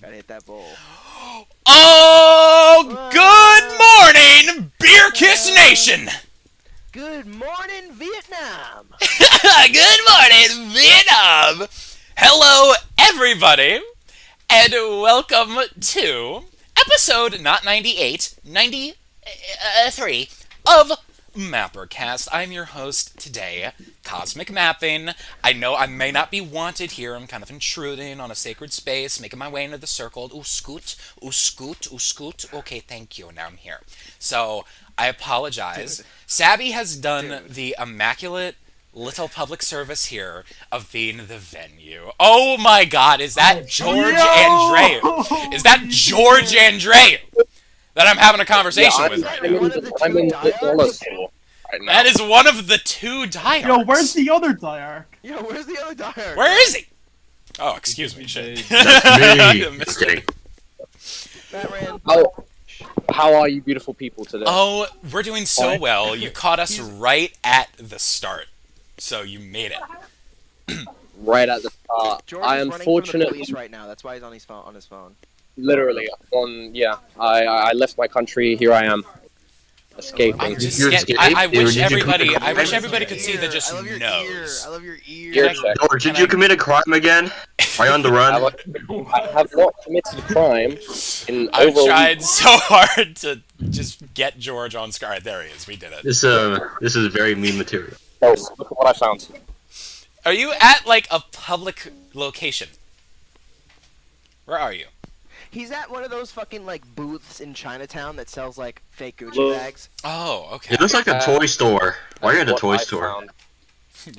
Gotta hit that bowl. Oh, good morning, Sabyrcus Nation! Good morning, Vietnam! Good morning, Vietnam! Hello, everybody, and welcome to episode not 98, 93 of MapperCast. I'm your host today, CosmicMapping. I know I may not be wanted here. I'm kind of intruding on a sacred space, making my way into the circle. Ooh, scoot, ooh, scoot, ooh, scoot. Okay, thank you. Now I'm here. So, I apologize. Sabby has done the immaculate little public service here of being the venue. Oh my god, is that George Andreu? Is that George Andreu that I'm having a conversation with right now? I'm in the dollar store right now. That is one of the two diarchs. Yo, where's the other diarch? Yo, where's the other diarch? Where is he? Oh, excuse me, shit. That's me. Batman. How are you beautiful people today? Oh, we're doing so well. You caught us right at the start. So you made it. Right at the start. George I is running from the unfortunately, police right now. That's why he's on his phone. literally, I left my country, here I am. Escaping. I'm just You're scared. escaped? I wish Did you commit everybody. a I wish crime? everybody could see the just I love your nose. ear. I love your ear. Ear check. George, did Can you I- commit a crime again? Are you on the run? I have not committed a crime in I've over a tried week. so hard to just get George on Sky. Alright, there he is. We did it. This is very mean material. Oh, look at what I found. Are you at like a public location? Where are you? He's at one of those fucking like booths in Chinatown that sells like fake Gucci Look. bags. Oh, okay. It looks like a toy store. Why are you at the What toy I store? found.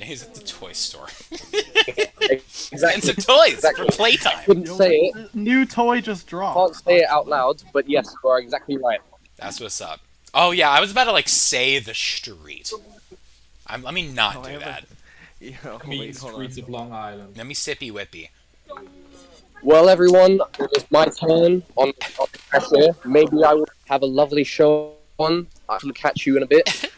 He's at the toy store. Exactly. And some toys Exactly. for playtime. Couldn't say it. New toy just Can't dropped. say it out loud, but yes, you are exactly right. That's what's up. Oh yeah, I was about to like say the street. Let me not Oh, I do have a- that. Yo, Mean wait, hold on. streets of Long Island. Let me sippy whippy. Well, everyone, it is my turn on the pressure. Maybe I will have a lovely show on. I will catch you in a bit.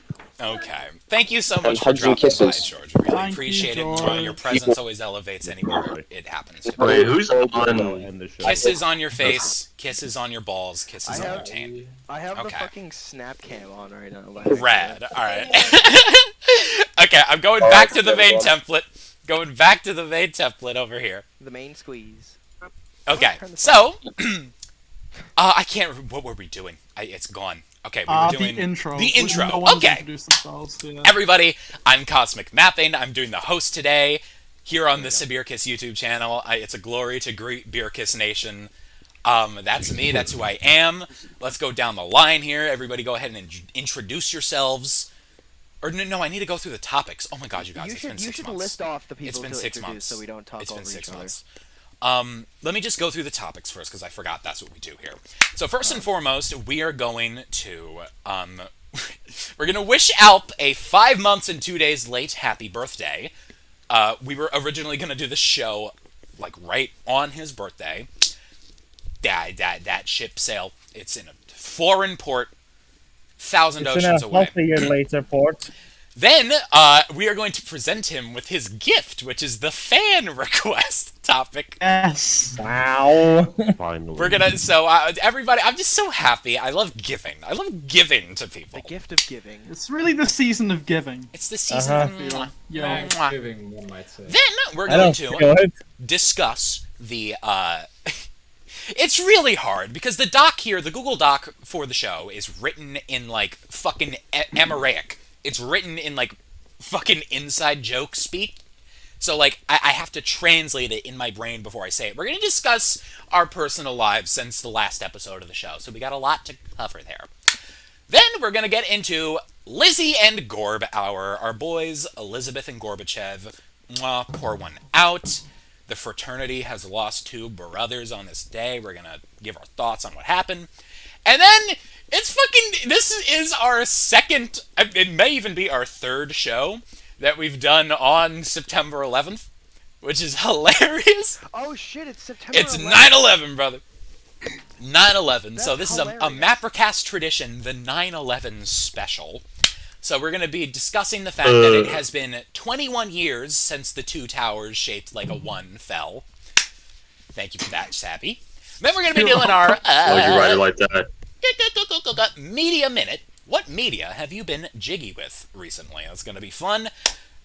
Okay. Thank you so And much for hugs and dropping by, kisses. George. Really Thank you, appreciate it. George. Your presence always elevates anywhere it happens. Wait, who's on? Kisses on your face, kisses on your balls, kisses I on have- your taint. I have the Okay. fucking snap cam on right now. by the way. Rad. Alright. Okay, I'm going back to the main template. Going back to the main template over here. The main squeeze. Okay, so I can't. What were we doing? It's gone. Okay, we were doing The intro. The intro. No one's Okay, introduced themselves, yeah. everybody, I'm CosmicMapping. I'm doing the host today here on the Sabyrcus YouTube channel. It's a glory to greet Sabyrcus Nation. That's me. That's who I am. Let's go down the line here. Everybody, go ahead and introduce yourselves. Or no, I need to go through the topics. Oh my God, you guys, You it's been should 6 months. list off the people It's been to 6 introduce months. so we don't talk It's over been each 6 other. months. Let me just go through the topics first because I forgot that's what we do here. So first and foremost, we are going to we're gonna wish Alp a 5 months and 2 days late happy birthday. We were originally gonna do the show like right on his birthday. That ship sailed. It's in a foreign port, 1,000 oceans away. Half a year later, port. Then, we are going to present him with his gift, which is the fan request topic. Yes. Wow. We're gonna, everybody, I'm just so happy. I love giving. I love giving to people. The gift of giving. It's really the season of giving. It's the season. Uh-huh. Yeah. Thanksgiving, one might say. Then, we're I going don't to feel it. discuss the, it's really hard, because the doc here, the Google Doc for the show, is written in, like, fucking Aramaic. It's written in, like, fucking inside joke speak. So, like, I have to translate it in my brain before I say it. We're going to discuss our personal lives since the last episode of the show, so we got a lot to cover there. Then we're going to get into Lizzy and Gorb, our boys, Elizabeth and Gorbachev. Mwah, pour one out. The fraternity has lost 2 brothers on this day. We're going to give our thoughts on what happened. And then, it's fucking, this is our second, it may even be our 3rd show that we've done on September 11th, which is hilarious. Oh shit! It's September. It's 11th. 9/11, brother. 9/11. So That's this is a hilarious. MapperCast tradition, the 9/11 special. So we're going to be discussing the fact that it has been 21 years since the 2 towers shaped like a 1 fell. Thank you for that, Sabby. Then we're going to be doing our Why'd you write it like that? Media Minute. What media have you been jiggy with recently? That's going to be fun.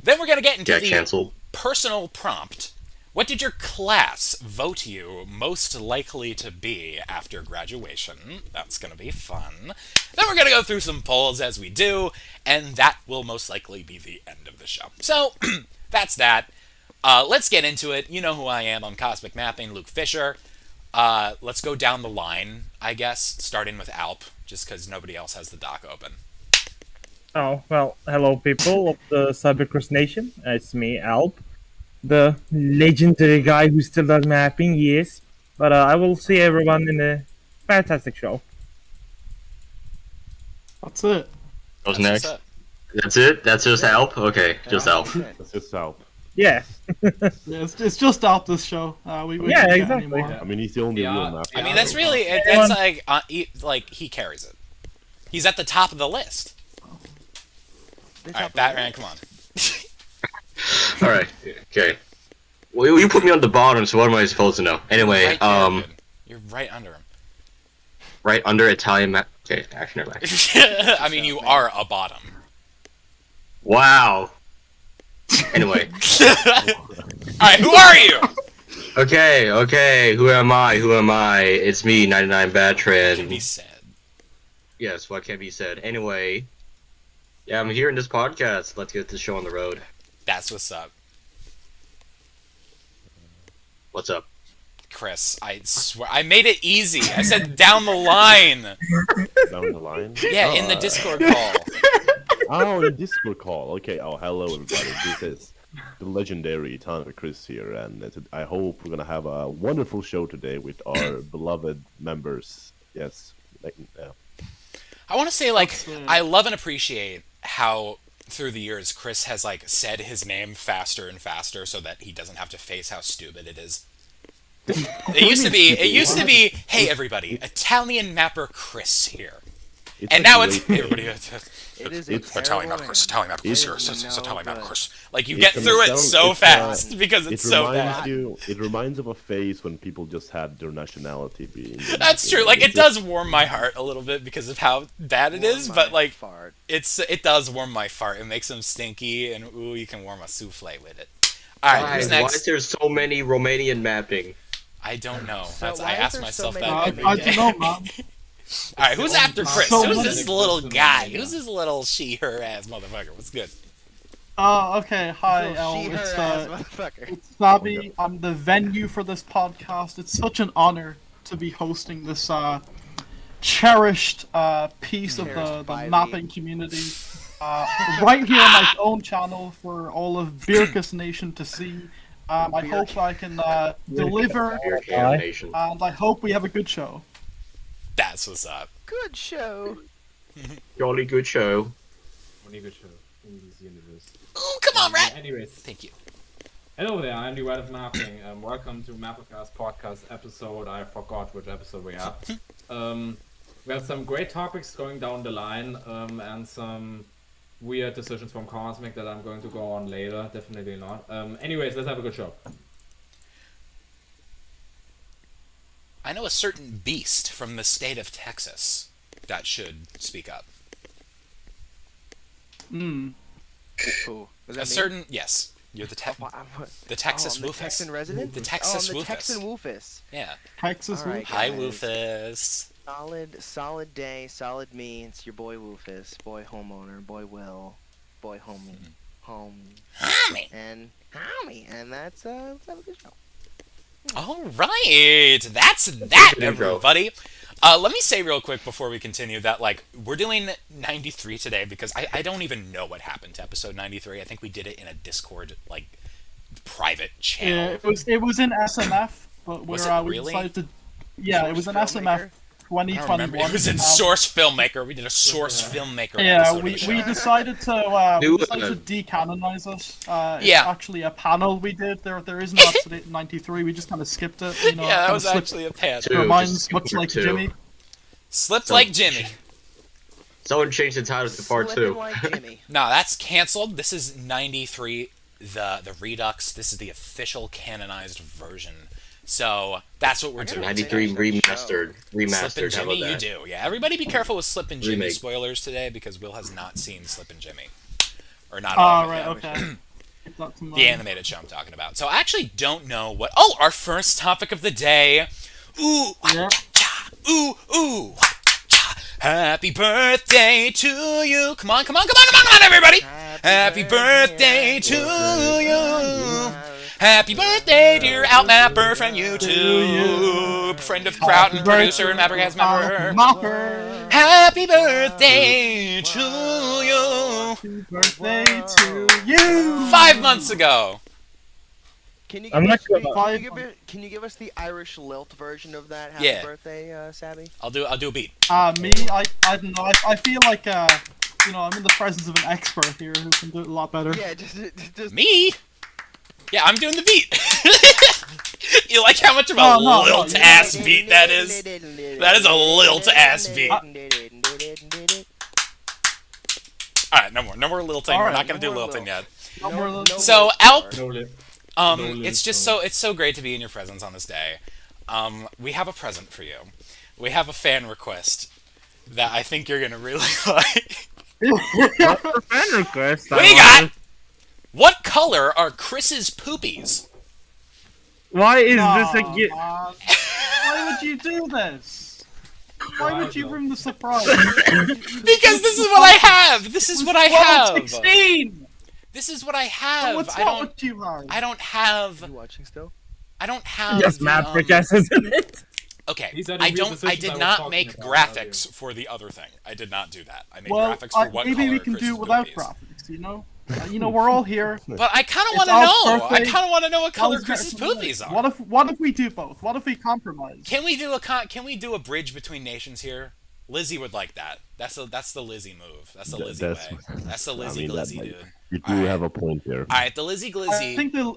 Then we're going to get into Get the canceled. personal prompt. What did your class vote you most likely to be after graduation? That's going to be fun. Then we're going to go through some polls as we do, and that will most likely be the end of the show. So, that's that. Let's get into it. You know who I am. I'm CosmicMapping, Luke Fischer. Let's go down the line, I guess, starting with Alp, just because nobody else has the doc open. Oh, well, hello people of the Sabyrcus Nation. It's me, Alp. The legendary guy who still does mapping, yes. But I will see everyone in a fantastic show. That's it. What's That's next? what's up. That's it? That's just Alp? Okay, just Alp. That's just Alp. Yeah. Yeah, it's just out this show. We Yeah, can't get exactly. any more. I mean, he's the only Yeah. real mapper. I mean, that's really, that's like, he carries it. He's at the top of the list. Alright, Batman, come on. Alright, okay. Well, you put me on the bottom, so what am I supposed to know? Anyway, Right there, dude. You're right under him. right under Italian map. Okay, actually, never mind. I mean, you are a bottom. Wow. Anyway. Alright, who are you? Okay, who am I? It's me, 99 Can be Batran. said. Yes, what can be said? Anyway, yeah, I'm here in this podcast. Let's get this show on the road. That's what's up. What's up? Chris, I swear, I made it easy. I said down the line. Down the line. Yeah, in the Discord call. Oh, the Discord call. Okay. Oh, hello everybody. This is the legendary Tanner Chris here, and I hope we're gonna have a wonderful show today with our beloved members. Yes. I want to say, like, That's, I love and appreciate how through the years Chris has, like, said his name faster and faster so that he doesn't have to face how stupid it is. It used to be, hey everybody, Italian mapper Chris here. And now it's everybody. It is It's Italian mapper Chris, Italian mapper Chris here, It's- it's Italian mapper no, Chris. Like, you It get through it comes so down- it's, fast because It it's so reminds bad. you. It reminds of a phase when people just had their nationality being. That's true. Like, it does warm my heart a little bit because of how bad it is, but like, fart. it does warm my fart. It makes them stinky, and ooh, you can warm a souffle with it. All right, who's Why next? is there so many Romanian mapping? I don't know. So That's, why I is asked there myself so that. many every I day. don't know, man. All right, who's after Chris? So Who's many this little questions guy? in Who's this little she/her ass motherfucker? What's good? Okay, hi, Little El. she-her It's, ass motherfucker. it's Sabi. I'm the venue for this podcast. It's such an honor to be hosting this cherished piece of Cherished by the the- mapping community. Right here on my own channel for all of Birkus Nation to see. I hope I can deliver, European nation. and I hope we have a good show. That's what's up. Good show. Jolly good show. Only good show in this universe. Ooh, come on, rat. Anyways, Thank you. hello there. I'm the Wildcard Mapping. Welcome to MapperCast podcast episode. I forgot which episode we have. We have some great topics going down the line, and some weird decisions from Cosmic that I'm going to go on later. Definitely not. Anyways, let's have a good show. I know a certain beast from the state of Texas that should speak up. Hmm. Cool. Was A that me? certain yes, you're the Well, I'm- the Texas I'm the Woofus. Texan resident? The Texas I'm the Woofus. Texan Woofus. Yeah. Texas. All right, Hi, guys. Woofus. Solid day, solid me. It's your boy Woofus, boy homeowner, boy Will, boy homie, Homie. and homie, and let's have a good show. All right, that's that, Good intro. everybody. Let me say real quick before we continue that, like, we're doing 93 today because I don't even know what happened to episode 93. I think we did it in a Discord, like, private Yeah, channel. it was in SMF, but Was we're it we really? decided to. Yeah, it was in SMF I don't remember. 2021. It was in Source Filmmaker. We did a Source Filmmaker Yeah, episode we of the we show. decided to decanonize us. It's Yeah. actually a panel we did. There is no episode 93. We just kind of skipped it. You know, Yeah, that kinda was slipped actually a pan. Two. our minds, just much like two. Jimmy. Slipped like Jimmy. Someone changed the title to part Slipping 2. like Jimmy. No, that's canceled. This is 93, the Redux. This is the official canonized version. So that's what we're I gotta doing. 93 finish that remastered. Slip and Remastered. How Jimmy, about you that? do. Yeah, everybody be careful with Slip and Jimmy Remake. spoilers today because Will has not seen Slip and Jimmy. Or not all of it right, yet. okay. It's not too much. The animated show I'm talking about. So I actually don't know what... Oh, our first topic of the day. Ooh, Yeah. cha, ooh, ooh. Cha. Happy birthday to you. Come on, come on, come on, come on, come on, everybody. Happy birthday to you. Happy birthday, dear Alp Mapper from YouTube. Friend of the crowd and producer and MapperCast member. Mapper. Happy birthday to you. Happy birthday to you. 5 months ago. Can you I'm give not us gonna the- lie. can you give us the Irish lilt version of that? Happy Yeah. birthday, Sabby. I'll do a beat. Me, I don't know. I feel like you know, I'm in the presence of an expert here who can do it a lot better. Yeah, just Me? Yeah, I'm doing the beat. You like how much of a No, lilt-ass beat that is? That is a lilt-ass beat. Alright, no more lilting. We're Alright, not gonna no do more lilting yet. No more little- So, Alp, No lip. it's just so great to be in your presence on this day. We have a present for you. We have a fan request that I think you're gonna really like. For fan request, What do you got? What color are Chris's poopies? Why is Aw, this a gift? man. Why would you do this? Why would you ruin the surprise? Because this is what I have. This is what I have. 16! This is what I have. What's I not don't. what you have? I don't have. You watching still? I don't have. Yes, the, MapperCast, isn't it? Okay. These are the I weird don't. I decisions I did was not talking make about graphics for the other thing. I did not do that. I made Well, graphics for what maybe color we can Chris's do it without poopies. graphics, you know? You know, we're all here. But I kind of It's want to Al's know. I birthday. kind of want to know what color Al's Chris's birthday. poopies are. What if we do both? What if we compromise? Can we do a bridge between nations here? Lizzy would like that. That's the Lizzy move. That's the Lizzy way. That's the Lizzy glizzy, dude. You do have a point there. All right, the Lizzy glizzy.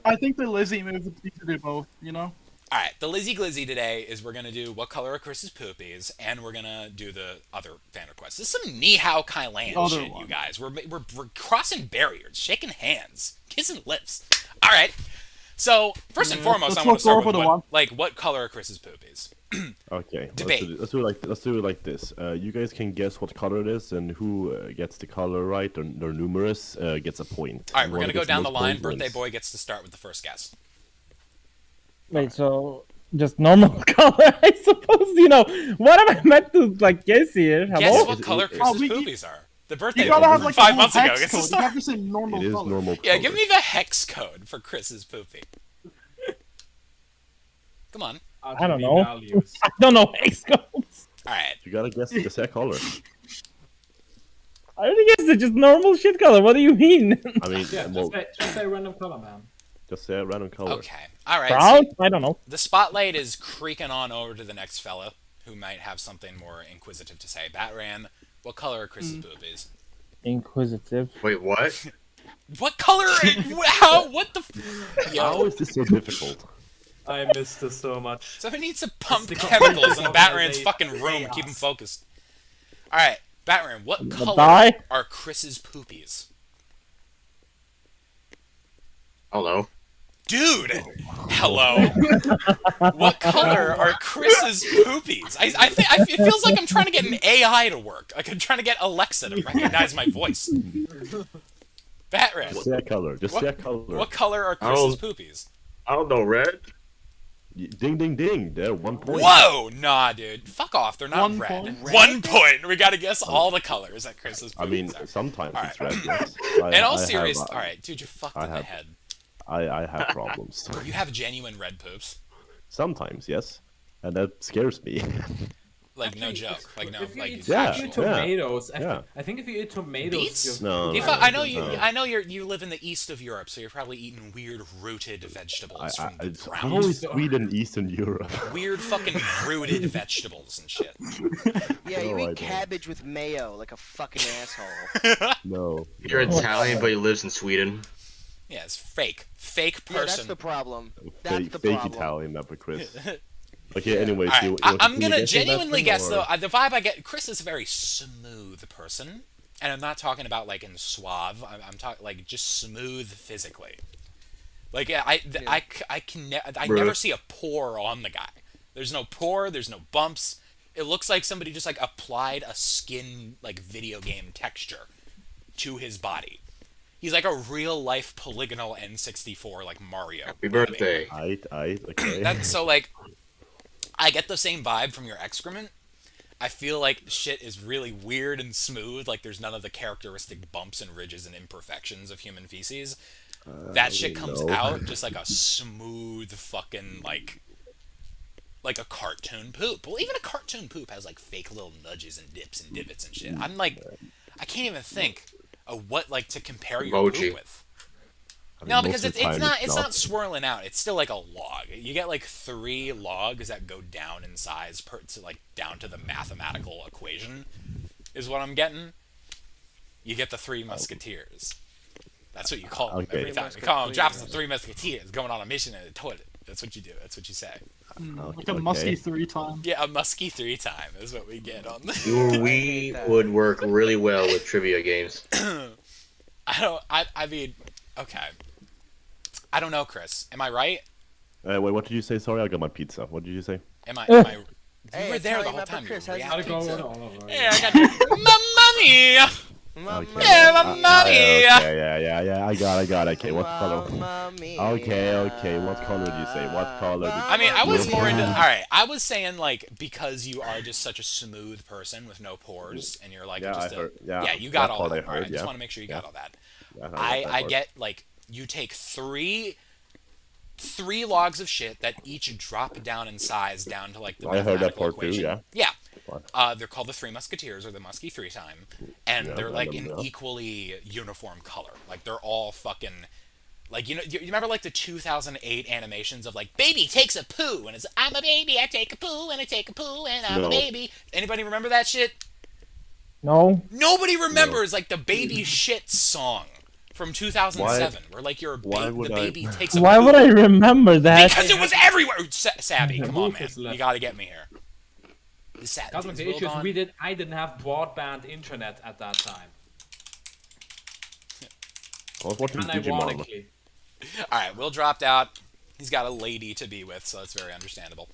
I think the Lizzy move would be to do both, you know? All right, the Lizzy glizzy today is we're gonna do what color are Chris's poopies, and we're gonna do the other fan requests. This is some Ni Hao Kai Lan Other shit, one. you guys. We're crossing barriers, shaking hands, kissing lips. All right. So first and foremost, let's I want to start look with over the what color are Chris's poopies? Okay, Debate. let's do it like this. You guys can guess what color it is, and who gets the color right or numerous gets a point. All right, And we're one gonna that go gets down the most line. points Birthday wins. boy gets to start with the first guess. Wait, so just normal color, I suppose. You know, what am I meant to like guess here? Guess Hello? what color it- Chris's we- poopies are. The birthday You boy gotta have from like 5 a months ago hex gets to code. You start. have to say normal It is color. normal. Yeah, color. give me the hex code for Chris's poopy. Come on. I don't RGB know. values. I don't know X codes. All right. You gotta guess the set color. I already guessed it. Just normal shit color. What do you mean? I mean, Yeah, well, just say random color, man. just say a random color. Okay. All right. Brown? So I don't know. the spotlight is creaking on over to the next fella who might have something more inquisitive to say. Batran, what color are Chris's poopies? Inquisitive. Wait, what? What color? How? What the? How is this so difficult? I missed this so much. So he needs to pump It's the chemicals in color Batran's they- fucking room and keep him focused. All right, Batran, what color die? are Chris's poopies? Hello. Dude, hello. What color are Chris's poopies? I think it feels like I'm trying to get an AI to work. Like I'm trying to get Alexa to recognize my voice. Batran, Just say a color. Just say a color. what color are Chris's poopies? I don't know, red. Ding, ding, ding. There, 1 point. Whoa, nah, dude. Fuck off. They're not 1 red. point. 1 point. We gotta guess all the colors that Chris's poopies I mean, are. sometimes All it's right. red. Yes. In all I have, seriousness, all right, dude, you're fucked I in the have- head. I have problems. You have genuine red poops. Sometimes, yes. And that scares me. Like no joke. Like no, If you like eat, Yeah, if you eat yeah, tomatoes, yeah. I think if you eat tomatoes, Beets? No, If no, I know you. no. I know you live in the east of Europe, so you're probably eating weird rooted vegetables from the How ground. is Sweden Eastern Europe? Weird fucking rooted vegetables and shit. Yeah, you No, I eat don't. cabbage with mayo like a fucking asshole. No. You're Italian, but he lives in Sweden. Yeah, it's fake. Fake Yeah, that's person. the problem. That's Fake, the fake problem. Italian Mapper Chris. Okay, anyways. All you right, want to I'm do gonna the guessing genuinely method, guess or- though. The vibe I get, Chris is a very smooth person, and I'm not talking about like in suave. I'm talking like just smooth physically. Like I never see a pore on the guy. There's no pore. There's no bumps. It looks like somebody just like applied a skin like video game texture to his body. He's like a real life polygonal N64 like Mario. Happy birthday. Okay. That's so like I get the same vibe from your excrement. I feel like shit is really weird and smooth, like there's none of the characteristic bumps and ridges and imperfections of human feces. That shit comes out just like a smooth fucking like a cartoon poop. Well, even a cartoon poop has like fake little nudges and dips and divots and shit. I'm like, I can't even think of what like to compare your Mochi. poop with. I mean, No, most because of the time it's not swirling out. It's still like a log. You get like 3 logs that go down in size to like down to the mathematical equation, is what I'm getting. You get the 3 musketeers. That's what you call them Okay. every time. You call them drops the 3 musketeers going on a mission in the toilet. That's what you do. That's what you say. Like a musky 3 time. Yeah, a musky 3 time is what we get on the. We would work really well with trivia games. I mean, okay. I don't know, Chris. Am I right? Wait, what did you say? Sorry, I got my pizza. What did you say? Am I? Hey, You were there the Italian whole Mapper time. Chris, You were how's Gotta your go pizza? on over. Yeah, I got Mamma mia! Okay. Yeah, Mamma mia! Yeah. I got it. Okay, what color? Mamma mia. Okay. What color did you say? What color did you I mean, I was Yeah. more into. Alright, I was saying, like, because you are just such a smooth person with no pores, and you're like, Yeah, just I heard. Yeah, you got that all part that. I heard, Alright, I just yeah. want to make sure you got all that. Yeah, I get, like, you take 3 logs of shit that each drop down in size down to, like, the I heard that mathematical part too, equation. yeah. They're called the 3 Musketeers, or the Muskie 3 time, and Yeah, they're like I an remember. equally uniform color. Like they're all fucking, like you remember like the 2008 animations of like baby takes a poo and it's I'm a baby, I take a poo and I take a poo and I'm a No. baby. Anybody remember that shit? No. Nobody remembers like the baby shit song from 2007, where like why the would I- baby takes a Why poo. would I remember that? Because it was everywhere. Sabby, come on, man, Rufus left. you gotta get me here. Cosmic, the issue is I didn't have broadband internet at that time. I was watching Digimon. Unironically. All right, Will dropped out. He's got a lady to be with, so that's very understandable.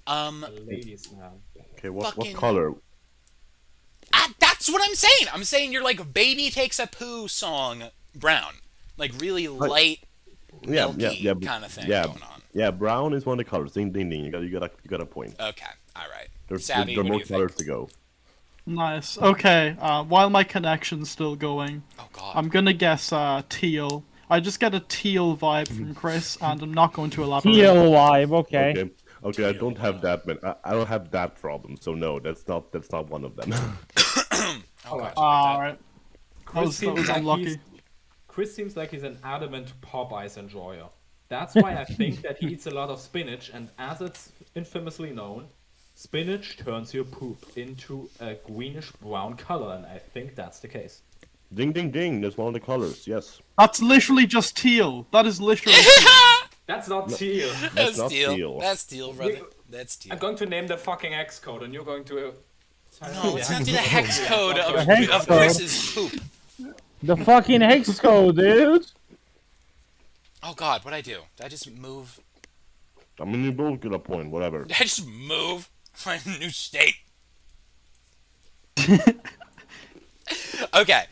Ladies now. Okay, what Fucking- color? That's what I'm saying. I'm saying you're like baby takes a poo song brown, like really light, Yeah, milky kind of thing yeah, going on. Yeah, brown is one of the colors. Ding, ding, ding. You got a point. Okay, all right. There's Savvy, there are what do more you think? colors to go. Nice. Okay, while my connection's still going, Oh God. I'm gonna guess teal. I just get a teal vibe from Chris, and I'm not going to elaborate. Teal vibe, okay. Okay. I don't have that. I don't have that problem. So no, that's not one of them. Oh, God. Alright. Chris That was seems like unlucky. Chris seems like he's an adamant Popeyes enjoyer. That's why I think that he eats a lot of spinach, and as it's infamously known, spinach turns your poop into a greenish brown color, and I think that's the case. Ding, ding, ding. That's one of the colors. Yes. That's literally just teal. That is literally teal. That's not teal. That's not teal. teal. That's teal, brother. That's teal. I'm going to name the fucking X code, and you're going to. No, let's not do the hex code of, The hex of code. Chris's poop. The fucking hex code, dude. Oh God, what'd I do? Did I just move? I mean, you both get a point. Whatever. Did I just move my new state? Okay.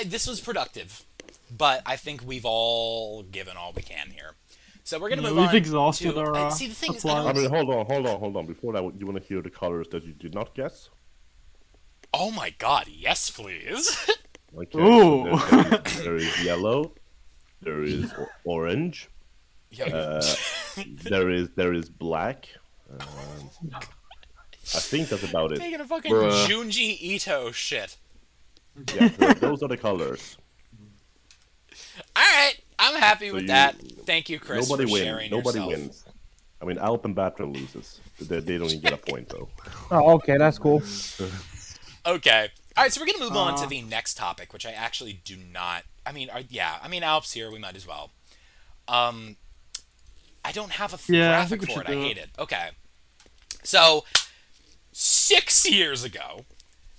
This was productive, but I think we've all given all we can here. So we're gonna Yeah, move we've on exhausted to. our, See, the thing is, I supplies. I don't, mean, hold on. Before that, you want to hear the colors that you did not guess? oh my God, yes, please. Okay. Ooh. So there is yellow. There is orange. Yeah. There is black. I think that's about it. Taking a fucking Bruh. Junji Ito shit. Yeah, those are the colors. All right, I'm happy So with you- that. Thank you, Chris, Nobody for wins. sharing Nobody yourself. wins. I mean, Alp and Batra loses. They don't even get a point though. Oh, okay, that's cool. Okay. All right, so we're gonna move on to the next topic, which I actually do not. I mean, Alp's here. We might as well. I don't have a Yeah, I think graphic we for it. should I do hate it. it. Okay. So, 6 years ago,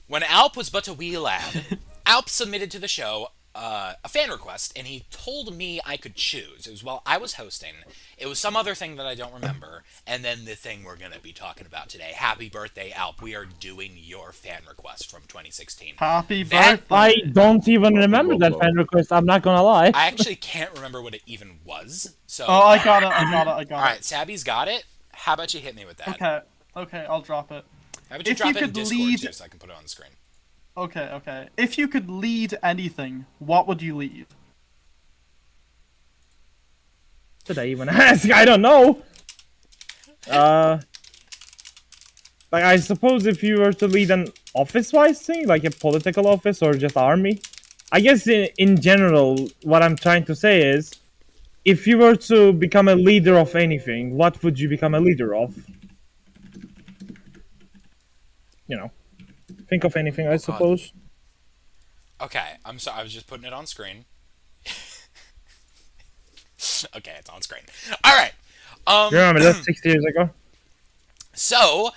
when Alp was but a wee lad, Alp submitted to the show a fan request, and he told me I could choose. It was while I was hosting. It was some other thing that I don't remember, and then the thing we're going to be talking about today. Happy birthday, Alp. We are doing your fan request from 2016. Happy That- birthday. I don't even remember that fan request. I'm not gonna lie. I actually can't remember what it even was. So, Oh, I got it. all right, Sabby's got it. How about you hit me with that? Okay, I'll drop it. How about you If drop you it in could Discord lead- too, so I can put it on the screen? Okay. If you could lead anything, what would you lead? Did I even ask? I don't know. Like I suppose if you were to lead an office-wise thing, like a political office or just army, I guess in general, what I'm trying to say is, if you were to become a leader of anything, what would you become a leader of? You know, think of anything, I suppose. Okay, I'm sorry. I was just putting it on screen. Okay, it's on screen. All right. You remember that 60 years ago? So,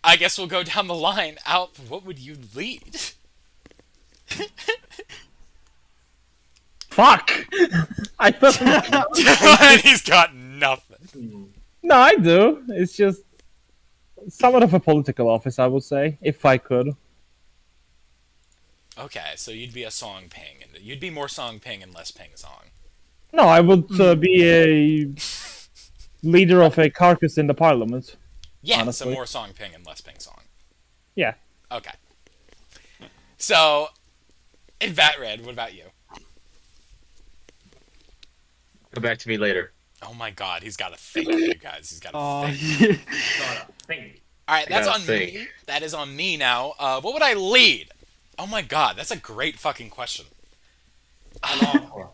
I guess we'll go down the line. Alp, what would you lead? Fuck! I thought. He's got nothing. No, I do. It's just somewhat of a political office, I would say, if I could. Okay, so you'd be a song ping, and you'd be more song ping and less ping song. No, I would be a leader of a caucus in the parliament. Yeah, honestly. so more song ping and less ping song. Yeah. Okay. So, in Vatred, what about you? Come back to me later. Oh my god, he's got a think, you guys. He's got a think. Yeah. Alright, that's gotta on think. me. That is on me now. What would I lead? Oh my god, that's a great fucking question. The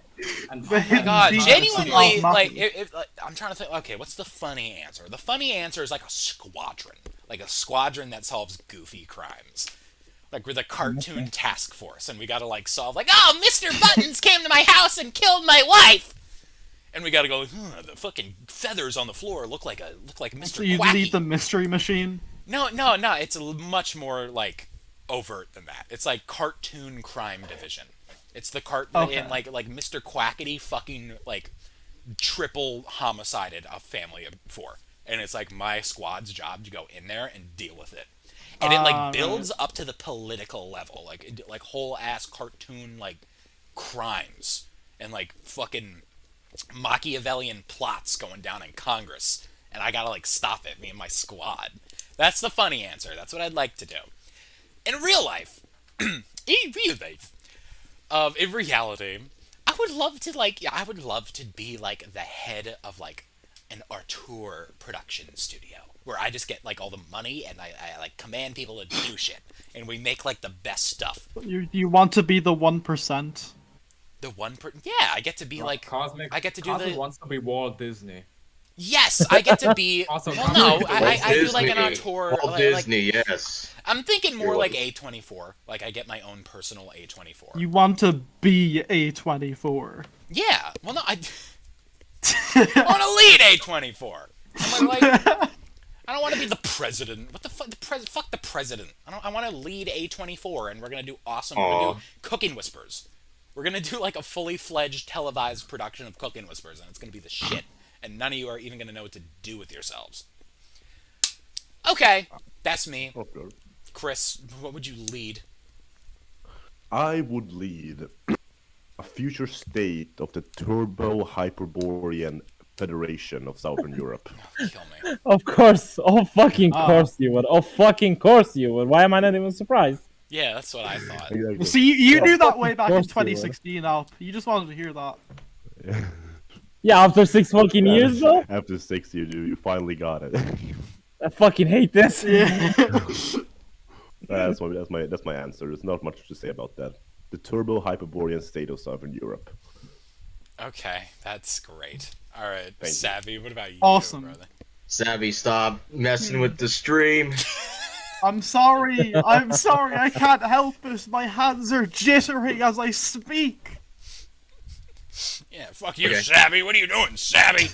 Oh my hidden god, secrets of genuinely, Alp like, Mapper. like, I'm trying to think, okay, what's the funny answer? The funny answer is like a squadron. Like a squadron that solves goofy crimes. Like we're the cartoon task force, and we gotta like solve like, oh, Mr. Buttons came to my house and killed my wife! And we gotta go, the fucking feathers on the floor look like Mr. So you'd Quacky. lead the mystery machine? No, it's much more like overt than that. It's like cartoon crime division. It's the Okay. like Mr. Quackity fucking like triple homicided a family of 4. And it's like my squad's job to go in there and deal with it. And it like builds up to the political level, like whole ass cartoon like crimes and like fucking Machiavellian plots going down in Congress, and I gotta like stop it, me and my squad. That's the funny answer. That's what I'd like to do. In real life, in reality, I would love to be like the head of like an auteur production studio where I just get like all the money and I like command people to do shit and we make like the best stuff. You want to be the 1%? The yeah, I get to be like Cosmic. I get to do Cosmic the wants to be Walt Disney. yes, I get to be. Also, well, no, I do like an Disney. auteur. Walt like, Disney, yes. I'm thinking more You're like welcome. A24. Like I get my own personal A24. You want to be A24? Yeah. Well, no, I want to lead A24. I'm like, I don't want to be the president. What the fuck? Fuck the president. I want to lead A24, and we're gonna do awesome. We're gonna do Cooking Whispers. We're gonna do like a fully fledged televised production of Cooking Whispers, and it's gonna be the shit. And none of you are even gonna know what to do with yourselves. Okay, that's me. Okay. Chris, what would you lead? I would lead a future state of the Turbo Hyperborean Federation of Southern Europe. Kill me. Of course. Oh, fucking course you would. Oh, fucking course you would. Why am I not even surprised? Yeah, that's what I thought. Exactly. See, you knew that way back in course you would. 2016, Alp. You just wanted to hear that. Yeah, after 6 fucking years, though? After 6 years, you finally got it. I fucking hate this. Yeah. That's my answer. There's not much to say about that. The Turbo Hyperborean state of Southern Europe. Okay, that's great. All right, Thank you. Savvy, what about you, Awesome. brother? Savvy, stop messing with the stream. I'm sorry. I'm sorry. I can't help it. My hands are jittering as I speak. Yeah, fuck you, Okay. Savvy. What are you doing, Savvy?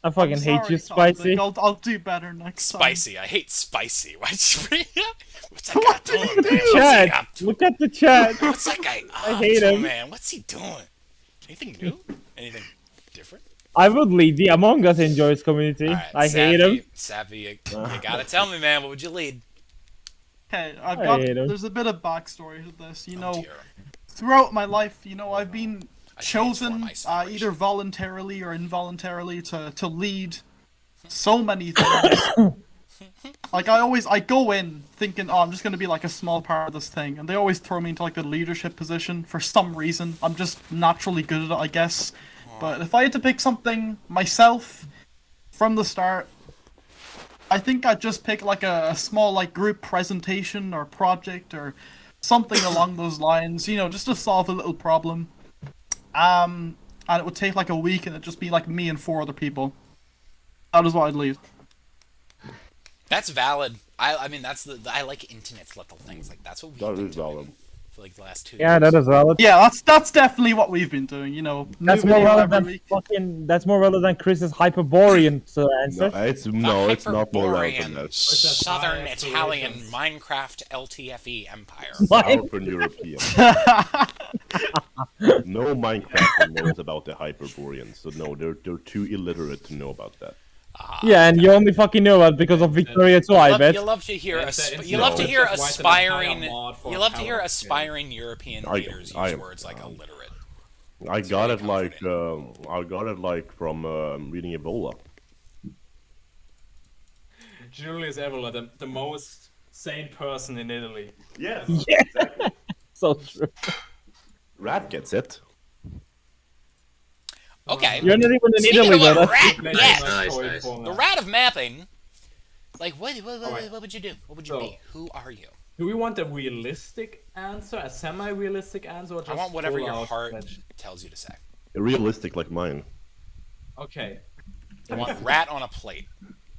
I fucking I'm hate you, sorry, Spicy. Dominic. I'll do better next time. Spicy. I hate spicy. Why'd you bring it up? What's that guy doing, man? What's he Chat, up to? look at the chat. What's that guy up hate to, him. man? What's he doing? Anything new? Anything different? I would lead the Among Us enjoys community. All right, I hate him. Savvy, you gotta tell me, man. What would you lead? Okay, hate him. there's a bit of backstory to this. You know, Dear. throughout my life, you know, I've been I chosen transform my either voluntarily or involuntarily to lead so many things. Like I go in thinking, oh, I'm just gonna be like a small part of this thing, and they always throw me into like the leadership position for some reason. I'm just naturally good at it, I guess. But if I had to pick something myself from the start, I think I'd just pick like a small like group presentation or project or something along those lines. You know, just to solve a little problem. And it would take like a week, and it'd just be like me and 4 other people. That is what I'd lead. That's valid. I mean, I like intimate little things. Like that's what we've That been is doing valid. for like the last 2 Yeah, years. that is valid. Yeah, that's definitely what we've been doing. You know, That's new more video relevant every than week. fucking. That's more relevant than Chris's Hyperborean answer. It's The it's not more relevant Hyperborean than that. Southern High Italian aspirations. Minecraft LTFE empire. Southern European. No Minecraft knows about the Hyperboreans, so no, they're too illiterate to know about that. Yeah, and you only fucking know that because of Victoria too, I bet. You love to hear It's you love to hear just write an entire aspiring mod for you love to hear power. aspiring European leaders I use am- words like illiterate. I got very it like from reading Ebola. Julius Evola, the most sane person in Italy. Yes. Yeah. So true. Rat gets it. Okay. You're not even in Speaking Italy, of what though. rat Nice, gets, Nice. the rat of mapping. Like what Alright. would you do? What would you So- be? Who are you? Do we want a realistic answer, a semi-realistic answer, or just I want whatever full your out heart veg- tells you to say. Realistic like mine. Okay. I want rat on a plate.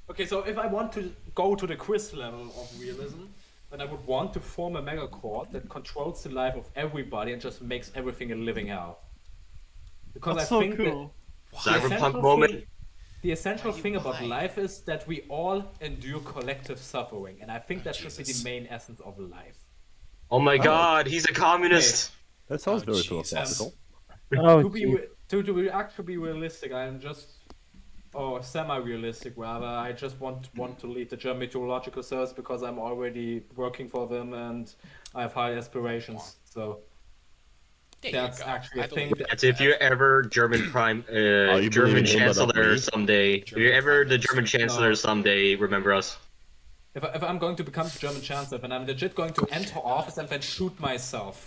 Okay, so if I want to go to the quiz level of realism, then I would want to form a megacord that controls the life of everybody and just makes everything a living hell. Because That's I so think cool. that the Cyberpunk essential moment. thing- the essential thing about why? life is that we all endure collective suffering, and I think that should be Jesus. the main essence of life. Oh my god, he's a communist. That sounds Oh, very Jesus. philosophical. Oh, To be gee. to actually be realistic, I am just semi-realistic rather. I just want to lead the German Meteorological Service because I'm already working for them and I have high aspirations. So There that's you go. actually I a thing believe that- That's if you're ever German you German believe in him, but not Chancellor me? someday. If German you're ever Prime the Minister. German Chancellor No. someday, remember us. if I'm going to become the German Chancellor, then I'm legit going to enter office and then shoot myself.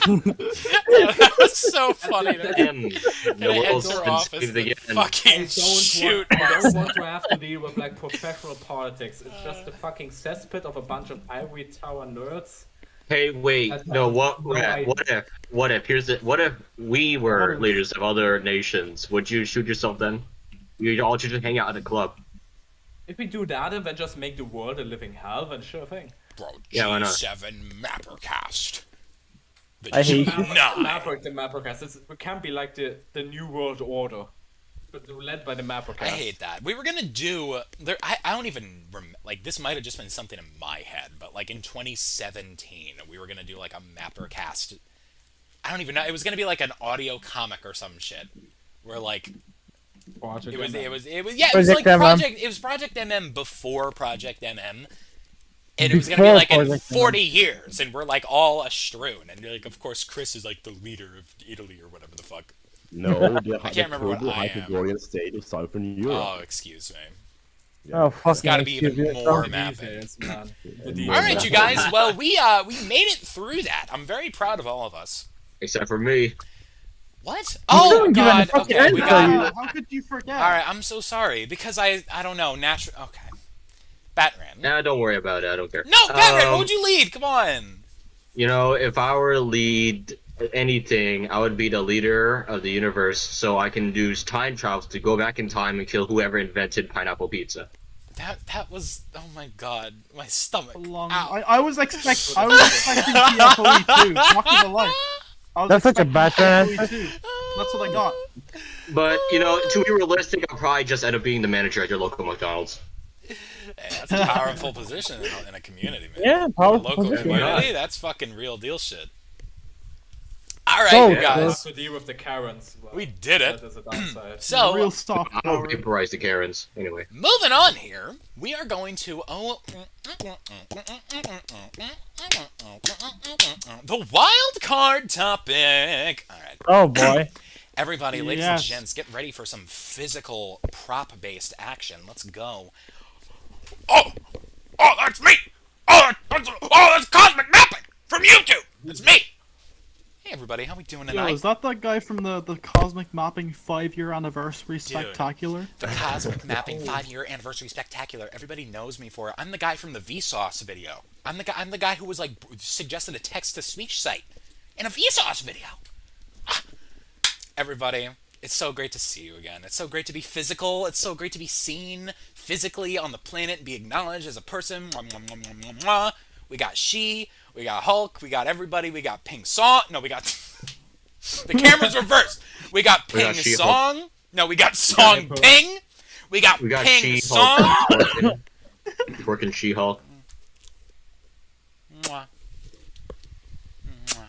That was so funny. To M. The Gonna world's enter been office saved and again. fucking shoot I don't myself. want to have to deal with like professional politics. It's just a fucking cesspit of a bunch of ivory tower nerds. Hey, wait, That's no, not- what no, what if we were leaders of other nations? Would you shoot yourself then? You'd all just hang out at a club. If we do that and then just make the world a living hell, then sure thing. Bro, Yeah, why not? G7 MapperCast. The I hate G9. The MapperCast. It can be like the new world order, but led by the MapperCast. I hate that. We were gonna do there. I don't even like this. Might have just been something in my head, but like in 2017, we were gonna do like a MapperCast. I don't even know. It was gonna be like an audio comic or some shit, where like Project it was MM. yeah, it was Project like MM. It was Project MM before Project MM. And it was gonna be Before like in Project 40 years, and we're like all astrewn, and like, of course, Chris is like the leader of Italy or whatever the fuck. No, the I can't remember what I am. Hyperborean state of Southern Europe. Oh, excuse me. Oh, fucking Gotta be excuse even me. more The mapping. details, man. The All details. All right, you guys. Well, we made it through that. I'm very proud of all of us. Except for me. What? You Oh haven't given God. a fucking Okay, we answer. got. How could you forget? All right, I'm so sorry because I don't know. Natural. Okay. Batman. Nah, don't worry about it. I don't care. No, Batman. What would you lead? Come on. You know, if I were to lead anything, I would be the leader of the universe, so I can use time travels to go back in time and kill whoever invented pineapple pizza. That was. Oh my God. My stomach. Long... Ow. I was expecting PFOE too. Not gonna lie. I was That's such a expecting bad PFOE answer. too. That's what I got. But, you know, to be realistic, I'll probably just end up being the manager at your local McDonald's. Hey, that's a powerful position in a community, man. Yeah, A powerful local position. community, that's fucking real deal shit. All right, So, you guys. To deal with the Karens. Well, We did it. That is a downside. So, Real stuff. I'll vaporize the Karens. Anyway. moving on here, we are going to the wild card topic. All right, Oh boy. everybody, ladies and Yes. gents, get ready for some physical prop-based action. Let's go. Oh, that's me. That's Cosmic Mapping from YouTube. It's me. Hey everybody, how we doing Yo, tonight? is that guy from the Cosmic Mapping 5-year anniversary spectacular? The Cosmic Mapping 5-year anniversary spectacular. Everybody knows me for it. I'm the guy from the Vsauce video. I'm the guy who was like suggested a text-to-speech site in a Vsauce video. Ah. Everybody, it's so great to see you again. It's so great to be physical. It's so great to be seen physically on the planet and be acknowledged as a person. Mwah, mwah, mwah, mwah, mwah, mwah. We got She, we got Hulk, we got everybody, we got Ping Song. No, we got the camera's reversed. We got We Ping got She-Hulk. Song. No, we got Song Ping. We got Ping Song. She-Hulk. Working She-Hulk. Mwah. Mwah.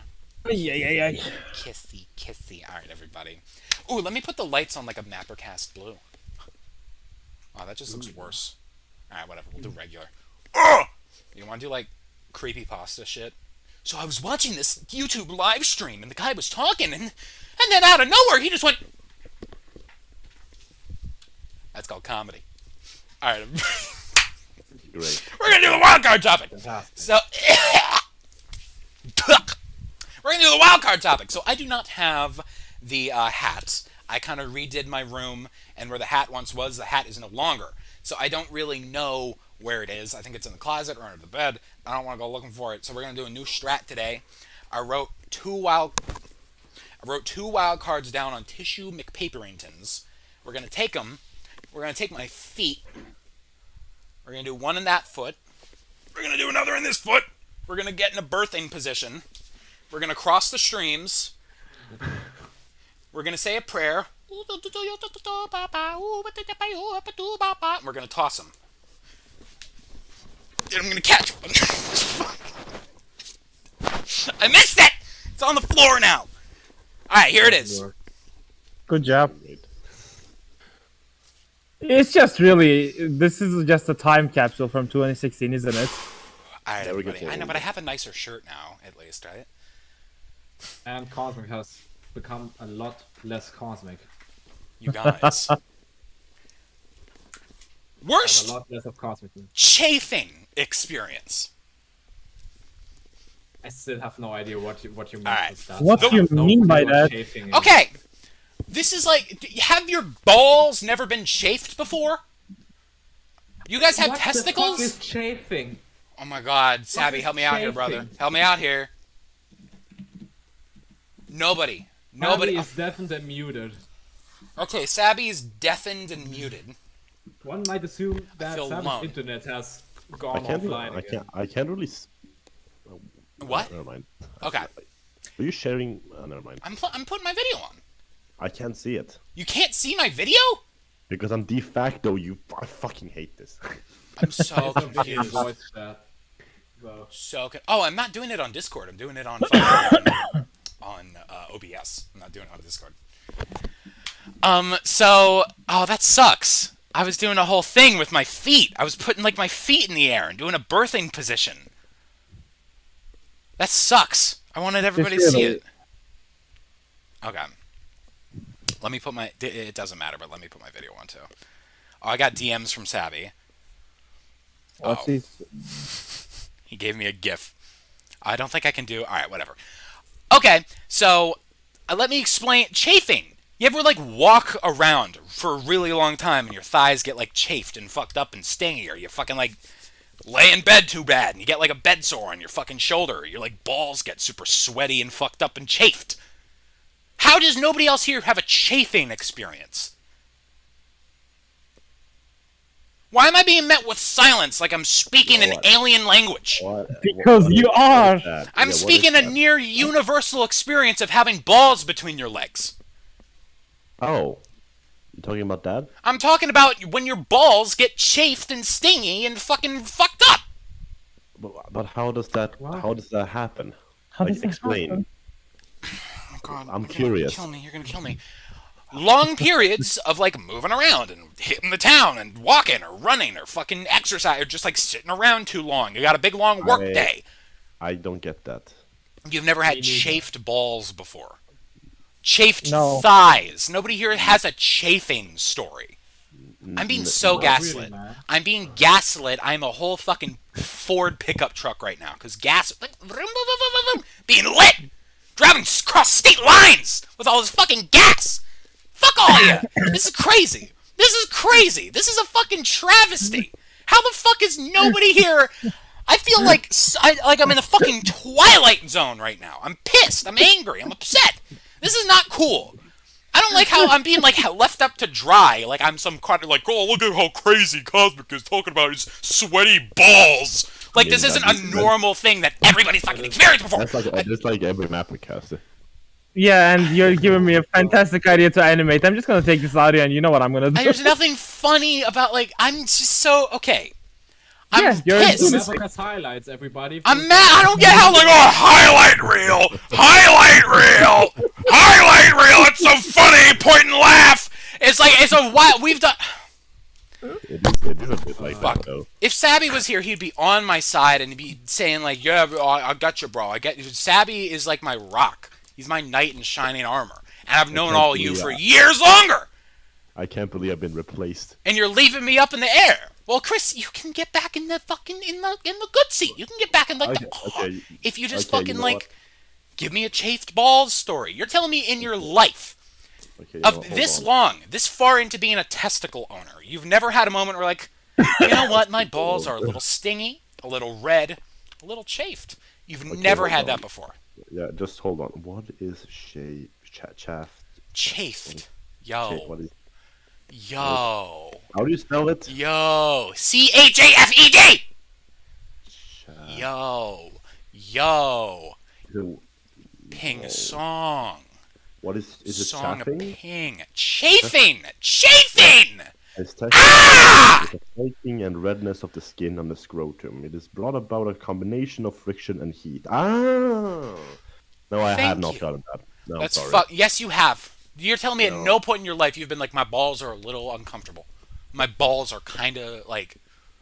Yeah. Kissy, kissy. All right, everybody. Ooh, let me put the lights on like a MapperCast blue. Oh, that just looks worse. All right, whatever. We'll do regular. Ugh! You want to do like creepypasta shit? So I was watching this YouTube live stream, and the guy was talking, and then out of nowhere, he just went. That's called comedy. All right, Great. we're gonna do the wildcard topic. Fantastic. So we're gonna do the wildcard topic. So I do not have the hat. I kind of redid my room, and where the hat once was, the hat is no longer. So I don't really know where it is. I think it's in the closet or under the bed. I don't want to go looking for it. So we're gonna do a new strat today. I wrote two wild cards down on tissue McPaperingtons. We're gonna take them. We're gonna take my feet. We're gonna do one in that foot. We're gonna do another in this foot. We're gonna get in a birthing position. We're gonna cross the streams. We're gonna say a prayer. And we're gonna toss them. And I'm gonna catch one. I missed it! It's on the floor now. Alright, here it is. Good job. Great. It's just really, this is just a time capsule from 2016, isn't it? Alright, Never everybody. gets I know, old. but I have a nicer shirt now, at least, right? And Cosmic has become a lot less cosmic. You guys. There's Worst a lot less of cosmic. chafing experience. I still have no idea what you mean Alright. with that. What I do you have no mean by idea what that? chafing is. Okay. This is like, have your balls never been chafed before? You guys have What testicles? the fuck is chafing? Oh my god, Sabby, is help me out here, brother. chafing? Help me out here. Nobody. Nobody Nobody. is deafened and muted. Okay, Sabby is deafened and muted. One might assume that feel Sabbath's alone. internet has I gone can't. offline I again. can't. I can't really. What? Never mind. Okay, Are you sharing? Never mind. I'm putting my video on. I can't see it You can't see my video? because I'm de facto. I fucking hate this. I'm so It's a video confused. voice chat. So, Oh, I'm not doing it on Discord. I'm doing it on fucking, on OBS. I'm not doing it on Discord. Oh, that sucks. I was doing a whole thing with my feet. I was putting like my feet in the air and doing a birthing position. That sucks. I wanted everybody to see it. Okay. Let me put my. It doesn't matter, but let me put my video on too. Oh, I got DMs from Sabby. What's Oh. this? He gave me a GIF. I don't think I can do. All right, whatever. Okay, so let me explain. Chafing. You ever like walk around for a really long time and your thighs get like chafed and fucked up and stingy, or you fucking like lay in bed too bad and you get like a bed sore on your fucking shoulder, or your like balls get super sweaty and fucked up and chafed. How does nobody else here have a chafing experience? Why am I being met with silence like I'm speaking an What? alien language? Because what you is are. that? I'm Yeah, what speaking is a that? near universal experience of having balls between your legs. Oh, you talking about that? I'm talking about when your balls get chafed and stingy and fucking fucked up. But how does that happen? How Like, does that explain. happen? Oh my God, I'm you're curious. You're gonna kill me. Long periods of like moving around and hitting the town and walking or running or fucking exercise or just like sitting around too long. You got a big long work day. I don't get that. You've never had chafed balls before. Chafed No. thighs. Nobody here has a chafing story. I'm being so Not gaslit. really, man. I'm being gaslit. I'm a whole fucking Ford pickup truck right now. Because being lit! Driving across state lines with all this fucking gas! Fuck all of you! This is crazy! This is crazy! This is a fucking travesty! How the fuck is nobody here? I feel like I'm in a fucking Twilight Zone right now. I'm pissed. I'm angry. I'm upset. This is not cool. I don't like how I'm being like left up to dry. Like I'm some kind of like, oh, look at how crazy Cosmic is talking about his sweaty balls. Like Yeah, this isn't that's- a normal thing that everybody's fucking experienced before. That's like every MapperCast. Yeah, and you're giving me a fantastic idea to animate. I'm just gonna take this audio, and you know what I'm gonna do. There's nothing funny about like I'm just so okay. I'm Yeah, you're pissed. doing MapperCast highlights, everybody. I'm mad. I don't get how like highlight reel. It's so funny. Point and laugh. It's like it's a wild. We've done. It is a bit like Fuck. that, though. If Sabby was here, he'd be on my side and be saying like, "Yeah, bro, I got you, bro. I get you." Sabby is like my rock. He's my knight in shining armor, and I've known all of you for years longer. I can't believe I've been replaced. And you're leaving me up in the air. Well, Chris, you can get back in the fucking in the good seat. You can get back in like the Okay, if you just okay, you fucking know like what? give me a chafed balls story. You're telling me in your life Okay, of hold this on. long, this far into being a testicle owner, you've never had a moment where like, you know what, my balls are a little stingy, a little red, a little chafed. You've never hold had on. that before. Yeah, just hold on. What is chaff? Chafed. What is? Yo. How do you spell it? Yo. CHAFED! Chaff. Yo. No. Ping song. What is it? Song Chaffing? ping. Chafing! Chafing! It's the flaking and redness of the skin on the scrotum. It is brought about a combination of friction and heat. No, I Thank have not you. gotten that. No, That's sorry. Yes, you have. You're telling me at No. no point in your life you've been like, my balls are a little uncomfortable. My balls are kind of like.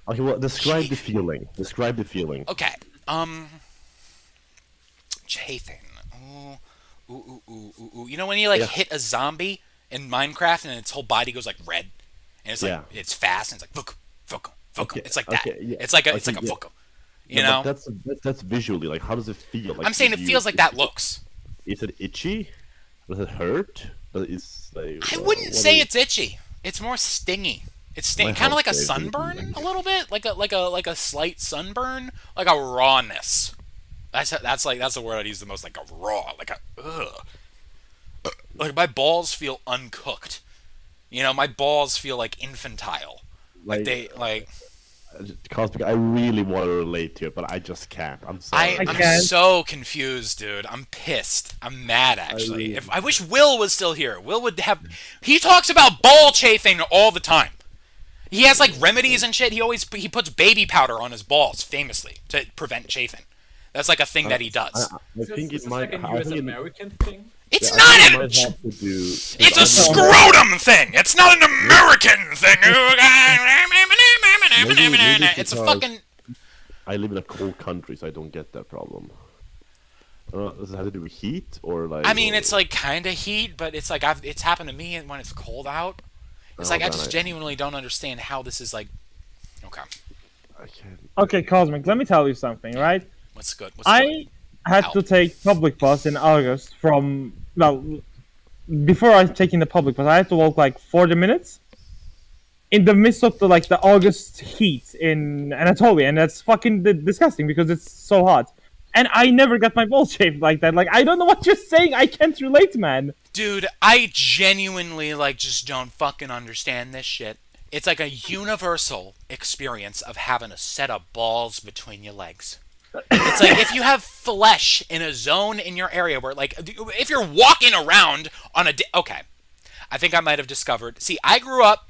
Okay, well, describe the feeling. Describe the feeling. Okay. Chafing. Ooh. You know when you like Yeah. hit a zombie in Minecraft and its whole body goes like red, and it's like Yeah. it's fast and it's like vuka. Okay, It's like that. okay, yeah. It's like a Okay, yeah. vuka. You No, know. but that's visually like. How does it feel? Like, I'm saying it feels like that looks. Is it itchy? Does it hurt? It's like. I wouldn't say it's itchy. It's more stingy. It's My kind of like a house says it. sunburn, a little bit, like a slight sunburn, like a rawness. That's the word I'd use the most, like a raw, like a ugh. Like my balls feel uncooked. You know, my balls feel like infantile. Like they like. Cosmic, I really want to relate to it, but I just can't. I'm sorry. I'm can't. so confused, dude. I'm pissed. I'm mad, actually. really- I wish Will was still here. Will would have. He talks about ball chafing all the time. He has like remedies and shit. He puts baby powder on his balls, famously, to prevent chafing. That's like a thing that he does. I think it might. like a I US think it, American thing. It's I not think it an. might have to do. It's a scrotum thing. It's not an American thing. Maybe It's a because- fucking. I live in a cold country, so I don't get that problem. Does it have to do with heat or like? I mean, it's like kind of heat, but it's like it's happened to me when it's cold out. It's Oh, like I then just genuinely don't understand how this is like. Okay, I can't. Okay, Cosmic, let me tell you something, right? what's good? What's good? I had to Alp. take public bus in August from, well, before I taking the public bus, I had to walk like 40 minutes in the midst of the August heat in Anatolia, and that's fucking disgusting because it's so hot. And I never got my balls shaved like that. Like, I don't know what you're saying. I can't relate, man. Dude, I genuinely just don't fucking understand this shit. It's like a universal experience of having a set of balls between your legs. It's like if you have flesh in a zone in your area where, like, if you're walking around on a okay, I think I might have discovered. See, I grew up.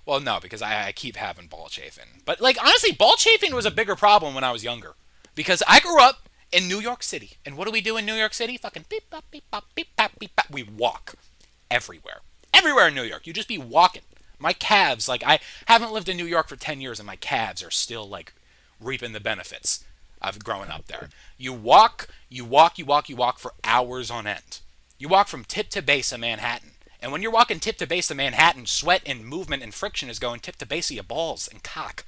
Well, no, because I keep having ball chafing. But like honestly, ball chafing was a bigger problem when I was younger, because I grew up in New York City, and what do we do in New York City? Fucking beep bop beep bop beep bop beep bop. We walk everywhere, everywhere in New York. You just be walking. My calves, like I haven't lived in New York for 10 years, and my calves are still like reaping the benefits of growing up there. You walk, you walk, you walk, you walk for hours on end. You walk from tip to base of Manhattan. And when you're walking tip to base of Manhattan, sweat and movement and friction is going tip to base of your balls and cock.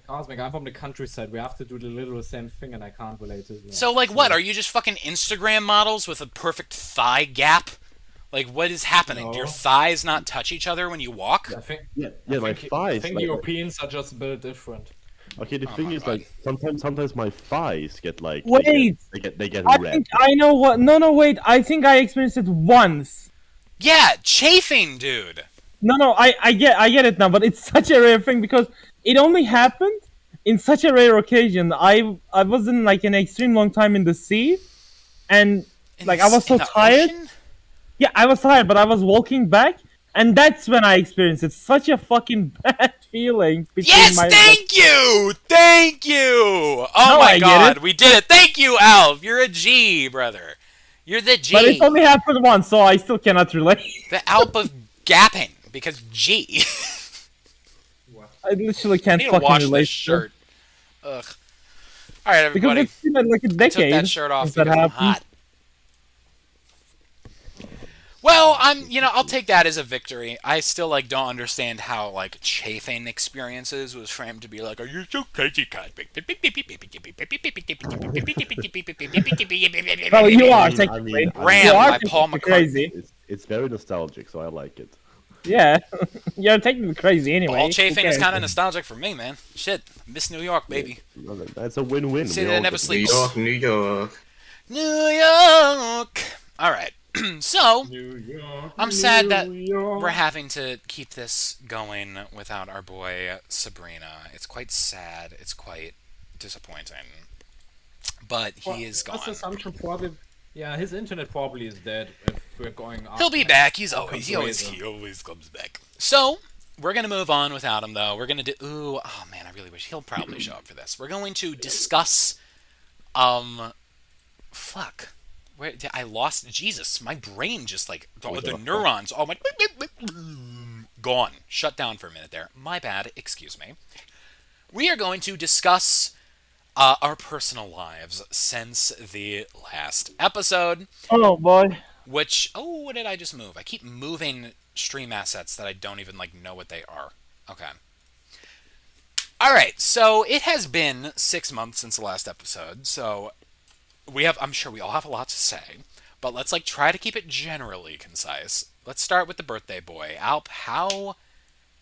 Cosmic, I'm from the countryside. We have to do the little same thing, and I can't relate to it. So, like, what? Are you just fucking Instagram models with a perfect thigh gap? Like, what is happening? No. Do your thighs not touch each other when you walk? I think, Yeah, I my think, thighs. I think like- Europeans are just built different. Okay, the Oh thing my is, God. like, sometimes my thighs get like Wait! they get I red. think I know what. No, wait. I think I experienced it once. Yeah, chafing, dude. No, I get it now, but it's such a rare thing because it only happened in such a rare occasion. I was in like an extreme long time in the sea, and like I was so In the tired. ocean? Yeah, I was tired, but I was walking back, and that's when I experienced it. Such a fucking bad feeling. Between Yes, my, thank you! Thank you! Oh No, my I get god, it. we did it! Thank you, Alf! You're a G, brother. You're the G. But it only happened once, so I still cannot relate. The Alp of gapping, because G. I literally I can't need to fucking wash relate. this shirt. Ugh. Alright, Because everybody. it's been like a Took decade that shirt off since that because I'm happened. hot. Well, I'll take that as a victory. I still don't understand how chafing experiences was framed to be like, "Are you so crazy, Cosmic?" Well, you are I mean, technically. Ram you are by Paul technically McCartney. crazy. It's very nostalgic, so I like it. Yeah, you're technically crazy anyway. Ball Who chafing is cares? kind of nostalgic for me, man. Shit, miss New York, baby. That's a win-win. Say We that all never get- sleeps. New York, New York. New York. All right. So New York. I'm sad that New York. we're having to keep this going without our boy Sabrina. It's quite sad. It's quite disappointing. But he is gone. This assumption probably, yeah, his internet probably is dead if we're going up. He'll be like, back. He all always crazy. comes back. So we're gonna move on without him, though. We're gonna do. Ooh, oh man, I really wish he'll probably show up for this. We're going to discuss. Fuck. Where did I lost? Jesus, my brain just the neurons. Oh my. Gone. Shut down for a minute there. My bad. Excuse me. We are going to discuss our personal lives since the last episode. Oh boy. Which, what did I just move? I keep moving stream assets that I don't even know what they are. Okay. Alright, so it has been 6 months since the last episode, so I'm sure we all have a lot to say, but let's try to keep it generally concise. Let's start with the birthday boy. Alp, how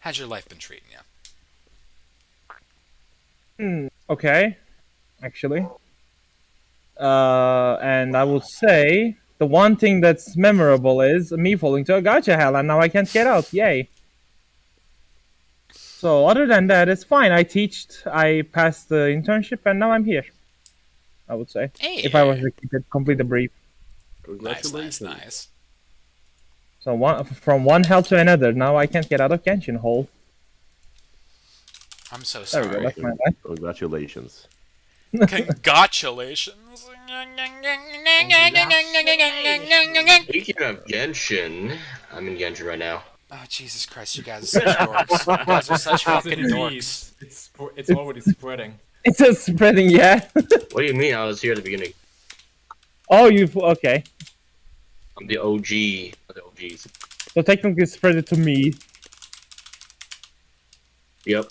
has your life been treating you? Okay, actually. And I would say the one thing that's memorable is me falling to a gacha hell, and now I can't get out. Yay. So other than that, it's fine. I passed the internship, and now I'm here. I would say, Hey. if I was to complete the brief. Congratulations. Nice. So from one hell to another. Now I can't get out of Genshin hole. I'm so There we go. sorry. That's my life. Congratulations. Congratulations. Speaking of Genshin, I'm in Genshin right now. Oh, Jesus Christ, you guys are such dorks. You guys are such fucking dorks. It's already spreading. It's just spreading, yeah. What do you mean? I was here at the beginning. Oh, okay. I'm the OG of the OGs. So technically, spread it to me. Yep.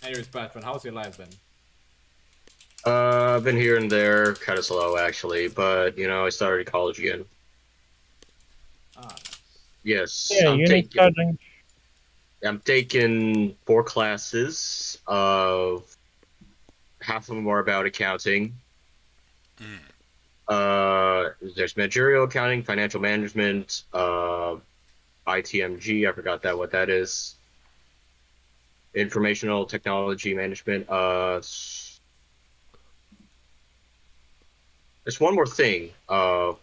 Anyways, Batman, how's your life been? I've been here and there, kind of slow actually, but I started college again. Ah, Yes, Yeah, I'm you need taking. starting. I'm taking 4 classes. Half of them are about accounting. There's managerial accounting, financial management, ITMG. I forgot what that is. Informational technology management. There's one more thing. Well,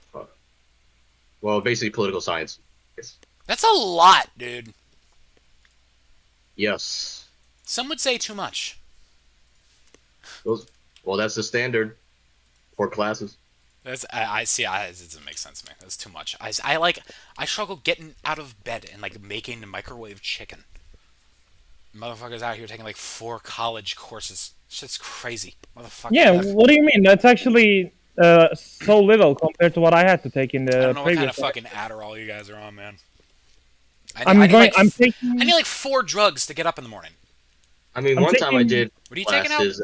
basically political science. That's a lot, dude. Yes. Some would say too much. Well, that's the standard for classes. I see. It doesn't make sense to me. That's too much. I struggle getting out of bed and like making microwave chicken. Motherfuckers out here taking like 4 college courses. Shit's crazy, motherfucker. Yeah, what do you mean? That's actually so little compared to what I had to take in the I don't know what kind of previous. fucking Adderall you guys are on, man. I'm taking. I need like 4 drugs to get up in the morning. I mean, I'm one time I taking- did What are you taking out? classes,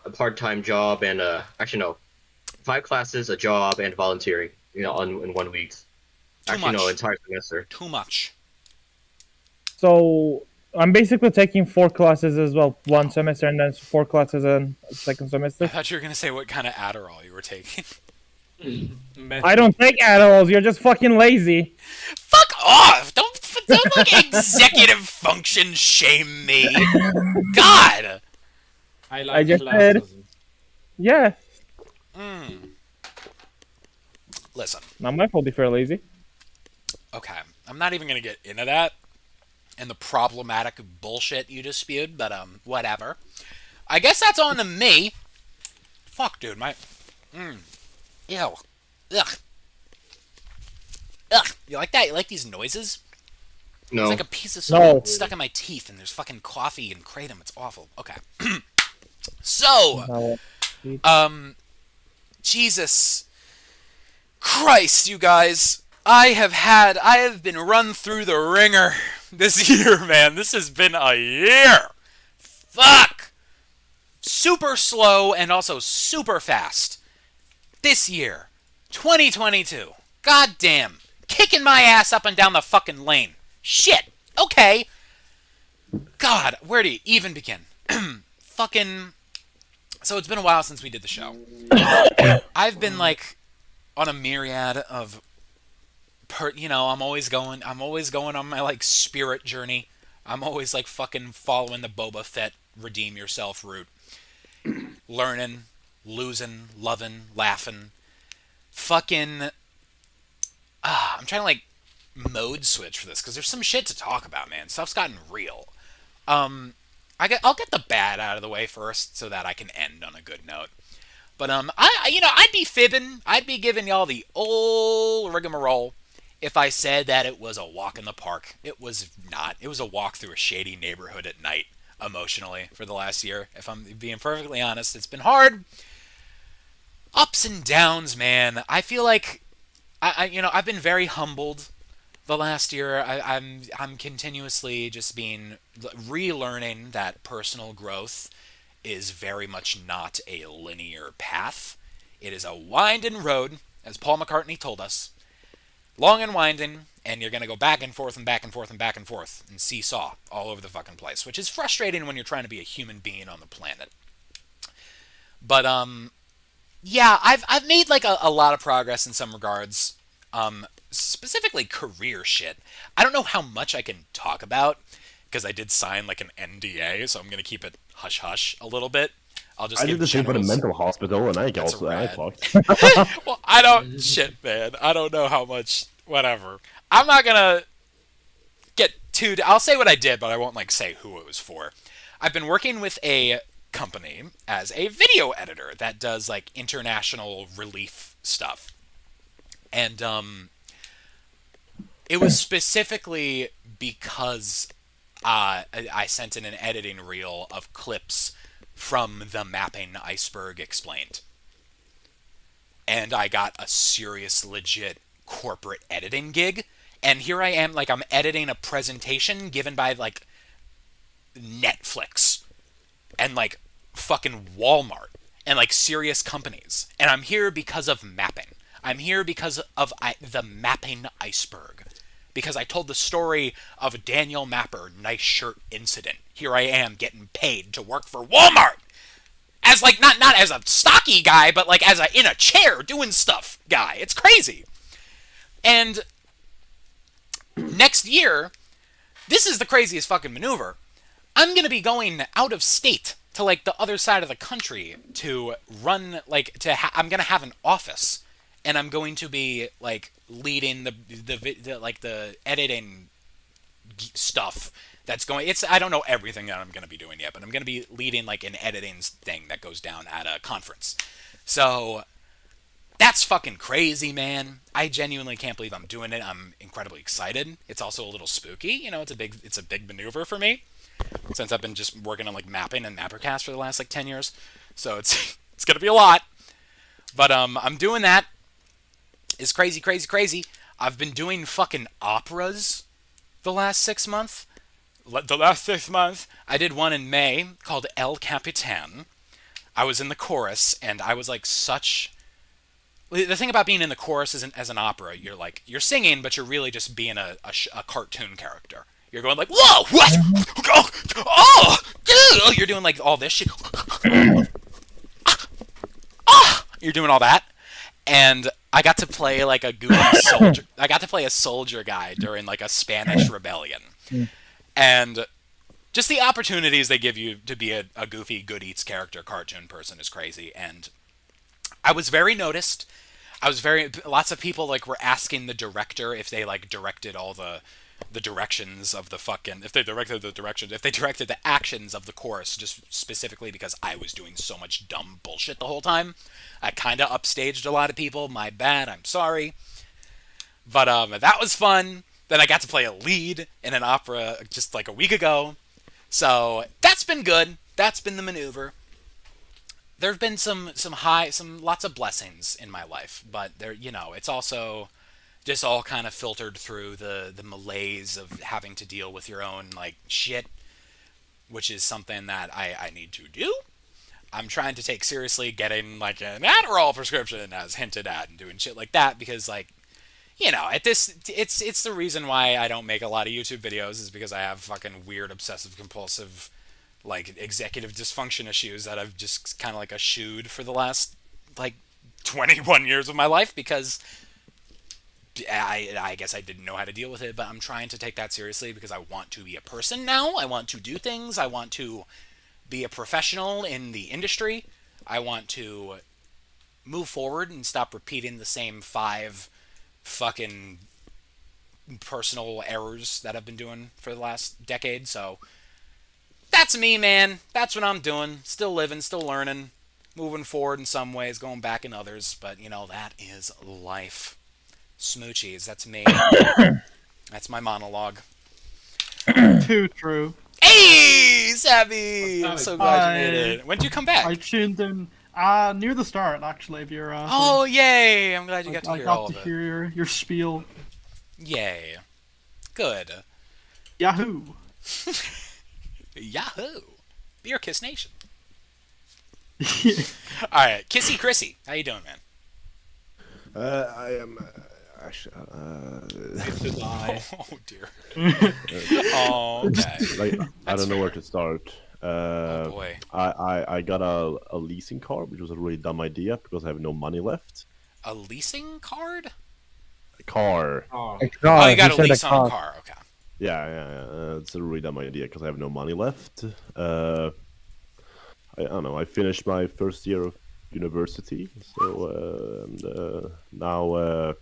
a part-time job, and actually no, 5 classes, a job, and volunteering. In 1 week. Too Actually, much. no, entire semester. Too much. So I'm basically taking 4 classes as well, 1 semester, and then 4 classes in second I semester. thought you were gonna say what kind of Adderall you were taking. I don't take Adderalls. You're just fucking lazy. Fuck off! Don't like executive function shame me. God. I I like just said- classism. Yeah, Listen. not my fault if you're lazy. Okay, I'm not even gonna get into that and the problematic bullshit you just spewed, but whatever. I guess that's on to me. Fuck, dude, ew, ugh, ugh. You like that? You like these noises? No. It's like a piece of No. salt stuck in my teeth, and there's fucking coffee and kratom. It's awful. Okay, so No. Jesus Christ, you guys. I have been run through the ringer this year, man. This has been a year. Fuck. Super slow and also super fast. This year. 2022. God damn. Kicking my ass up and down the fucking lane. Shit. Okay. God, where do you even begin? Fucking... So it's been a while since we did the show. I've been like on a myriad of, I'm always going on my like spirit journey. I'm always like fucking following the Boba Fett redeem yourself route. Learning, losing, loving, laughing. Fucking, I'm trying to like mode switch for this because there's some shit to talk about, man. Stuff's gotten real. I'll get the bad out of the way first so that I can end on a good note. But I'd be fibbing. I'd be giving y'all the old rigmarole if I said that it was a walk in the park. It was not. It was a walk through a shady neighborhood at night, emotionally, for the last year. If I'm being perfectly honest, it's been hard. Ups and downs, man. I feel like I've been very humbled the last year. I'm continuously just being relearning that personal growth is very much not a linear path. It is a winding road, as Paul McCartney told us. Long and winding, and you're going to go back and forth and back and forth and back and forth and seesaw all over the fucking place, which is frustrating when you're trying to be a human being on the planet. But, yeah, I've made, like, a lot of progress in some regards. Specifically career shit. I don't know how much I can talk about, because I did sign, like, an NDA, so I'm going to keep it hush-hush a little bit. I did the same for the mental hospital, and I talked. Well, I don't... Shit, man. I don't know how much... Whatever. I'm not gonna get too... I'll say what I did, but I won't, like, say who it was for. I've been working with a company as a video editor that does, like, international relief stuff. And, it was specifically because I sent in an editing reel of clips from the Mapping Iceberg Explained. And I got a serious, legit corporate editing gig. And here I am, like, I'm editing a presentation given by, like, Netflix and, like, fucking Walmart and, like, serious companies. And I'm here because of mapping. I'm here because of the Mapping Iceberg. Because I told the story of a Daniel Mapper nice shirt incident. Here I am getting paid to work for Walmart. As, like, not as a stocky guy, but, like, as a in a chair doing stuff guy. It's crazy. And next year, this is the craziest fucking maneuver. I'm going to be going out of state to, like, the other side of the country to run, like, I'm going to have an office and I'm going to be like leading the editing stuff that's going. I don't know everything that I'm going to be doing yet, but I'm going to be leading like an editing thing that goes down at a conference. So that's fucking crazy, man. I genuinely can't believe I'm doing it. I'm incredibly excited. It's also a little spooky. You know, it's a big maneuver for me since I've been just working on like mapping and MapperCast for the last like 10 years. So it's going to be a lot. But I'm doing that. It's crazy, crazy, crazy. I've been doing fucking operas the last 6 months. The last 6 months, I did one in May called El Capitan. I was in the chorus, and I was like such... The thing about being in the chorus is as an opera, you're singing, but you're really just being a cartoon character. You're going like, whoa, what? Oh, you're doing like all this shit. You're doing all that. And I got to play like a goofy soldier. I got to play a soldier guy during like a Spanish rebellion. And just the opportunities they give you to be a goofy, good eats character cartoon person is crazy. And I was very noticed. Lots of people like were asking the director if they like directed all the directions of the fucking, if they directed the actions of the chorus, just specifically because I was doing so much dumb bullshit the whole time. I kind of upstaged a lot of people. My bad. I'm sorry. But that was fun. Then I got to play a lead in an opera just like a week ago. So that's been good. That's been the maneuver. There have been some lots of blessings in my life, but it's also just all kind of filtered through the malaise of having to deal with your own like shit, which is something that I need to do. I'm trying to take seriously getting like an Adderall prescription as hinted at and doing shit like that because like, it's the reason why I don't make a lot of YouTube videos is because I have fucking weird obsessive compulsive like executive dysfunction issues that I've just kind of like eschewed for the last like 21 years of my life because I guess I didn't know how to deal with it, but I'm trying to take that seriously because I want to be a person now. I want to do things. I want to be a professional in the industry. I want to move forward and stop repeating the same 5 fucking personal errors that I've been doing for the last decade. So that's me, man. That's what I'm doing. Still living, still learning, moving forward in some ways, going back in others. But, that is life. Smoochies, that's me. That's my monologue. Too true. Hey, Sabby! I'm so glad you made it. When did you come back? I tuned in near the start, actually, of your Oh, yay! I'm glad you got to hear all of it. I got to hear your spiel. Yay. Good. Yahoo! Yahoo! Beer Kiss Nation. Alright, Kissy Chrissy. How you doing, man? I am actually. To die. Oh dear. Oh, okay. Like, I don't know where to start. Oh boy. I got a leasing car, which was a really dumb idea because I have no money left. A leasing card? A car. Oh. Oh, you got a lease on a car. Okay. Yeah. It's a really dumb idea because I have no money left. I don't know. I finished my first year of university, so now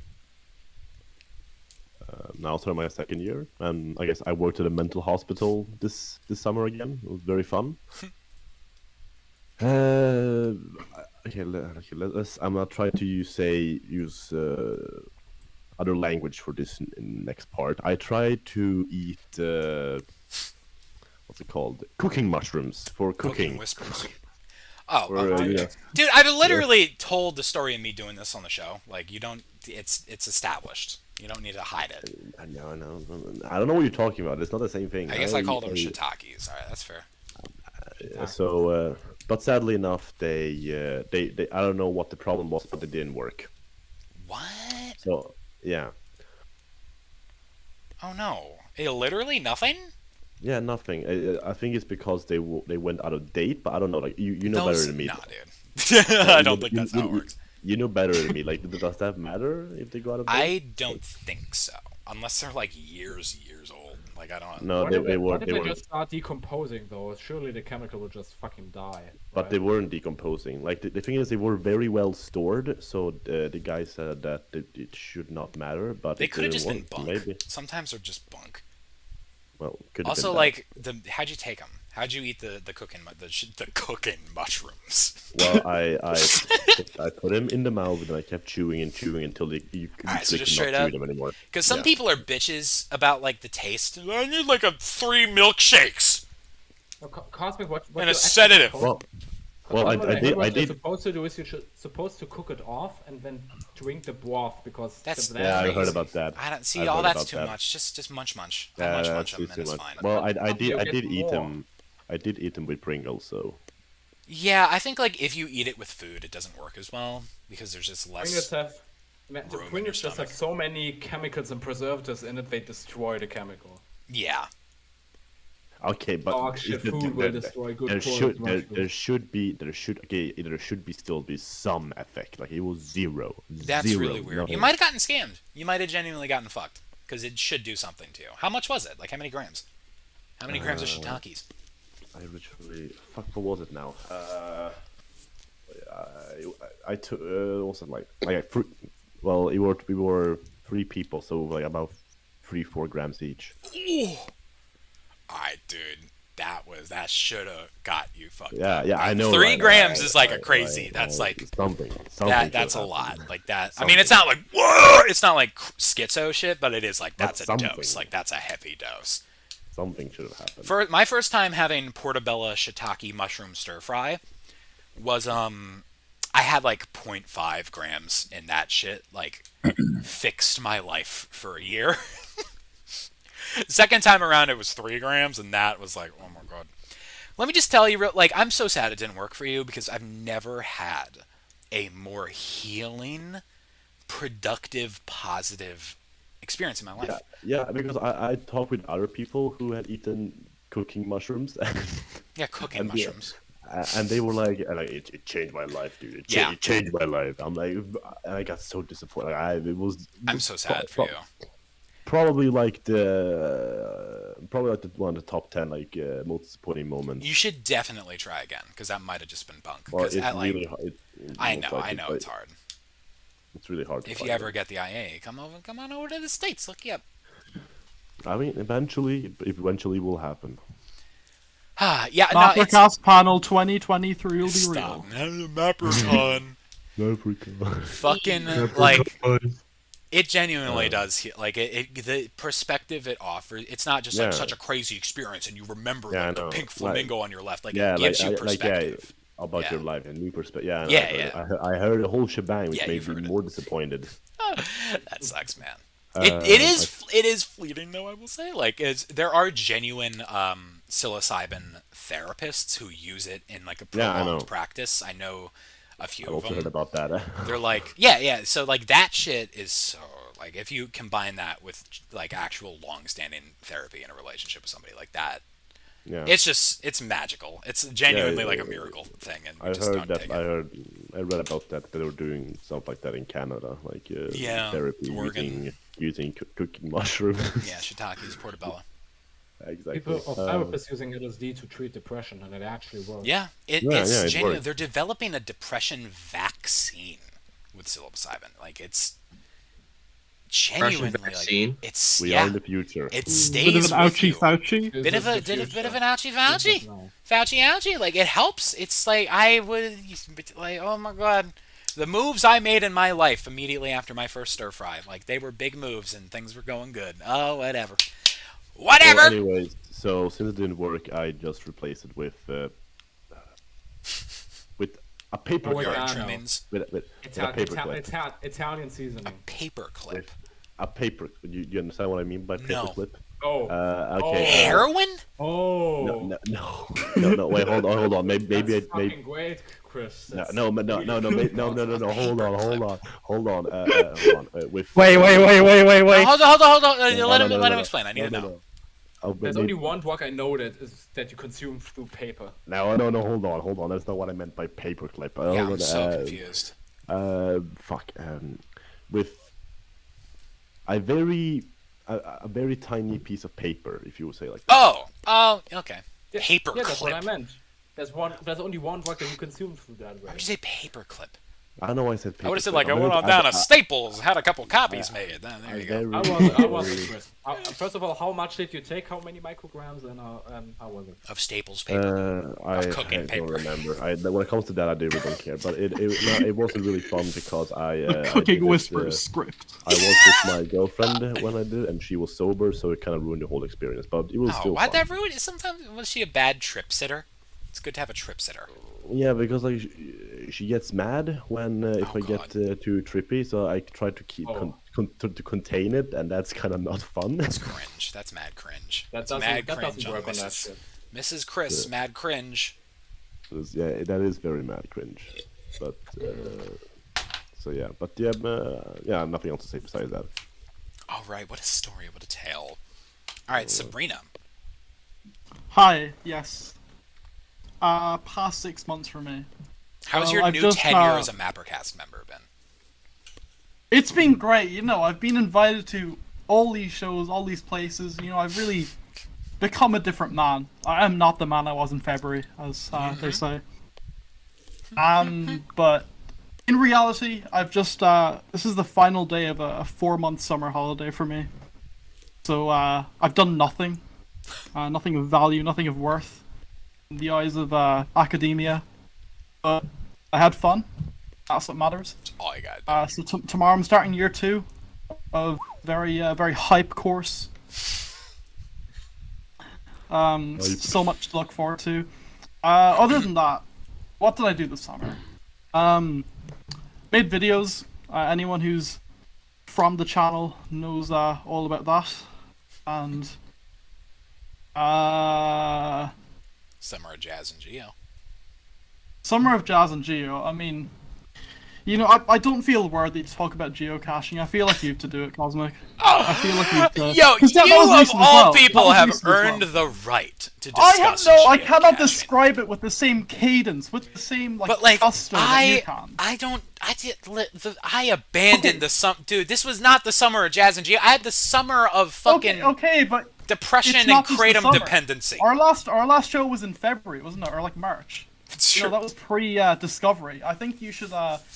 starting my second year, and I guess I worked at a mental hospital this summer again. It was very fun. Okay, let's. I'm gonna try to use other language for this next part. I try to eat what's it called? Cooking mushrooms for cooking. Whispers. Oh, Or, dude, I've literally told the story of me doing this on the show. Like, you don't. It's established. You don't need to hide it. I know. I don't know what you're talking about. It's not the same thing. I guess I called them shiitakes. All right, that's fair. So, but sadly enough, they I don't know what the problem was, but they didn't work. What? So yeah. Oh no! Literally nothing. Yeah, nothing. I think it's because they went out of date, but I don't know. Like you know better than me. Nah, dude. I don't think that's how it works. You know better than me. Like, does that matter if they go out of date? I don't think so, unless they're like years old. Like I don't. No, What they if they weren't. just start decomposing though? Surely the chemical would just fucking die. But right? they weren't decomposing. Like the thing is, they were very well stored. So the guy said that it should not matter. But They it could have didn't just been work, bunk. Maybe. Sometimes they're just bunk. Well, could have Also, been like how'd you take them? How'd you eat the cooking mushrooms? Well, I put him in the mouth and I kept chewing and chewing until you Alright, so could just not straight chew up? them anymore. Because some Yeah. people are bitches about like the taste. I need like 3 milkshakes Well, Cosmic, what and you're a sedative. Well, I What did. you're supposed to do is you're supposed to cook it off and then drink the broth because That's Yeah, I heard crazy. about that. I don't see I've all heard that's about too that. much. Just munch. I Yeah, munch that's them and too it's much. fine. Well, I You did get eat more. them. I did eat them with Pringles, so Yeah, I think like if you eat it with food, it doesn't work as well because there's just Pringles less. have the room in your Pringles just have stomach. so many chemicals and preservatives in it they destroy the chemical. Yeah, okay, but Dog shit if the- food will destroy good there quality should be still be some effect. Like it was zero. that's Zero, really weird. nothing. You might have gotten scammed. You might have genuinely gotten fucked because it should do something to you. How much was it? Like how many grams? How many grams of shiitakes? I literally fuck. What was it now? I took. What was it like? Well, we were 3 people, so like about 3-4 grams each. Alright, dude. That should have got you fucked. Yeah, up. yeah, I know. 3 right, grams right, is like a right, crazy. right, That's right. like something. that's should a happen. lot. Like that. I mean, it's not like whoa. It's not like schizo shit, but it is like that's a something. dose. Like that's a heavy dose. Something should have happened. For my first time having portobello shiitake mushroom stir fry was I had like 0.5 grams in that shit. Like fixed my life for a year. Second time around it was 3 grams, and that was like, oh my god. Let me just tell you, like, I'm so sad it didn't work for you because I've never had a more healing, productive, positive experience in my life. Yeah, because I talked with other people who had eaten cooking mushrooms. Yeah, cooking And yeah. mushrooms. And they were like it changed my life, dude. It changed my life. I'm like, and I got so disappointed. I'm so sad for you. Probably like one of the top 10 like most disappointing moments. You should definitely try again because that might have just been bunk. Well, 'Cause it's at, like, really hard. I know, it's hard. It's really hard. If you ever get the IA, come on over to the States. Look you up. I mean, eventually will happen. Yeah, no, it's MapperCast panel 2023 will be stop. real. MapperCon. Fucking like it genuinely does. Like the perspective it offers. It's not just like such a crazy experience, and you remember like the pink flamingo on your left. Like it gives you perspective. About your life and new perspective. I heard the whole shebang, which made me more disappointed. That sucks, man. It is fleeting though, I will say. Like there are genuine psilocybin therapists who use it in like a prolonged practice. I know a few I've of also them. heard about that. They're like, yeah. So like that shit is so like if you combine that with like actual long-standing therapy in a relationship with somebody like that, it's magical. It's genuinely like a miracle thing, and I read about that they were doing stuff like that in Canada, like therapy using cooking mushrooms. Yeah, shiitakes, portobello. Exactly. People of therapists using LSD to treat depression, and it actually works. Yeah, it's genuine. works. They're developing a depression vaccine with psilocybin. Like it's genuinely vaccine? like it's We are in the future. It Bit stays of an with ouchie you. fouchie. Bit of an ouchie fouchie. Like it helps. It's like I would like, oh my god, the moves I made in my life immediately after my first stir fry, like they were big moves and things were going good. Oh, whatever. Well, anyways, so since it didn't work, I just replaced it with a paper clip. With a paper clip. Italian seasoning. Paper clip. A paper. You understand what I mean by paper clip? Oh. Okay. Heroin? Oh. No. Wait, hold on. Maybe That's fucking great, Chris. No. Hold on. With Wait. Hold on. Let him explain. I need to know. There's only one drug I know that you consume through paper. No, hold on. That's not what I meant by paperclip. Yeah, I'm so confused. With a very a very tiny piece of paper, if you would say like that. Okay. Yeah, Paper yeah, that's clip. what I meant. There's only one word that you consume through that way. Why would you say paper clip? I know I said paper. I would have said clip. like I went on down to Staples, had a couple copies made. There you go. I wasn't impressed. First of all, how much did you take? How many micrograms? And how was it? Of Staples paper. I cooking paper. don't remember. When it comes to that, I really don't care. But it wasn't really fun because I Cooking Whispers script. I was with my girlfriend when I did, and she was sober, so it kind of ruined the whole experience. But it was still why'd fun. that ruin it? Sometimes was she a bad trip sitter? It's good to have a trip sitter. Yeah, because like she gets mad when if I get too trippy, so I try to keep to contain it, and that's kind of not fun. That's cringe. That's mad cringe. That mad doesn't cringe work on that Mrs. shit. Mrs. Chris, mad cringe. Yeah, that is very mad cringe. But yeah, nothing else to say besides that. All right, what a story, what a tale. All right, Sabrina. Hi, yes. Past 6 months for me. How's your I've new just, tenure as a MapperCast member been? It's been great, you know, I've been invited to all these shows, all these places, you know, I've really become a different man. I am not the man I was in February, as they say. But in reality, I've just, this is the final day of a 4-month summer holiday for me. So, I've done nothing. Nothing of value, nothing of worth in the eyes of academia. But I had fun. That's what matters. That's all you got. So tomorrow I'm starting year 2 of very hype course. So much to look forward to. Other than that, what did I do this summer? Made videos. Anyone who's from the channel knows all about that. And Summer of Jazz and Geo. Summer of Jazz and Geo, I mean, you know, I don't feel worthy to talk about geocaching. I feel like you have to do it, Cosmic. I feel like you have to. Yo, 'cause that you was of recent as all well. That people was have recent as well. earned the right to discuss I cannot geocaching. describe it with the same cadence, with the same But like, gusto that you can. I abandoned the dude. This was not the summer of Jazz and Geo. I had the summer of fucking Okay, but depression it's and not just the kratom summer. dependency. Our last show was in February, wasn't it, or like March? It's No, true. that was pre-discovery. I think you should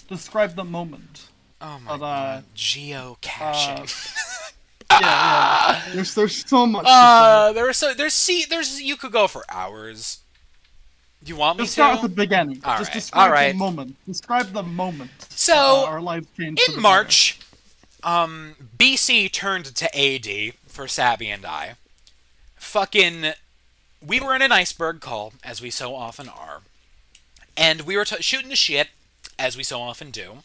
describe the moment. Oh my But, god, geocaching. Yeah. There's so much. To say. There's you could go for hours. Do you want me Just to? start at the beginning. All Just right, describe all right. the moment. Describe the moment. So, our lives changed for in the March, BC turned to AD for Sabby and I. We were in an iceberg call, as we so often are. And we were shooting the shit, as we so often do.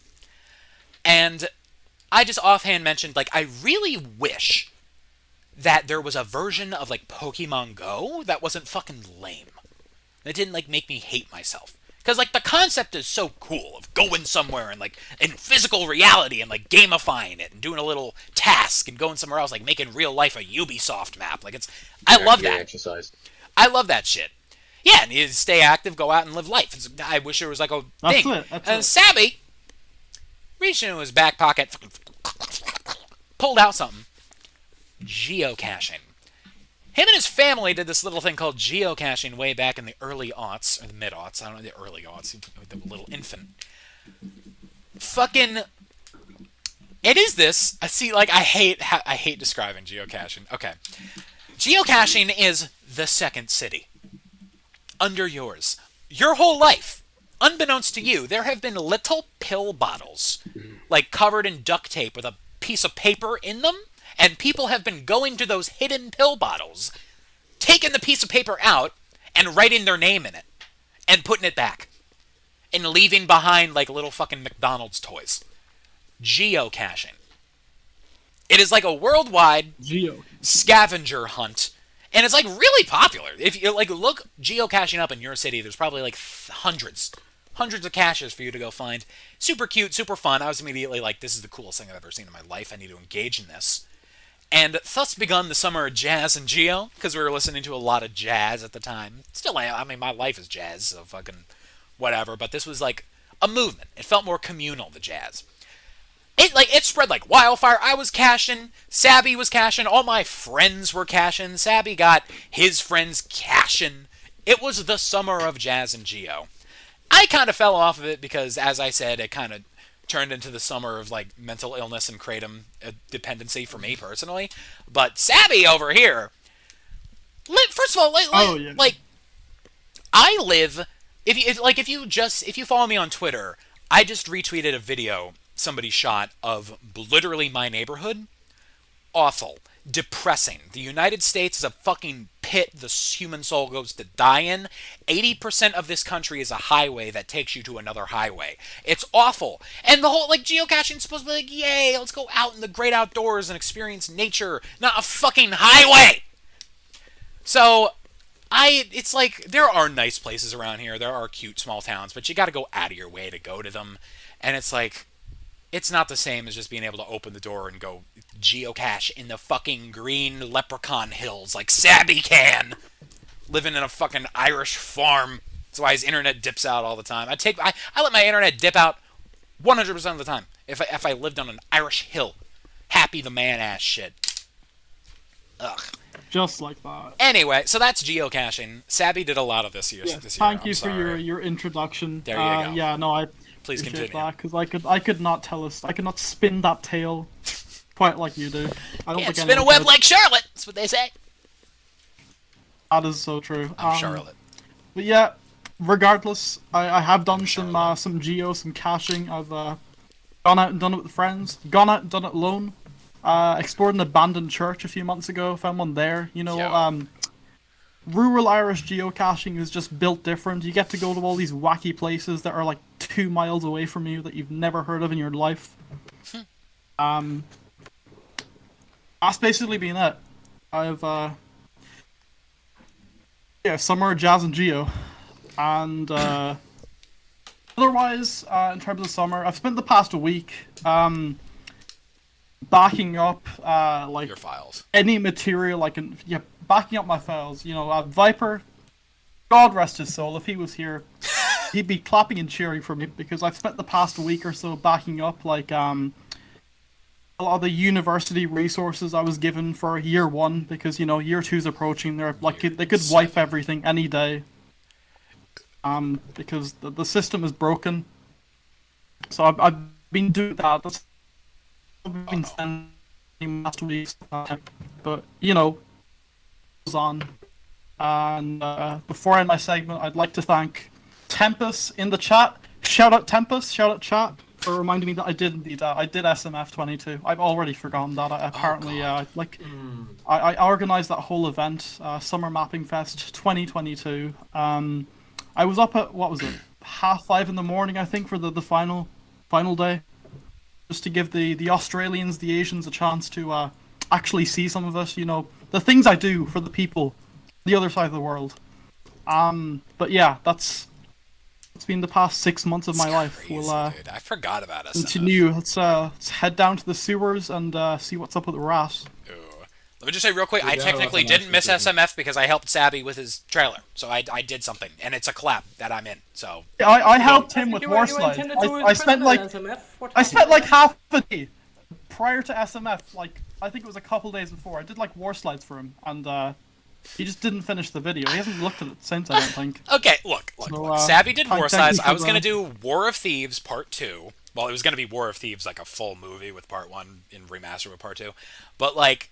And I just offhand mentioned, like, I really wish that there was a version of, like, Pokemon Go that wasn't fucking lame. That didn't, like, make me hate myself. Because, like, the concept is so cool of going somewhere and, like, in physical reality and, like, gamifying it and doing a little task and going somewhere else, like, making real life a Ubisoft map. Like, I love that. Exercise. I love that shit. Yeah, and you stay active, go out and live life. I wish there was, like, a That's thing. it, that's And it. Sabby reached into his back pocket, pulled out something. Geocaching. Him and his family did this little thing called geocaching way back in the early aughts, or the mid-aughts, I don't know, the early aughts, the little infant. It is this, I hate describing geocaching. Okay. Geocaching is the second city. Under yours. Your whole life. Unbeknownst to you, there have been little pill bottles, like covered in duct tape with a piece of paper in them, and people have been going to those hidden pill bottles, taking the piece of paper out, and writing their name in it, and putting it back, and leaving behind like little fucking McDonald's toys. Geocaching. It is like a worldwide scavenger hunt, and it's like really popular. If you like look geocaching up in your city, there's probably like hundreds of caches for you to go find. Super cute, super fun. I was immediately like, this is the coolest thing I've ever seen in my life. I need to engage in this. And thus begun the summer of Jazz and Geo, because we were listening to a lot of jazz at the time. Still, I mean, my life is jazz, so fucking whatever. But this was like a movement. It felt more communal, the jazz. It spread like wildfire. I was cashing, Sabby was cashing, all my friends were cashing, Sabby got his friends cashing. It was the summer of jazz and geo. I kind of fell off of it because, as I said, it kind of turned into the summer of like mental illness and kratom dependency for me personally. But Sabby over here, first of all, like I live. If you follow me on Twitter, I just retweeted a video somebody shot of literally my neighborhood. Awful. Depressing. The United States is a fucking pit the human soul goes to die in. 80% of this country is a highway that takes you to another highway. It's awful. And the whole, like, geocaching is supposed to be like, yay, let's go out in the great outdoors and experience nature, not a fucking highway! So, it's like, there are nice places around here, there are cute small towns, but you gotta go out of your way to go to them. And it's like, it's not the same as just being able to open the door and go geocache in the fucking green leprechaun hills like Sabby can. Living in a fucking Irish farm. That's why his internet dips out all the time. I let my internet dip out 100% of the time if I lived on an Irish hill. Happy the man ass shit. Ugh. Just like that. Anyway, so that's geocaching. Sabby did a lot of this year. Thank you for your introduction. There you go. Yeah, no, I Please continue. Because I could not spin that tail quite like you do. I don't Can't think spin a web like Charlotte. That's what they say. That is so true. I'm Charlotte. But yeah, regardless, I have done some geo, some caching. I've gone out and done it with friends. Gone out and done it alone. Explored an abandoned church a few months ago. Found one there. You know, rural Irish geocaching is just built different. You get to go to all these wacky places that are like 2 miles away from you that you've never heard of in your life. That's basically been it. I've summer jazz and geo, and otherwise, in terms of summer, I've spent the past week backing up like your files, any material I can. Yeah, backing up my files. You know, Viper, God rest his soul. If he was here, he'd be clapping and cheering for me because I've spent the past week or so backing up like a lot of the university resources I was given for year 1 because you know year 2's approaching. They're like they could wipe everything any day. Because the system is broken. So I've been doing that. That's I've been spending last week, but you know, goes on. And before I end my segment, I'd like to thank Tempest in the chat. Shout out Tempest, shout out chat for reminding me that I did indeed. I did SMF 22. I've already forgotten that. I organized that whole event, Summer Mapping Fest 2022. I was up at, what was it, 5:30 in the morning, I think, for the final day, just to give the Australians, the Asians a chance to actually see some of us. You know, the things I do for the people, the other side of the world. But yeah, it's been the past 6 months of my life. Crazy, We'll dude. I forgot about SMF. continue. Let's head down to the sewers and see what's up with the rat. Ooh. Let me just say real quick, I technically didn't miss SMF because I helped Sabby with his trailer. So I did something, and it's a collab that I'm in. So I helped him with war slides. I spent like half a day prior to SMF. Like I think it was a couple days before. I did like war slides for him, and he just didn't finish the video. He hasn't looked at it since, I don't think. Okay, look. Sabby did War Slides. I was going to do War of Thieves Part 2. Well, it was going to be War of Thieves, like a full movie with Part 1 in remaster with Part 2. But, like,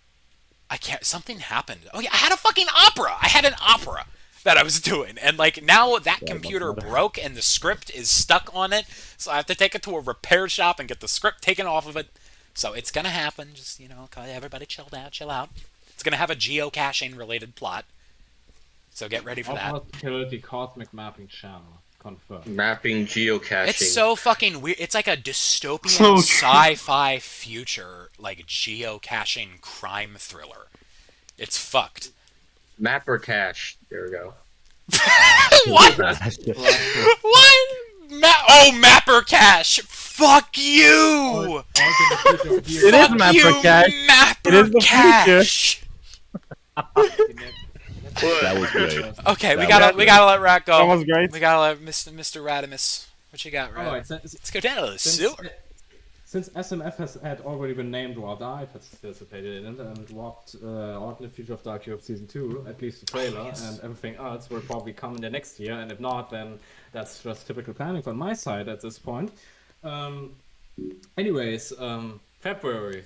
I can't... Something happened. Oh, yeah, I had a fucking opera! I had an opera that I was doing. And, like, now that computer broke and the script is stuck on it. So I have to take it to a repair shop and get the script taken off of it. So it's going to happen. Just, you know, everybody chill out. It's going to have a geocaching-related plot. So get ready for that. Almost killed the CosmicMapping channel. Confirmed. Mapping geocaching. It's so fucking weird. It's like a dystopian sci-fi future, like geocaching crime thriller. It's fucked. MapperCast. There we go. What? What? MapperCast. Fuck you. It is MapperCast. MapperCast. That was great. Okay, we gotta let Rat go. That was great. We gotta let Mr. Radimus. What you got, Rat? Alright, Let's go down to the sewer. since SMF had already been named, or I participated in it, and walked Alternate Future of Dark Europe Season 2, at least the trailer, and everything else will probably come in the next year, and if not, then that's just typical planning from my side at this point. Anyways, February.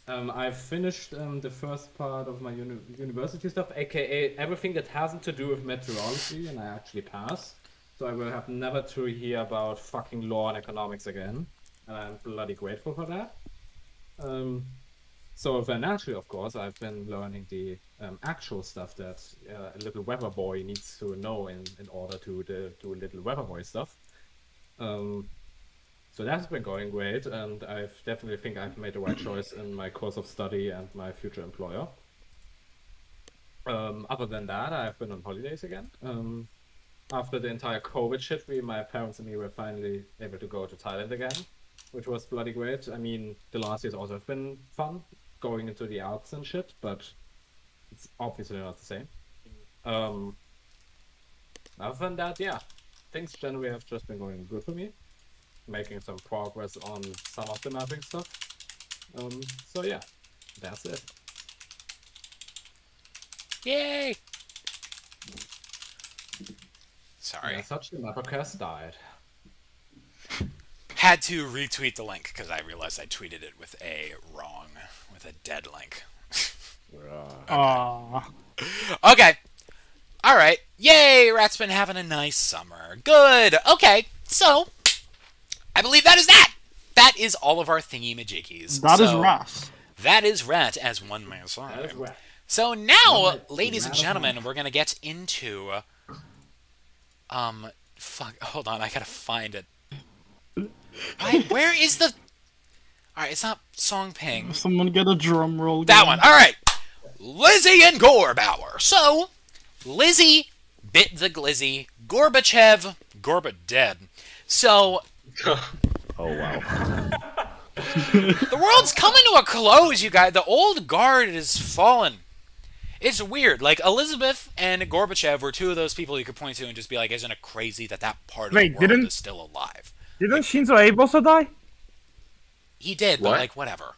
I've finished the first part of my university stuff, aka everything that hasn't to do with meteorology, and I actually passed. So I will have never to hear about fucking law and economics again. And I'm bloody grateful for that. So then naturally, of course, I've been learning the actual stuff that a little weather boy needs to know in order to do little weather boy stuff. So that's been going great, and I definitely think I've made the right choice in my course of study and my future employer. Other than that, I've been on holidays again. After the entire COVID shit, my parents and me were finally able to go to Thailand again, which was bloody great. I mean, the last years also have been fun, going into the Alps and shit, but it's obviously not the same. Other than that, yeah, things generally have just been going good for me. Making some progress on some of the mapping stuff. So yeah, that's it. Yay! Sorry. Yeah, such the MapperCast died. Had to retweet the link because I realized I tweeted it with a dead link. Okay. Alright. Yay! Rat's been having a nice summer. Good! Okay, so I believe that is that! That is all of our thingy-majiggies. That is Rat. That is Rat, as one may say. That is right. So now, ladies and gentlemen, we're gonna get into... fuck, hold on, I gotta find it. Where is the... Alright, it's not Song Ping. Someone get a drum roll. That one, alright! Lizzy and Gorb hour. So, Lizzy bit the glizzy, Gorbachev, Gorba dead. So... Oh, wow. The world's coming to a close, you guys. The old guard is fallen. It's weird. Like, Elizabeth and Gorbachev were two of those people you could point to and just be like, isn't it crazy that that part of the world is still alive? Didn't Shinzo Abe also die? He did, but, like, whatever.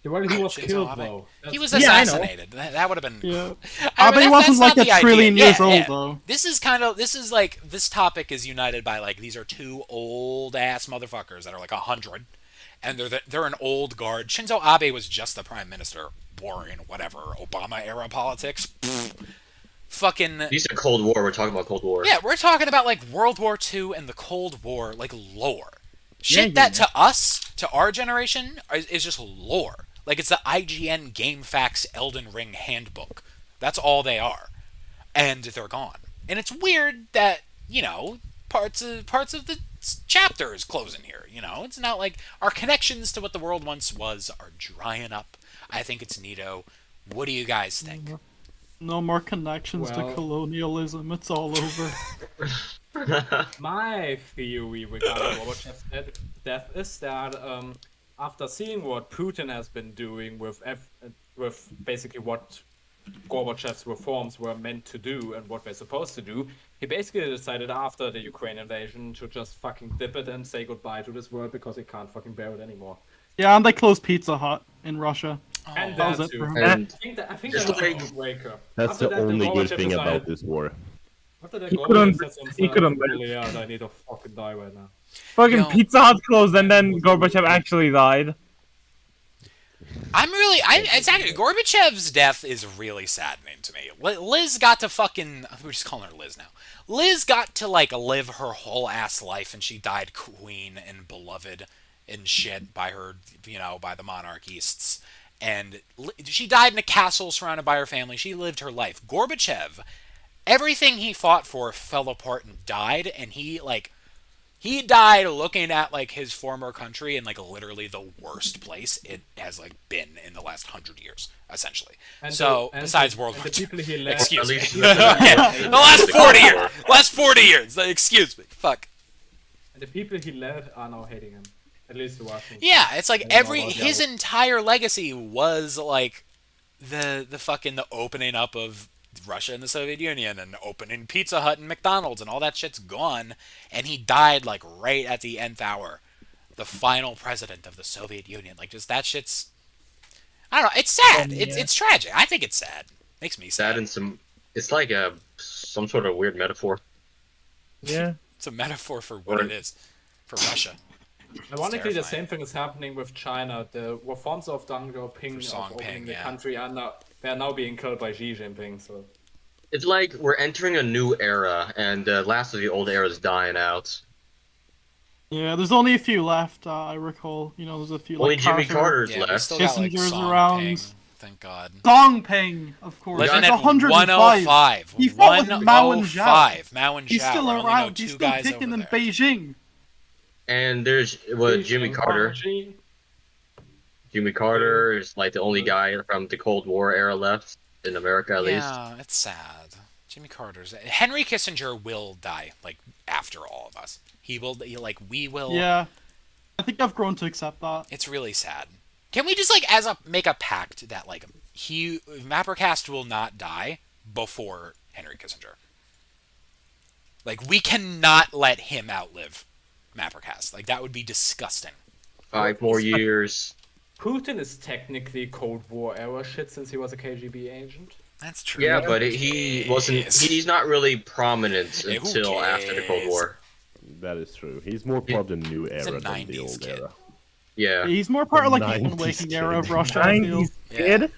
He was killed, though. He was assassinated. That would have been... Yeah. I mean, Abe wasn't like a trillion years old, though. This is like, this topic is united by, like, these are two old-ass motherfuckers that are, like, 100. And they're an old guard. Shinzo Abe was just the prime minister. Boring, whatever. Obama-era politics. Pfft. Fucking... These are Cold War. We're talking about Cold War. Yeah, we're talking about, like, World War II and the Cold War, like, lore. Shit that to us, to our generation, is just lore. Like, it's the IGN GameFAQs Elden Ring handbook. That's all they are. And they're gone. And it's weird that, you know, parts of the chapter is closing here, you know? It's not like our connections to what the world once was are drying up. I think it's neato. What do you guys think? No more connections to colonialism. It's all over. My theory regarding Gorbachev's death is that after seeing what Putin has been doing with basically what Gorbachev's reforms were meant to do and what they're supposed to do, he basically decided after the Ukraine invasion to just fucking dip it and say goodbye to this world because he can't fucking bear it anymore. Yeah, and they closed Pizza Hut in Russia. And that was that it too. for him. And I think that's a good breaker. That's After the that, only good Gorbachev thing decided- about this war. After that, He Gorbachev couldn't- said he couldn't something, live. yeah, I need to fucking die right now. Fucking Yo. Pizza Hut closed and then Gorbachev actually died. It's actually, Gorbachev's death is really saddening to me. Liz got to fucking, we're just calling her Liz now. Liz got to, like, live her whole ass life, and she died queen and beloved and shit by her, you know, by the monarchists. And she died in a castle surrounded by her family. She lived her life. Gorbachev, everything he fought for fell apart and died, and he died looking at, like, his former country in, like, literally the worst place it has, like, been in the last 100 years, essentially. And besides World War the II. people he led, Excuse me. least- Yeah, the last 40 years. Last 40 years. Excuse me. Fuck. and the people he led are now hating him. At least the Russians. Yeah, it's like I don't know about his the other- entire legacy was, like, the opening up of Russia and the Soviet Union and opening Pizza Hut and McDonald's and all that shit's gone, and he died, like, right at the nth hour. the final president of the Soviet Union. Like, just that shit's... I don't know. It's sad. It's tragic. I think it's sad. Makes me sad. Sad and some... It's like some sort of weird metaphor. Yeah. It's a metaphor for what it is. For Russia. Ironically, the same thing is happening with China. The reforms of Deng Xiaoping Song of opening Ping, the yeah. country are now being killed by Xi Jinping. So It's like we're entering a new era, and the last of the old era is dying out. Yeah, there's only a few left. I recall. You know, there's a few. Only like Jimmy Carter, Carter's Yeah, we left. still got, like, Kissinger's Song around. Ping. Thank God. Dong Ping, of course. Living He's at 105. 105. He fought with Mao and Zhao. 105. Mao and Zhao. He's still I only know around. two He's still guys kicking over in there. Beijing. And there's Jimmy Carter. Jimmy Carter is like the only guy from the Cold War era left in America, at least. Yeah, it's sad. Jimmy Carter's... Henry Kissinger will die, like, after all of us. We will... Yeah, I think I've grown to accept that. It's really sad. Can we just, like, make a pact that, like, MapperCast will not die before Henry Kissinger? Like, we cannot let him outlive MapperCast. Like, that would be disgusting. 5 more years. Putin is technically Cold War era shit since he was a KGB agent. That's true. Yeah, but he wasn't. cares? He's not really prominent Yeah, who until after the Cold cares? War. That is true. He's more part of the new He's a era than the 90s old kid. era. Yeah. He's more part of like the 90s unwaking era of kid. Russia. I feel. 90s Yeah. kid.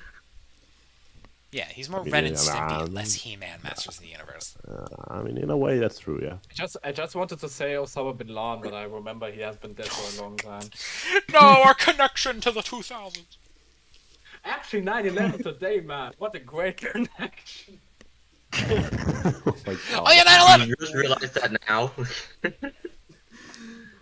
Yeah, he's more I mean, Ren and yeah, Stimpy, man. less He-Man, Masters of the Universe. I mean, in a way, that's true. Yeah. I just wanted to say Osama bin Laden, but I remember he has been dead for a long time. No, our connection to the 2000s. Actually, 9/11 today, man. What a great connection. Oh my God. Oh yeah, 9/11. You just realized that now.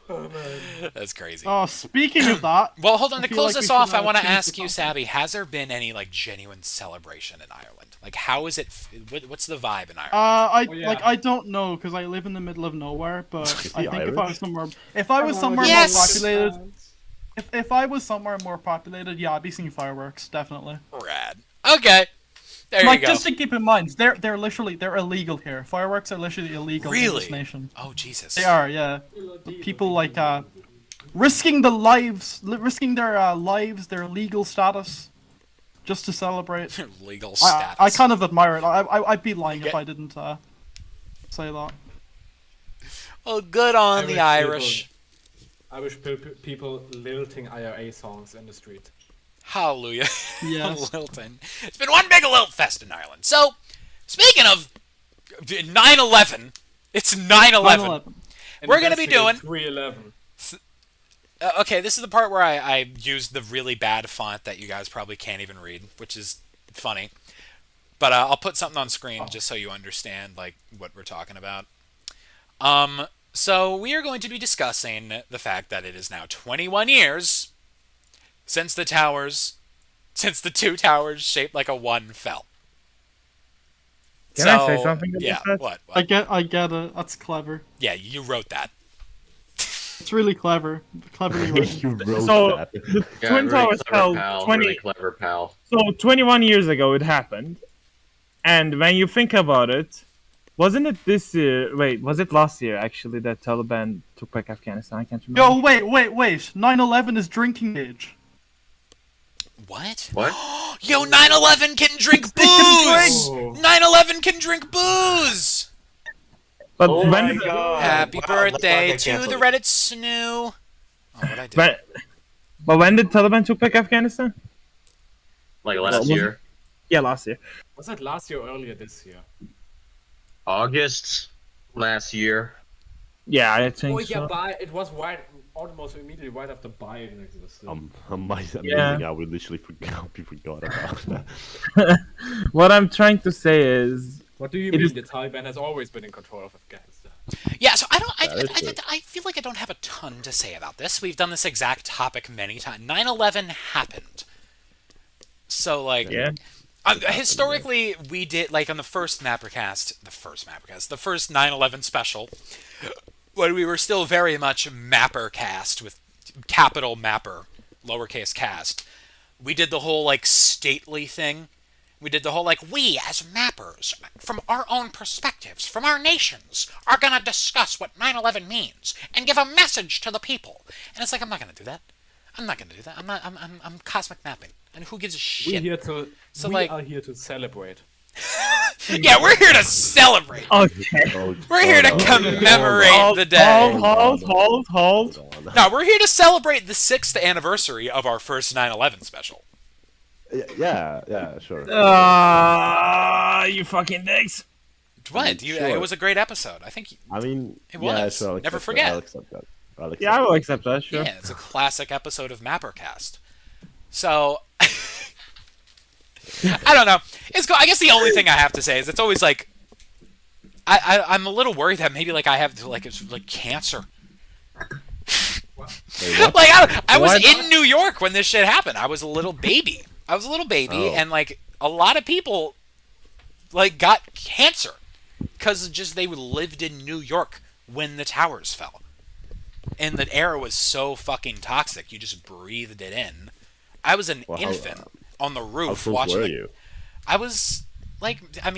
Oh man. That's crazy. Oh, speaking of that, Well, hold on. I To feel close like this we off, should, I want to change the ask you, topic. Sabby, has there been any like genuine celebration in Ireland? Like, how is it? What's the vibe in Ireland? yeah. I don't know because I live in the middle of nowhere. But Is I he think Irish? if I was somewhere Yes! more populated, if I was somewhere more populated, yeah, I'd be seeing fireworks definitely. Rad. Okay. There Like you go. just to keep in mind, they're illegal here. Fireworks are literally illegal in Really? this nation. Oh Jesus. They are, yeah. People like risking their lives, their legal status, just to celebrate. Legal status. I kind of admire it. I'd be lying if Okay. I didn't say that. Well, good on the Irish Irish. I wish people lilting IRA songs in the street. Hallelujah. Yes. Lilton. It's been one big lilt fest in Ireland. So, speaking of 9/11, it's 9/11. We're gonna be doing. 311. Okay, this is the part where I used the really bad font that you guys probably can't even read, which is funny. But I'll put something on screen just so you understand like what we're talking about. So we are going to be discussing the fact that it is now 21 years since the two towers shaped like a 1 fell. Can I say something about Yeah, that? what? I get it. That's clever. Yeah, you wrote that. It's really clever. Cleverly written. You wrote So that. the Yeah, Twin really Towers clever fell pal. 20. Really clever pal. So 21 years ago it happened, and when you think about it, wasn't it this year? Wait, was it last year actually that Taliban took back Afghanistan? I can't remember. Yo, wait. 9/11 is drinking age. What? What? Yo, 9/11 can drink booze! Oh. 9/11 can drink booze! But Oh when my did, God. Happy Wow, birthday let's not get to the canceled. Reddit snoo. Oh, what'd I do? but when did Taliban took back Afghanistan? Like Well, last wasn't- year. Yeah, last year. Was that last year or earlier this year? August last year. Yeah, I think Oh yeah, so. it was almost immediately right after Biden existed. Amazing Yeah. how we literally forgot about that. What I'm trying to say is, What do you It mean is- the Taliban has always been in control of Afghanistan? Yeah, so That is true. I feel like I don't have a ton to say about this. We've done this exact topic many times. 9/11 happened. So, like, yeah, historically, we did, like, on the first 9/11 special, when we were still very much MapperCast with capital Mapper, lowercase cast, we did the whole, like, stately thing We did the whole, like, we as mappers, from our own perspectives, from our nations, are gonna discuss what 9/11 means and give a message to the people. And it's like, I'm not gonna do that. I'm not gonna do that. I'm cosmic mapping. And who gives a shit? We like, are here to celebrate. yeah, we're here to celebrate. Okay. We're here to commemorate the day. Hold. No, we're here to celebrate the 6th anniversary of our first 9/11 special. Yeah, sure. You fucking dicks. What? Sure. It was a great episode. I think. I mean, It yeah, was. sure, I'll Never accept forget. That. I'll accept that. Yeah, I will accept that, sure. Yeah, it's a classic episode of MapperCast. So, I don't know. It's cool. I guess the only thing I have to say is it's always like, I'm a little worried that maybe like I have like it's like cancer. Like I was in New York when this shit happened. I was a little baby. And like a lot of people like got cancer because just they lived in New York when the towers fell. And the air was so fucking toxic, you just breathed it in. I was an infant on the roof how watching. Were you? I was like, I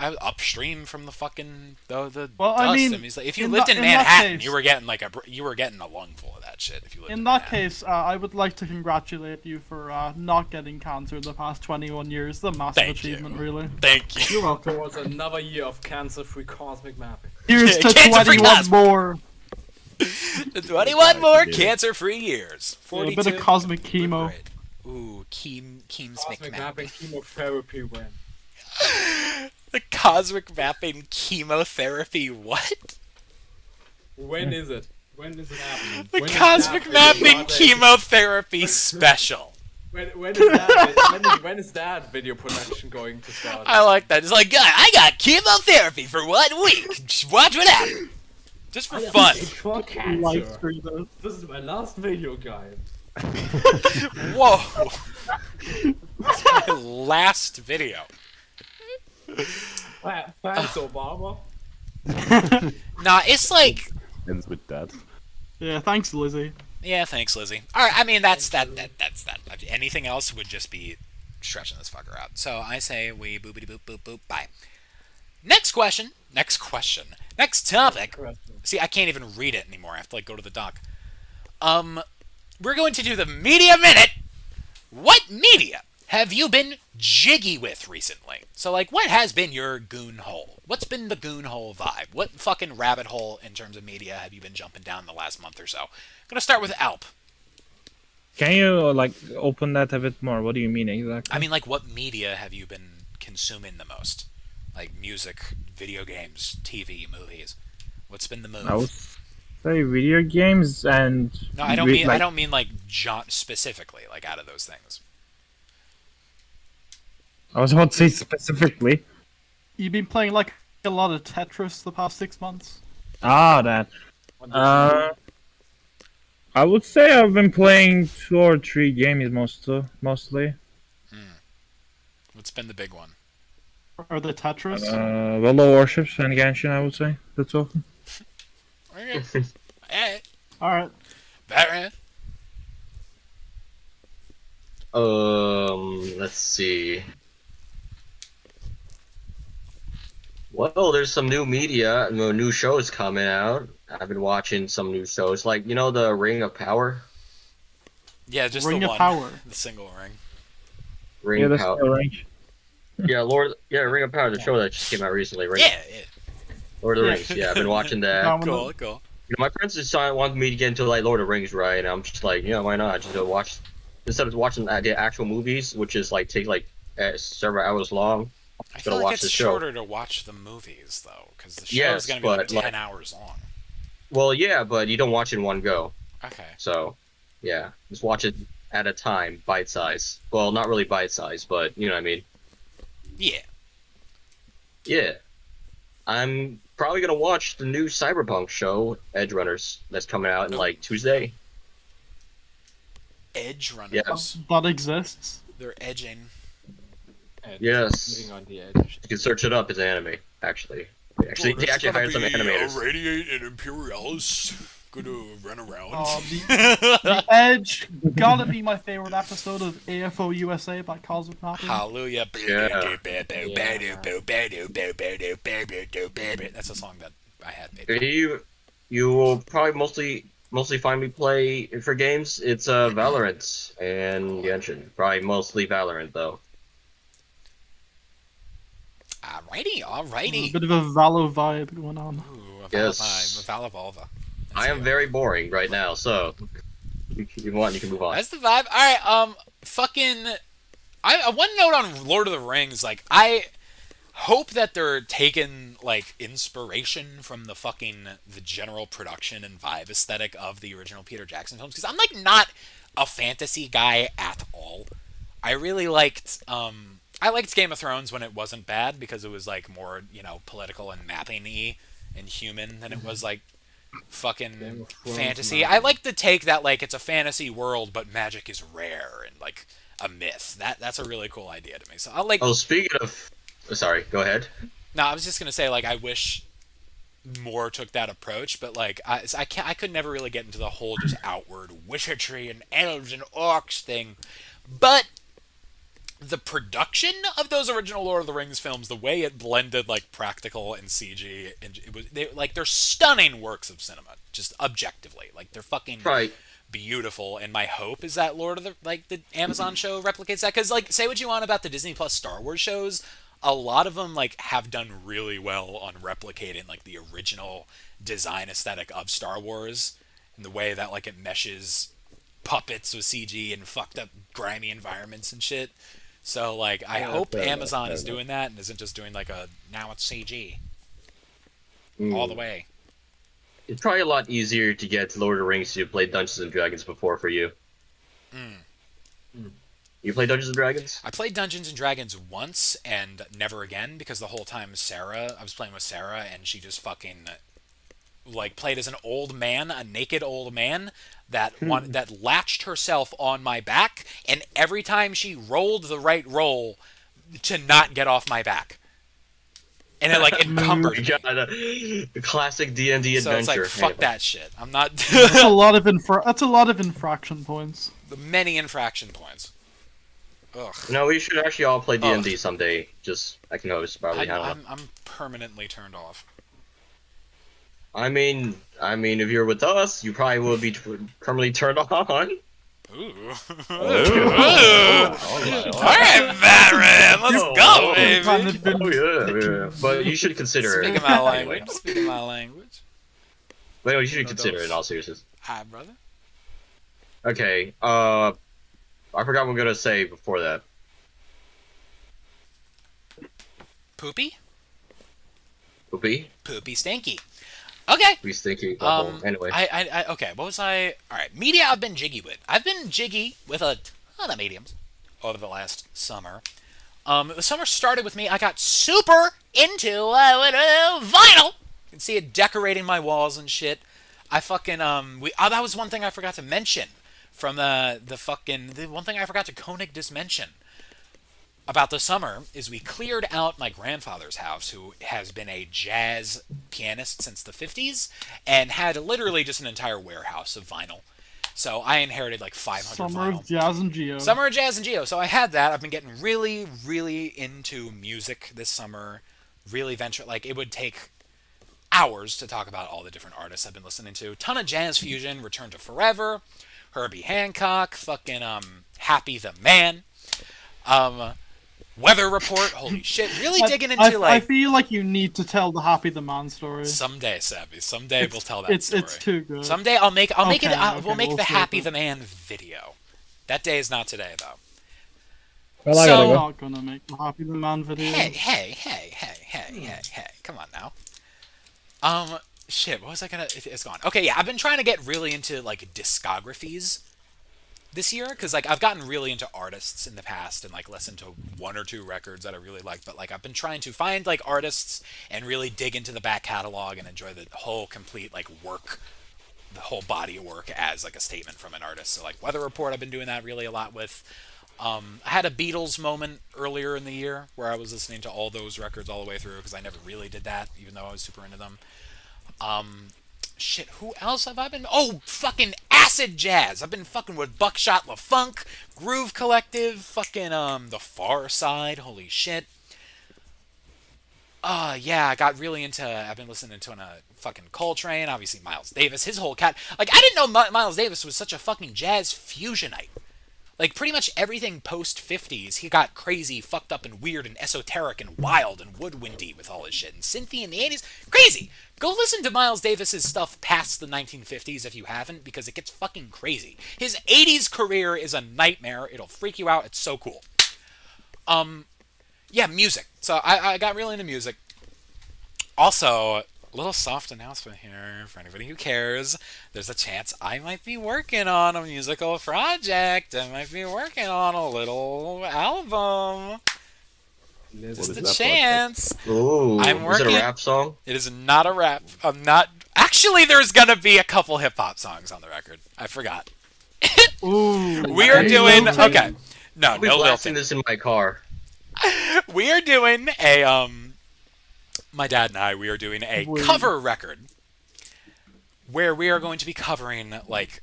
was upstream from the fucking the dust. I mean, It's like, if you in lived that- in in that Manhattan, case- you were getting like you were getting a lungful of that shit. If you lived in In that Manhattan. case, I would like to congratulate you for not getting cancer the past 21 years. The massive Thank you. achievement, really. Thank you. You're welcome. It was another year of cancer-free cosmic mapping. Here's to Cancer-free 21 cosmic. more. 21 more cancer-free years. A 42. bit of cosmic chemo. Great. Ooh, Keem's Cosmic McMapping. mapping chemotherapy win. The cosmic mapping chemotherapy. What? When is it? When is it happening? The When is cosmic that mapping video starting? chemotherapy special. When is that? when is that video production going to start? I like that. It's like, God, I got chemotherapy for 1 week. Just watch what happens. Just for fun. For Live cancer. stream this. This is my last video, guys. Whoa. That's my last video. Thanks, Obama. Nah, it's like, Ends with that. Yeah, thanks, Lizzy. yeah, thanks, Lizzy. All right, I mean, that's that. Anything else would just be stretching this fucker out. So I say we boopity boop boop boop. Bye. Next question. Next topic. See, I can't even read it anymore. I have to like go to the doc. We're going to do the media minute. What media have you been jiggy with recently? So like, what has been your goon hole? What's been the goon hole vibe? What fucking rabbit hole in terms of media have you been jumping down the last month or so? I'm gonna start with Alp. Can you like open that a bit more? What do you mean exactly? I mean, like, what media have you been consuming the most? Like music, video games, TV, movies. What's been the move? I would say video games and. No, I don't mean like specifically, like out of those things. I was about to say specifically. You've been playing like a lot of Tetris the past 6 months. That. I would say I've been playing 2 or 3 games mostly. What's been the big one? Or the Tetris. World Warships and Genshin, I would say. That's often. Okay. Alright. Alright. Batman. Let's see. Well, there's some new media, new shows coming out. I've been watching some new shows, like the Ring of Power. Yeah, just Ring the of one. Power. The single ring. Ring Yeah, of that's Power. the range. Yeah, Ring of Power, the show that just came out recently. Yeah. Lord of the Yeah. Rings. Yeah, I've been watching that. Dominant. Cool. My friends just wanted me to get into like Lord of the Rings, right? And I'm just like, why not? Just watch instead of watching the actual movies, which is like take like several hours long. I Gotta feel like watch it's the show. shorter to watch the movies though, because the show Yes, is gonna be like but, 10 like- hours long. Well, yeah, but you don't watch it in one go. Okay. So, yeah, just watch it at a time, bite size. Well, not really bite size, but you know what I mean. Yeah. Yeah, I'm probably gonna watch the new Cyberpunk show, Edge Runners, that's coming out in like Tuesday. Edge runners. That exists. They're edging. Yes. Living on the edge. You can search it up. It's an anime, actually. They actually hired some animators. Radiate and Imperialis gonna run around. The Edge gotta be my favorite episode of AFO USA by CosmicMapping. Hallelujah. Yeah. That's a song that I had made. You will probably mostly find me play for games. It's Valorant and Genshin. Probably mostly Valorant though. Alrighty. A bit of a Valo vibe going on. Ooh, a Yes. Valavolva. I am very boring right now, so if you want, you can move on. That's the vibe. Alright, fucking... one note on Lord of the Rings, like, I hope that they're taking, like, inspiration from the general production and vibe aesthetic of the original Peter Jackson films, because I'm, like, not a fantasy guy at all. I really liked, I liked Game of Thrones when it wasn't bad, because it was, like, more, political and mapping-y and human than it was, like, fucking fantasy. I like the take that, like, it's a fantasy world, but magic is rare and, like, a myth. That's a really cool idea to me. So I like... Oh, speaking of... Sorry, go ahead. No, I was just gonna say, like, I wish more took that approach, but, like, I could never really get into the whole just outward wizardry and elves and orcs thing. But the production of those original Lord of the Rings films, the way it blended, like, practical and CG, and they're stunning works of cinema, just objectively. Like, they're fucking beautiful, and my hope is that the Amazon show replicates that, because, like, say what you want about the Disney Plus Star Wars shows, a lot of them, like, have done really well on replicating, like, the original design aesthetic of Star Wars, and the way that, like, it meshes puppets with CG and fucked up grimy environments and shit. So, like, I hope Amazon is doing that and isn't just doing, like, now it's CG. All the way. It's probably a lot easier to get Lord of the Rings to play Dungeons and Dragons before for you. You play Dungeons and Dragons? I played Dungeons and Dragons once and never again, because the whole time I was playing with Sarah, and she just fucking, like, played as an old man, a naked old man, that latched herself on my back, and every time she rolled the right roll to not get off my back. And it, like, encumbered me. The classic D&D adventure. So it's like, fuck that shit. I'm not... That's a lot of infraction points. Many infraction points. Ugh. No, we should actually all play D&D someday. Just, I can host, probably. I'm permanently turned off. I mean, if you're with us, you probably will be permanently turned on. Ooh. Alright, Baron, let's go, baby. Yeah. But you should consider it. Speaking my language. Speaking my language. Wait, you should consider it in all seriousness. Hi, brother. Okay, I forgot what I'm gonna say before that. Poopy? Poopy? Poopy stinky. Okay. We stinky. Anyway. Okay, what was I... Alright, media I've been jiggy with. I've been jiggy with a ton of mediums over the last summer. The summer started with me, I got super into vinyl. You can see it decorating my walls and shit. I fucking, that was one thing I forgot to mention from the one thing I forgot to Koenig just mention about the summer is we cleared out my grandfather's house, who has been a jazz pianist since the 50s and had literally just an entire warehouse of vinyl. So I inherited like 500 Summer vinyl. of Jazz and Geo. Summer of Jazz and Geo. So I had that. I've been getting really, really into music this summer. Really like, it would take hours to talk about all the different artists I've been listening to. Ton of jazz fusion, Return to Forever, Herbie Hancock, fucking Happy the Man. Weather Report, holy shit, really digging into I feel like you need to tell the Happy the Man story. Someday, Sabby, someday we'll tell that story. It's too good. Someday we'll make the Happy the Man video. That day is not today, though. Well, I gotta I'm go. not gonna make the Happy the Man video. Hey, come on now. Shit, what was I gonna... It's gone. Okay, yeah, I've been trying to get really into, like, discographies this year, because, like, I've gotten really into artists in the past and, like, listened to one or two records that I really like, but, like, I've been trying to find, like, artists and really dig into the back catalog and enjoy the whole complete, like, work, the whole body of work as, like, a statement from an artist. So, like, Weather Report, I've been doing that really a lot with. I had a Beatles moment earlier in the year where I was listening to all those records all the way through, because I never really did that, even though I was super into them. Shit, who else have I been? Oh, fucking acid jazz. I've been fucking with Buckshot LaFunk, Groove Collective, fucking The Far Side. Holy shit. Yeah, I got really into. I've been listening to fucking Coltrane. Obviously, Miles Davis. His whole cat. Like, I didn't know Miles Davis was such a fucking jazz fusionite. Like, pretty much everything post-50s, he got crazy, fucked up, and weird, and esoteric, and wild, and woodwindy with all his shit. And synthy in the 80s, crazy! Go listen to Miles Davis's stuff past the 1950s if you haven't, because it gets fucking crazy. His 80s career is a nightmare. It'll freak you out. It's so cool. Yeah, music. So I got really into music. Also, a little soft announcement here for anybody who cares. There's a chance I might be working on a musical project. I might be working on a little album. Just a chance. Ooh, I'm working. Is it a rap song? It is not a rap. I'm not. Actually, there's gonna be a couple hip hop songs on the record. I forgot. Ooh. We are doing. Okay. No, I'll be no blasting lilting. this in my car. We are doing a my dad and I, we are doing a cover record where we are going to be covering, like,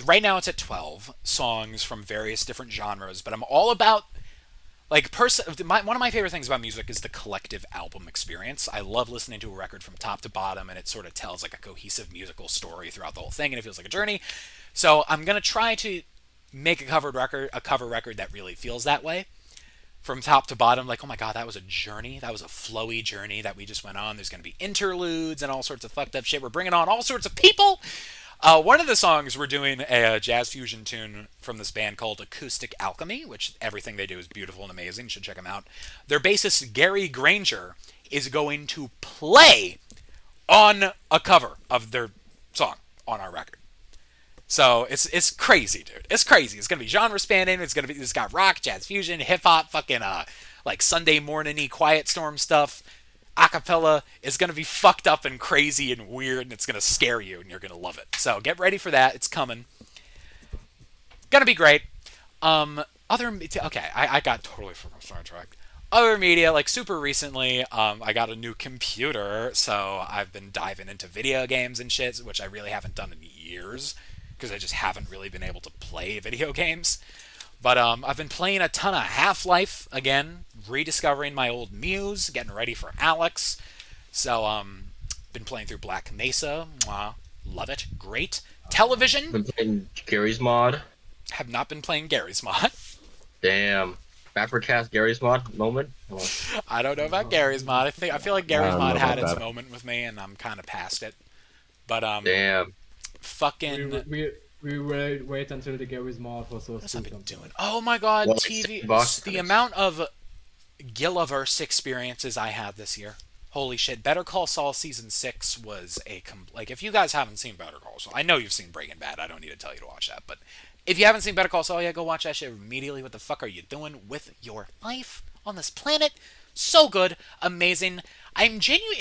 right now it's at 12 songs from various different genres, but I'm all about, like, one of my favorite things about music is the collective album experience. I love listening to a record from top to bottom, and it sort of tells, like, a cohesive musical story throughout the whole thing, and it feels like a journey. So I'm going to try to make a cover record that really feels that way. From top to bottom, like, oh my god, that was a journey. That was a flowy journey that we just went on. There's going to be interludes and all sorts of fucked up shit. We're bringing on all sorts of people. One of the songs, we're doing a jazz fusion tune from this band called Acoustic Alchemy, which everything they do is beautiful and amazing. You should check them out. Their bassist, Gary Granger, is going to play on a cover of their song on our record. So it's crazy, dude. It's crazy. It's gonna be genre spanning. It's got rock, jazz fusion, hip hop, fucking like Sunday morning-y quiet storm stuff, acapella. It's gonna be fucked up and crazy and weird, and it's gonna scare you, and you're gonna love it. So get ready for that. It's coming. Gonna be great. I got totally fucking sidetracked. Other media, like super recently, I got a new computer, so I've been diving into video games and shit, which I really haven't done in years. Because I just haven't really been able to play video games. But I've been playing a ton of Half-Life again, rediscovering my old muse, getting ready for Alex. So, been playing through Black Mesa. Mwah. Love it. Great. Television. Been playing Gary's mod. Have not been playing Gary's mod. Damn. MapperCast Gary's mod moment? I don't know about Gary's mod. I feel like Gary's mod had its moment with me, and I'm kind of past it. But, damn. Fucking... We wait until the Gary's mod was so What's I've been doing? Oh my god, TV... The amount of Gilliverse experiences I had this year. Holy shit. Better Call Saul Season 6 was a... Like, if you guys haven't seen Better Call Saul... I know you've seen Breaking Bad. I don't need to tell you to watch that. But if you haven't seen Better Call Saul yet, go watch that shit immediately. What the fuck are you doing with your life on this planet? So good. Amazing. I'm genuine.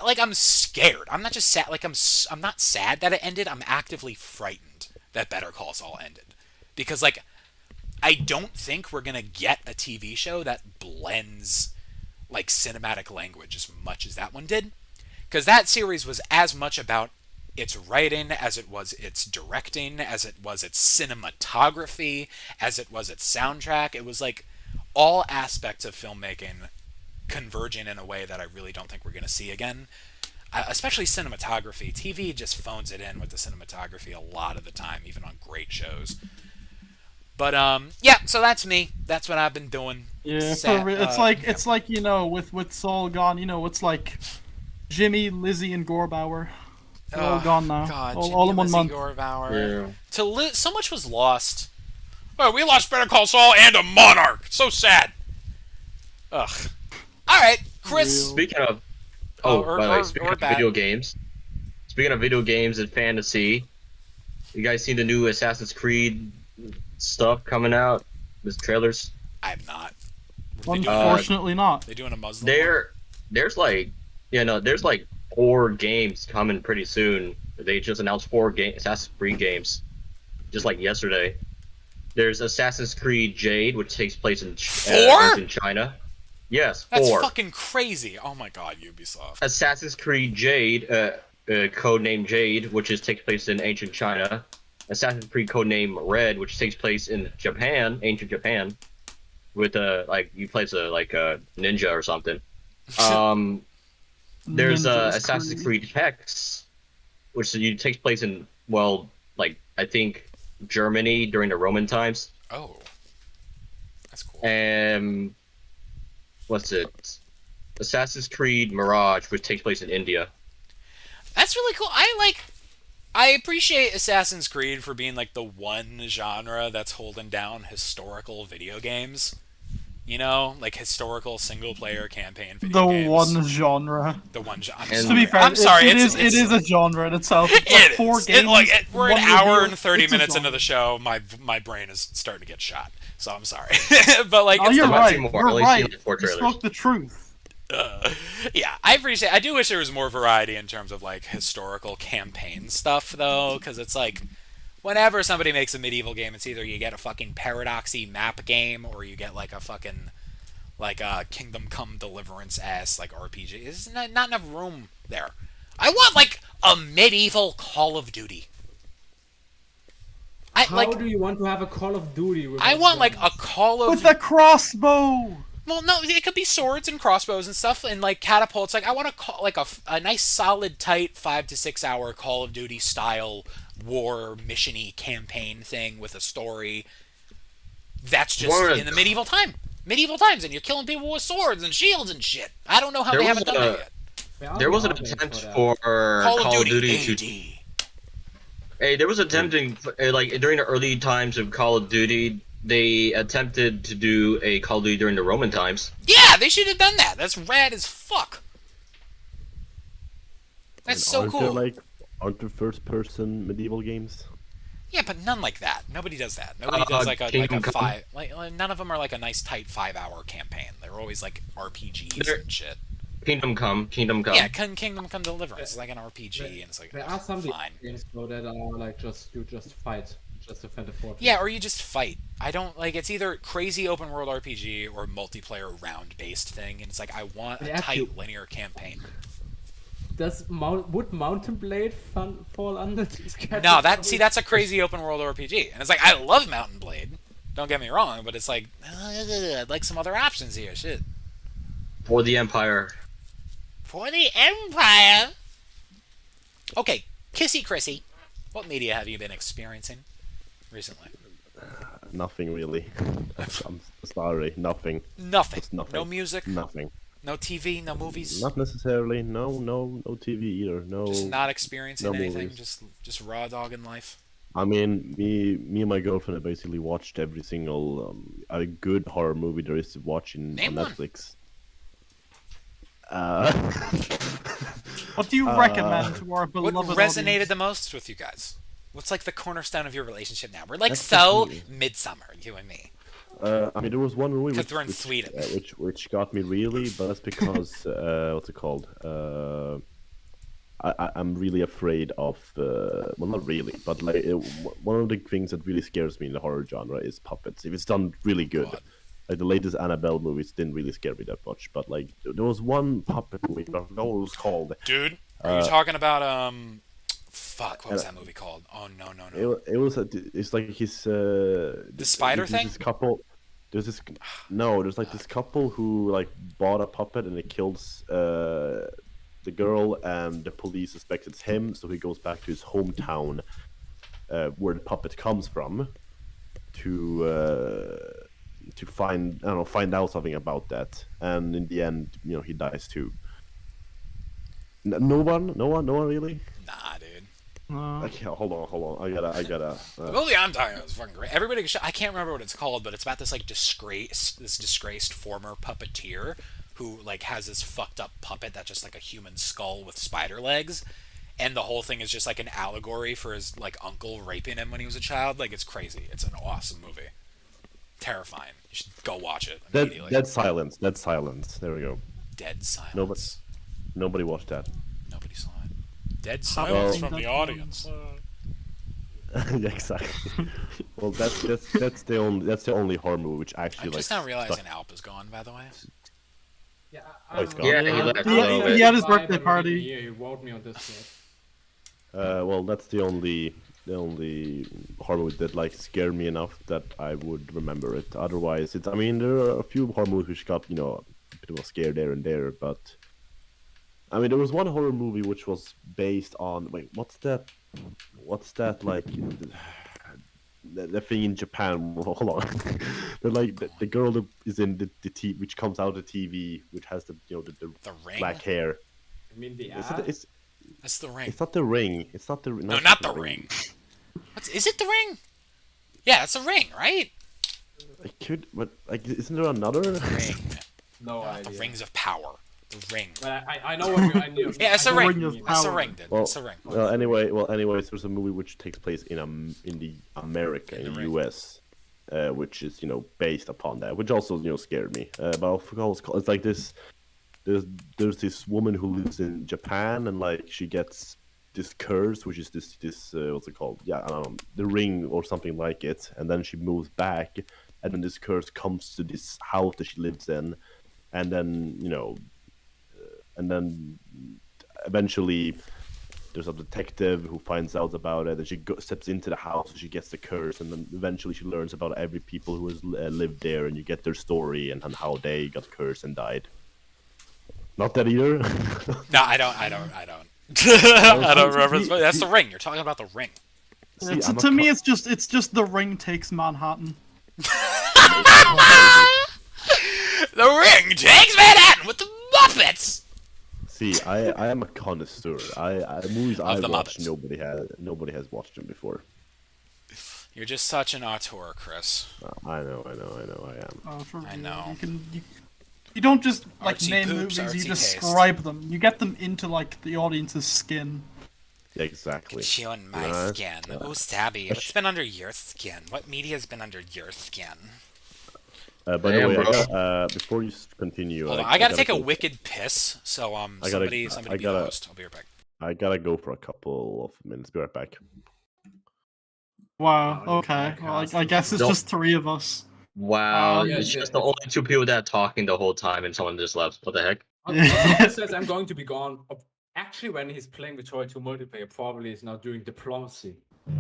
Like, I'm scared. I'm not just sad. Like, I'm not sad that it ended. I'm actively frightened that Better Call Saul ended. Because, like, I don't think we're gonna get a TV show that blends, like, cinematic language as much as that one did. Because that series was as much about its writing as it was its directing, as it was its cinematography, as it was its soundtrack. It was, like, all aspects of filmmaking converging in a way that I really don't think we're going to see again. Especially cinematography. TV just phones it in with the cinematography a lot of the time, even on great shows. But yeah, so that's me. That's what I've been doing. Yeah, it's like you know, with Saul gone, you know, it's like Jimmy, Lizzy, and Gorb hour. They're all gone now. God, all in 1 month. Gorb hour. Yeah. So much was lost. Oh, we lost Better Call Saul and a Monarch. So sad. Ugh. All right, Chris. Speaking of, speaking of video games. Speaking of video games and fantasy, you guys seen the new Assassin's Creed stuff coming out? With trailers? I have not. Unfortunately, not. They doing a Muslim? There's like 4 games coming pretty soon. They just announced 4 Assassin's Creed games, just like yesterday. There's Assassin's Creed Jade, which takes place in 4? In China. Yes, 4. That's fucking crazy. Oh my god, Ubisoft. Assassin's Creed Jade. codename Jade, which takes place in ancient China. Assassin's Creed codename Red, which takes place in Japan, ancient Japan, with like you play as a ninja or something. There's Assassin's Creed Hex, which takes place in I think Germany during the Roman times. Oh, that's cool. And what's it? Assassin's Creed Mirage, which takes place in India. That's really cool. I appreciate Assassin's Creed for being like the one genre that's holding down historical video games. You know, like historical single-player campaign video games. The one genre. The one genre. To be fair, I'm sorry. it is a genre in itself. It's like 4 games. We're an hour and 30 minutes into the show. My brain is starting to get shot. So I'm sorry. But like, you're right. You're right. You spoke the truth. Yeah, I appreciate. I do wish there was more variety in terms of like historical campaign stuff, though, because it's like, whenever somebody makes a medieval game, it's either you get a fucking paradoxy map game, or you get like a fucking Kingdom Come Deliverance-ass like RPG. There's not enough room there. I want like a medieval Call of Duty. How do you want to have a Call of Duty? I want like a Call of with a crossbow. Well, no, it could be swords and crossbows and stuff, and like catapults. Like I want a nice, solid, tight 5 to 6 hour Call of Duty style war missiony campaign thing with a story. That's just in the medieval times, and you're killing people with swords and shields and shit. I don't know how they haven't done that yet. There was an attempt for Call of Duty to. Hey, there was an attempt during the early times of Call of Duty. They attempted to do a Call of Duty during the Roman times. Yeah, they should have done that. That's rad as fuck. That's so cool. Aren't there first-person medieval games? Yeah, but none like that. Nobody does that. Nobody does like a 5. None of them are like a nice tight 5 hour campaign. They're always like RPGs and shit. Kingdom Come. Yeah, Kingdom Come Deliverance. It's like an RPG, and it's like there are some games though that are like you just fight. Just defend a fortress. Yeah, or you just fight. I don't like. It's either crazy open world RPG or multiplayer round based thing, and it's like I want a tight linear campaign. Would Mountain Blade fall under this category? No, that's a crazy open world RPG, and it's like I love Mountain Blade. Don't get me wrong, but it's like I'd like some other options here. Shit. For the Empire. For the Empire. Okay, Kissy Chrissy, what media have you been experiencing recently? Nothing really. I'm sorry, nothing. Nothing. Just nothing. No music. Nothing. No TV. No movies. Not necessarily. No TV either. No. Just not experiencing anything. Movies. Just raw dogging life. I mean, me and my girlfriend have basically watched every single a good horror movie there is to watch on Netflix. What do you recommend to our beloved What resonated audience? the most with you guys? What's like the cornerstone of your relationship now? We're like Midsummer, you and me. I mean, there was one movie which got me really, but that's because what's it called? I'm really afraid of well, not really, but like one of the things that really scares me in the horror genre is puppets. If it's done really good. God. Like the latest Annabelle movies didn't really scare me that much, but like there was one puppet movie, I forgot what it was called. Dude, are you talking about fuck, what was that movie called? Oh no. It was it's like his the spider thing. This couple. There's like this couple who like bought a puppet and it kills the girl, and the police suspect it's him, so he goes back to his hometown where the puppet comes from to find out something about that, and in the end, he dies too. No one really. Nah, dude. Okay, hold on. I gotta. The movie I'm talking about is fucking great. Everybody, I can't remember what it's called, but it's about this like disgraced former puppeteer who like has this fucked up puppet that's just like a human skull with spider legs, and the whole thing is just like an allegory for his like uncle raping him when he was a child. Like it's crazy. It's an awesome movie. Terrifying. You should go watch it immediately. Dead Silence. There we go. Dead Silence. Nobody watched that. Nobody saw it. Dead Silence from the audience. Yeah, exactly. Well, that's the only horror movie which actually I'm just not realizing Alp is gone, by the way. Yeah, Oh, he's gone. Yeah, he left. He had his birthday party. He wrote me on Discord. Well, that's the only horror movie that like scared me enough that I would remember it. Otherwise, it's. I mean, there are a few horror movies which got a bit of a scare there and there, but I mean, there was one horror movie which was based on. Wait, what's that? What's that like? The thing in Japan. Hold on. They're like the girl that is in the TV, which comes out of the TV, which has the The Ring. black hair. You mean the Is ad? it, That's The Ring. it's not the Ring. It's not the. No, not The Ring. Is it The Ring? Yeah, that's The Ring, right? It could, but like, isn't there another? Ring. No The idea. Rings of Power. The Ring. But I know what you. I knew. Yeah, it's I The know what Ring. you mean. That's The Ring, dude. Well, It's The Ring. anyways, there's a movie which takes place in the America, in the US, which is based upon that, which also scared me. But I forgot what it's called. It's like this. There's this woman who lives in Japan, and like she gets this curse, which is this what's it called? Yeah, I don't know, the ring or something like it. And then she moves back, and then this curse comes to this house that she lives in, and then and then eventually there's a detective who finds out about it, and she steps into the house, and she gets the curse, and then eventually she learns about every people who has lived there, and you get their story and how they got cursed and died. Not that either. No, I don't. I don't remember. That's The Ring. You're talking about The Ring. See, To me, it's just The Ring takes Manhattan. The Ring takes Manhattan with the Muppets. See, I am a connoisseur. Movies I the watch, Muppets. nobody has watched them before. You're just such an auteur, Chris. I know, I am. For I real. know. You don't just like Artsy name poops, movies. You artsy describe them. You get them into like the audience's skin. Yeah, exactly. Chewing my Yeah, skin. Oh, Sabby, what's been under your skin? What media's been under your skin? By the Damn, way, bro. before you continue, Hold on, I gotta take a go, wicked piss. So somebody be the host. I'll be right back. I gotta go for a couple of minutes. Be right back. Wow. Oh, Okay. yeah, Well, I guess it's Don't- just three of us. Wow, Yeah, it's yeah, just the only two people that are talking the whole time, and someone just left. What the heck? Yeah. Says I'm going to be gone. Actually, when he's playing with Toy 2 multiplayer, probably he's now doing diplomacy.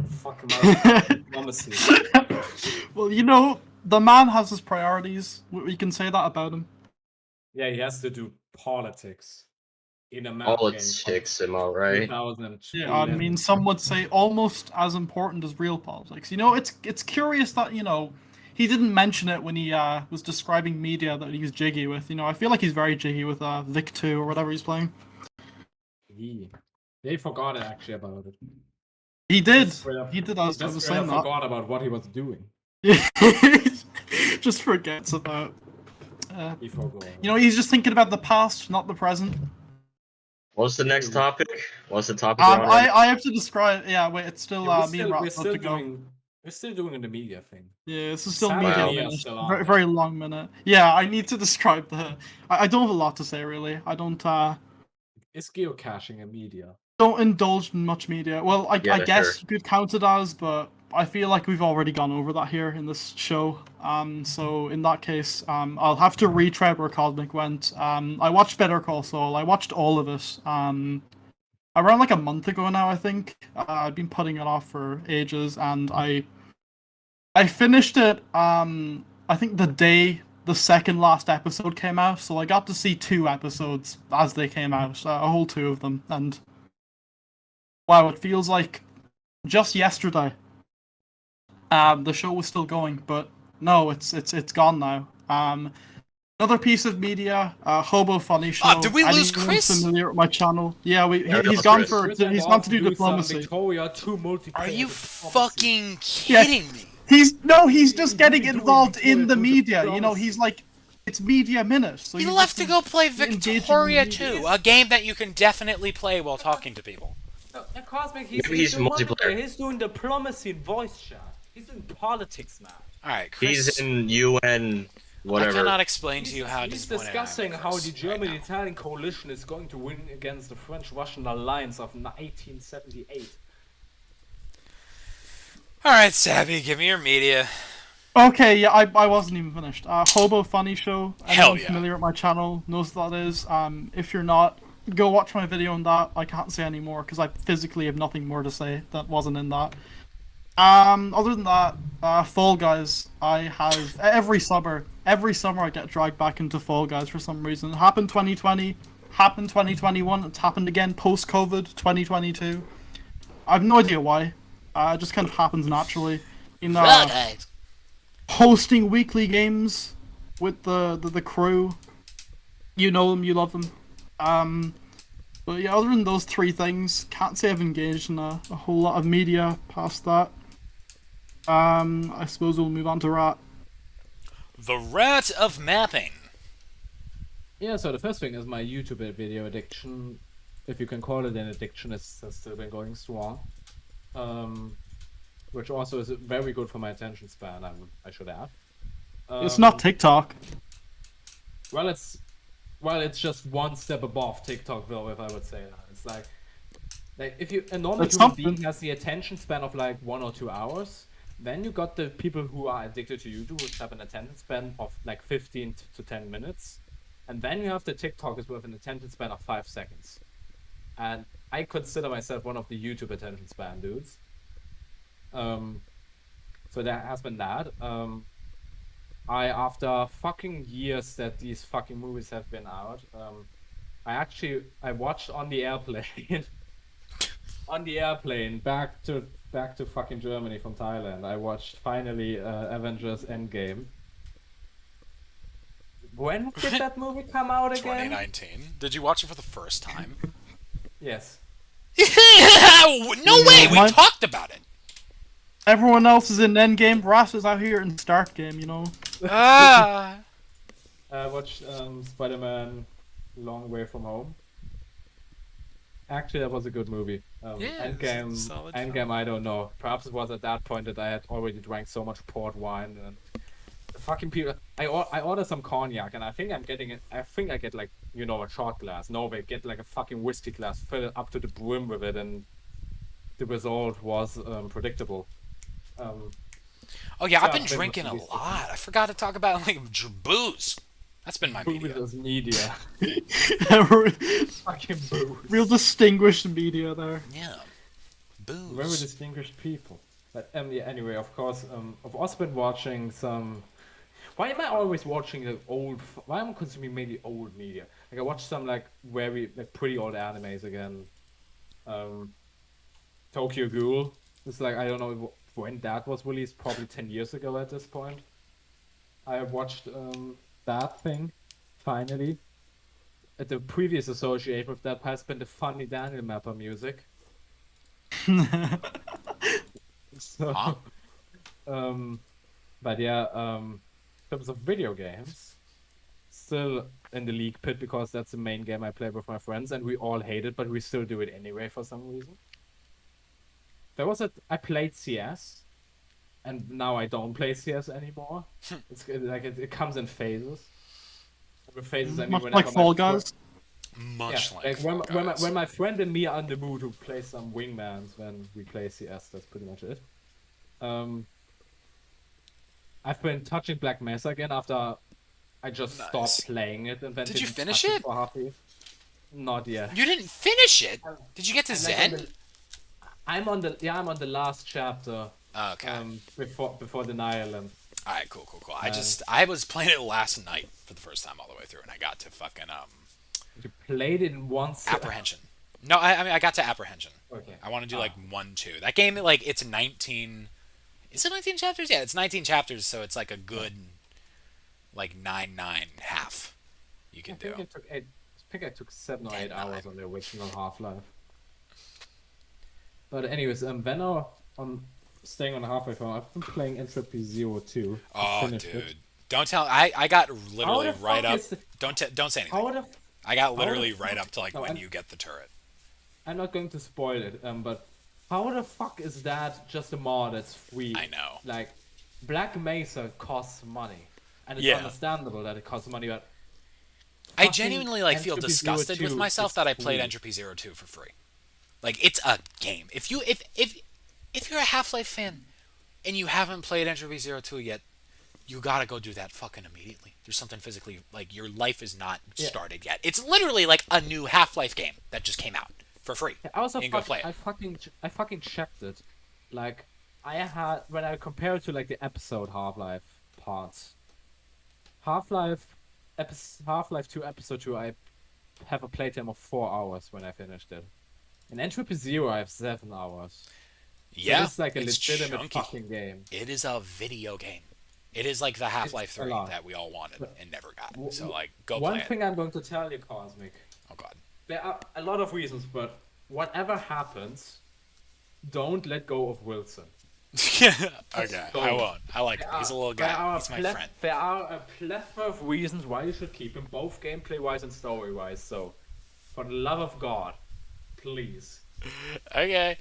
Fuck him out. Diplomacy. Well, the man has his priorities. We can say that about him. Yeah, he has to do politics in a map Politics, am I right? 2002. Yeah, I mean, some would say almost as important as real politics. It's curious that he didn't mention it when he was describing media that he's jiggy with. I feel like he's very jiggy with Vic 2 or whatever he's playing. They forgot actually about it. He did. Just straight up- He did. I was Just straight saying up that. forgot about what he was doing. Just forgets about. He forgot. He's just thinking about the past, not the present. What's the next topic? What's the topic? we're on right I have to describe. Yeah, wait, it's still Yeah, me and Rob we're have still to go. doing the media thing. Yeah, this is still Sam media. and Mia minute. still on Very, there. very long minute. Yeah, I need to describe I don't have a lot to say really. I don't Is geocaching a media? indulge in much media. Well, I Yeah, guess sure. you could count it as, but I feel like we've already gone over that here in this show. So in that case, I'll have to retread where Cosmic went. I watched Better Call Saul. I watched all of it. Around like a month ago now, I think. I've been putting it off for ages, and I finished it. I think the day the second last episode came out, so I got to see 2 episodes as they came out, a whole 2 of them, and wow, it feels like just yesterday. The show was still going, but no, it's gone now. Another piece of media, Hobo Funny Show. Did we lose Anyone Chris? familiar with my channel? Yeah, Yeah, he's lost gone Chris. he's gone to do diplomacy. Victoria 2 multiplayer. Are you diplomacy. fucking kidding me? He's just getting doing involved in the Victoria media. diplomacy. He's like, it's media minute. So He he's left just to go play engaging Victoria in media. 2, a game that you can definitely play while talking to people. No, Cosmic, Maybe he's doing multiplayer. multiplayer. He's doing diplomacy and voice chat. He's doing politics now. Alright, Chris. He's in UN, I whatever. cannot explain to you how He's disappointed I am in discussing how Chris the right German-Italian coalition is going to win against the French-Russian alliance of 1878. now. Alright, Sabby, give me your media. Okay, yeah, I wasn't even finished. Hobo Funny Show. Hell Anyone yeah. familiar with my channel knows what that is. If you're not, go watch my video on that. I can't say any more because I physically have nothing more to say that wasn't in that. Other than that, Fall Guys. I have every summer I get dragged back into Fall Guys for some reason. It happened 2020, happened 2021. It's happened again post-COVID 2022. I have no idea why. It just kind of happens naturally. Hosting weekly games with the crew. You know them, you love them. But yeah, other than those three things, can't say I've engaged in a whole lot of media past that. I suppose we'll move on to Rat. The Rat of Mapping. Yeah, so the first thing is my YouTube video addiction, if you can call it an addiction, has still been going strong. Which also is very good for my attention span, I should add. It's not TikTok. Well, it's just one step above TikTok, though, if I would say that. It's like if a normal human being has the attention span of like 1 or 2 hours, then you got the people who are addicted to YouTube, which have an attention span of like 15 to 10 minutes. And then you have the TikTokers with an attention span of 5 seconds. And I consider myself one of the YouTube attention span dudes. So that has been that. After fucking years that these fucking movies have been out, I watched on the airplane back to fucking Germany from Thailand. I watched finally Avengers Endgame. When did that movie come out again? 2019. Did you watch it for the first time? Yes. No way! We talked about it! Everyone else is in Endgame. Ross is out here in Start Game, you know. Ah! I watched Spider-Man Long Way From Home. Actually, that was a good movie. Endgame, I don't know. Perhaps it was at that point that I had already drank so much port wine and the fucking people. I ordered some cognac and I think I'm getting it. I think I get like a shot glass. No, they get like a fucking whiskey glass, fill it up to the brim with it, and the result was predictable. Oh yeah, I've been drinking a lot. I forgot to talk about like booze. That's been my media. Booze is media. Fucking booze. Real distinguished media there. Yeah. Booze. Very distinguished people. But yeah, anyway, of course, I've also been watching some. Why am I always watching the old? Why am I consuming mainly old media? Like I watched some like pretty old animes again. Tokyo Ghoul. It's like I don't know when that was released. Probably 10 years ago at this point. I watched that thing finally. The previous association with that has been the funny Daniel Mapper music. So, but yeah, in terms of video games, still in the league pit because that's the main game I play with my friends, and we all hate it, but we still do it anyway for some reason. I played CS, and now I don't play CS anymore. It's like it comes in phases. With phases, I mean, much like Fall Guys. When my friend and me are in the mood to play some wingmans when we play CS, that's pretty much it. I've been touching Black Mesa again after I just stopped playing it. And then did you finish it? Not yet. You didn't finish it? Did you get to Zen? I'm on the last chapter. Oh, okay. Before the Island. Alright, cool. I was playing it last night for the first time all the way through, and I got to fucking You played it in once. Apprehension. No, I mean I got to Apprehension. Okay. I want to do like 1-2. That game, like, it's 19. Is it 19 chapters? Yeah, it's 19 chapters, so it's like a good, like 9 half. You can do. I think I took 7 or 8 hours on the original Half-Life. But anyways, when I'm staying on the halfway point, I've been playing Entropy 02. Oh, dude. Don't tell. I got literally right up. Don't say anything. I got literally right up to like when you get the turret. I'm not going to spoil it, but how the fuck is that just a mod that's free? I know. Like, Black Mesa costs money, and it's understandable that it costs money, but I genuinely like feel disgusted with myself that I played Entropy 02 for free. Like, it's a game. If you're a Half-Life fan and you haven't played Entropy 02 yet, you gotta go do that fucking immediately. There's something physically, like, your life is not started yet. It's literally like a new Half-Life game that just came out for free. I also You can go play it. I fucking checked it. Like, I had, when I compare it to like the episode Half-Life parts, Half-Life 2 episode 2, I have a playtime of 4 hours when I finished it. In Entropy Zero, I have 7 hours. Yeah, So it's like a it's legitimate chunky. fucking game. It is a video game. It is like the Half-Life It's a 3 lot. that we all wanted and never got. So, like, go One play it. thing I'm going to tell you, Cosmic, Oh, God. there are a lot of reasons, but whatever happens, don't let go of Wilson. Okay, I Don't. won't. I like him. He's a little guy. He's my friend. There are a plethora of reasons why you should keep him, both gameplay-wise and story-wise. So, for the love of God, please. Okay.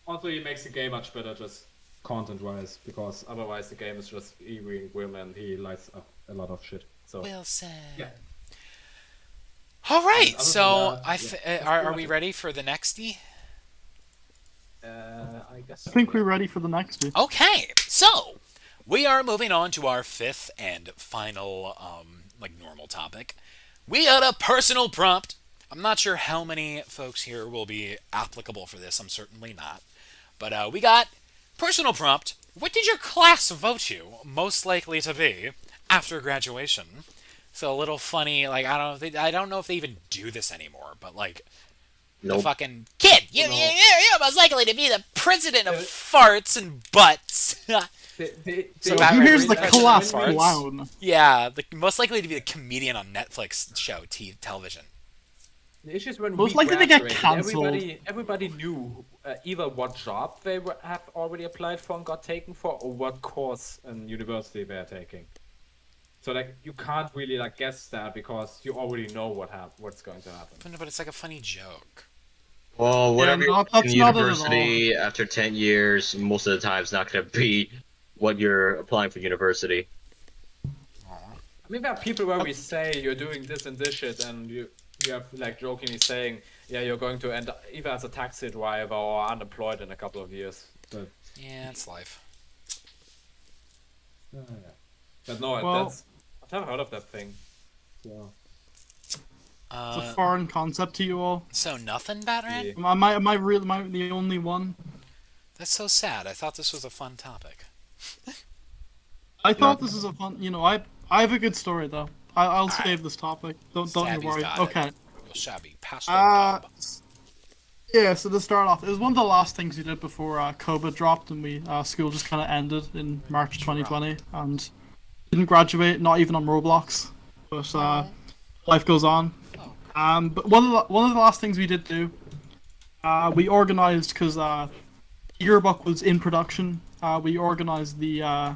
Also, he makes the game much better, just content-wise, because otherwise the game is just eerie and grim, and he lights up a lot of shit. So, Wilson. yeah. All right. Other So, than that, are we ready for the nexty? I guess. I think we're ready for the next one. Okay. So, we are moving on to our fifth and final, like, normal topic. We got a personal prompt. I'm not sure how many folks here will be applicable for this. I'm certainly not. But we got personal prompt. What did your class vote you most likely to be after graduation? So a little funny. Like, I don't know if they even do this anymore. But like, the Nope. fucking kid. You're most likely to be the president of farts and butts. So Matt, here's the right? class Farts. clown. Yeah, most likely to be the comedian on Netflix show television. The issue is when Most we likely to get graduated, cancelled. everybody knew either what job they have already applied for and got taken for, or what course in university they're taking. So like you can't really like guess that because you already know what's going to happen. But it's like a funny joke. Well, whatever no, you do that's in not it at university after 10 years, most of the time it's not going to be what you're applying for university. I mean, there are people where we say you're doing this and this shit, and you have like jokingly saying, yeah, you're going to end up either as a taxi driver or unemployed in a couple of years. But, Yeah, it's life. but no, Well- I've never heard of that thing. So. It's a foreign concept to you all. So nothing, Batman? Yeah. Am I the only one? That's so sad. I thought this was a fun topic. I thought this is a fun. I have a good story though. I'll Alright. save this topic. Don't you Sabby's worry. got Okay. it. Real shabby. Pass the Uh, job. Yeah. So to start off, it was one of the last things we did before COVID dropped and school just kind of ended in March 2020 and didn't graduate, not even on Roblox. But life goes on. But one of the last things we did do, we organized because yearbook was in production. We organized the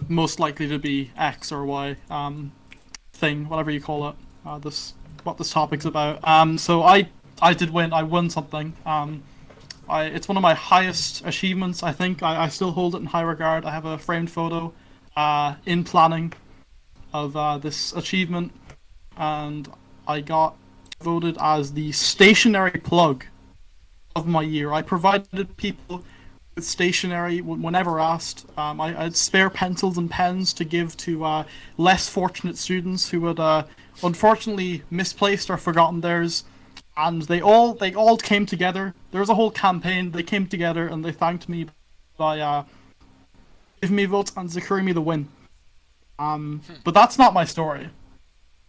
most likely to be X or Y thing, whatever you call it. What this topic's about. So I did win. I won something. It's one of my highest achievements. I think I still hold it in high regard. I have a framed photo in planning of this achievement, and I got voted as the stationary plug of my year. I provided people with stationery whenever asked. I had spare pencils and pens to give to less fortunate students who had unfortunately misplaced or forgotten theirs. And they all came together. There was a whole campaign. They came together and they thanked me by giving me votes and securing me the win. But that's not my story.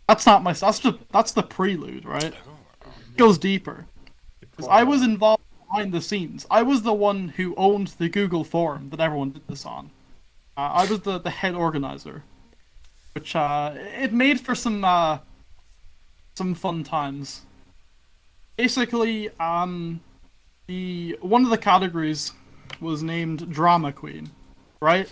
That's the prelude, right? It goes deeper. 'Cause I was involved behind the scenes. I was the one who owned the Google forum that everyone did this on. I was the head organizer, which it made for some fun times. Basically, one of the categories was named Drama Queen, right?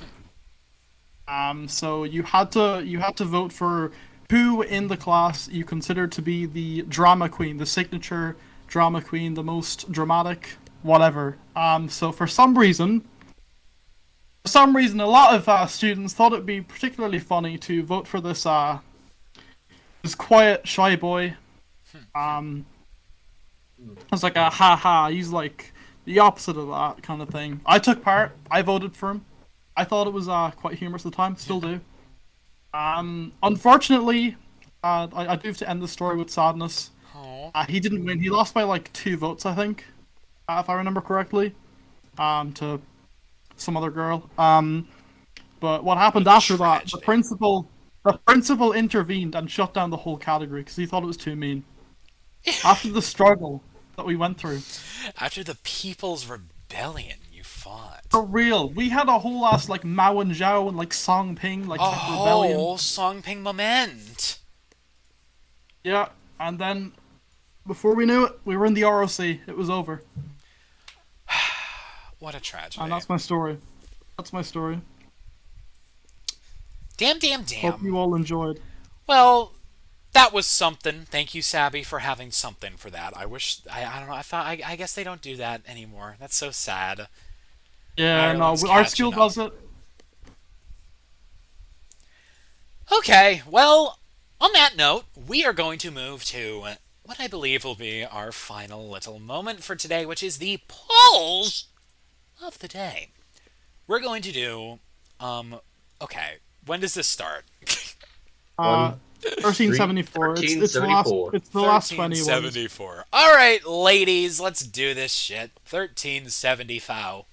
So you had to vote for who in the class you considered to be the drama queen, the signature drama queen, the most dramatic, whatever. So for some reason, a lot of students thought it'd be particularly funny to vote for this quiet, shy boy. It's like a haha. He's like the opposite of that kind of thing. I took part. I voted for him. I thought it was quite humorous at the time. Still do. Unfortunately, I do have to end the story with sadness. He didn't win. He lost by like 2 votes, I think, if I remember correctly, to some other girl. But what happened after that? The principal intervened and shut down the whole category because he thought it was too mean. After the struggle that we went through, After the People's Rebellion, you fought. for real, we had a whole ass like Mao and Zhao and like Song Ping like rebellion. Oh, Song Ping Moment. Yeah, and then before we knew it, we were in the ROC. It was over. What a tragedy. And that's my story. That's my story. Damn. Hope you all enjoyed. Well, that was something. Thank you, Sabby, for having something for that. I wish... I don't know. I guess they don't do that anymore. That's so sad. Yeah, Ireland's no, our catching skill up. does it. Okay, well, on that note, we are going to move to what I believe will be our final little moment for today, which is the polls of the day. We're going to do... Okay, when does this start? 1374. It's the last 20 ones. 1374. All right, ladies, let's do this shit. 1375.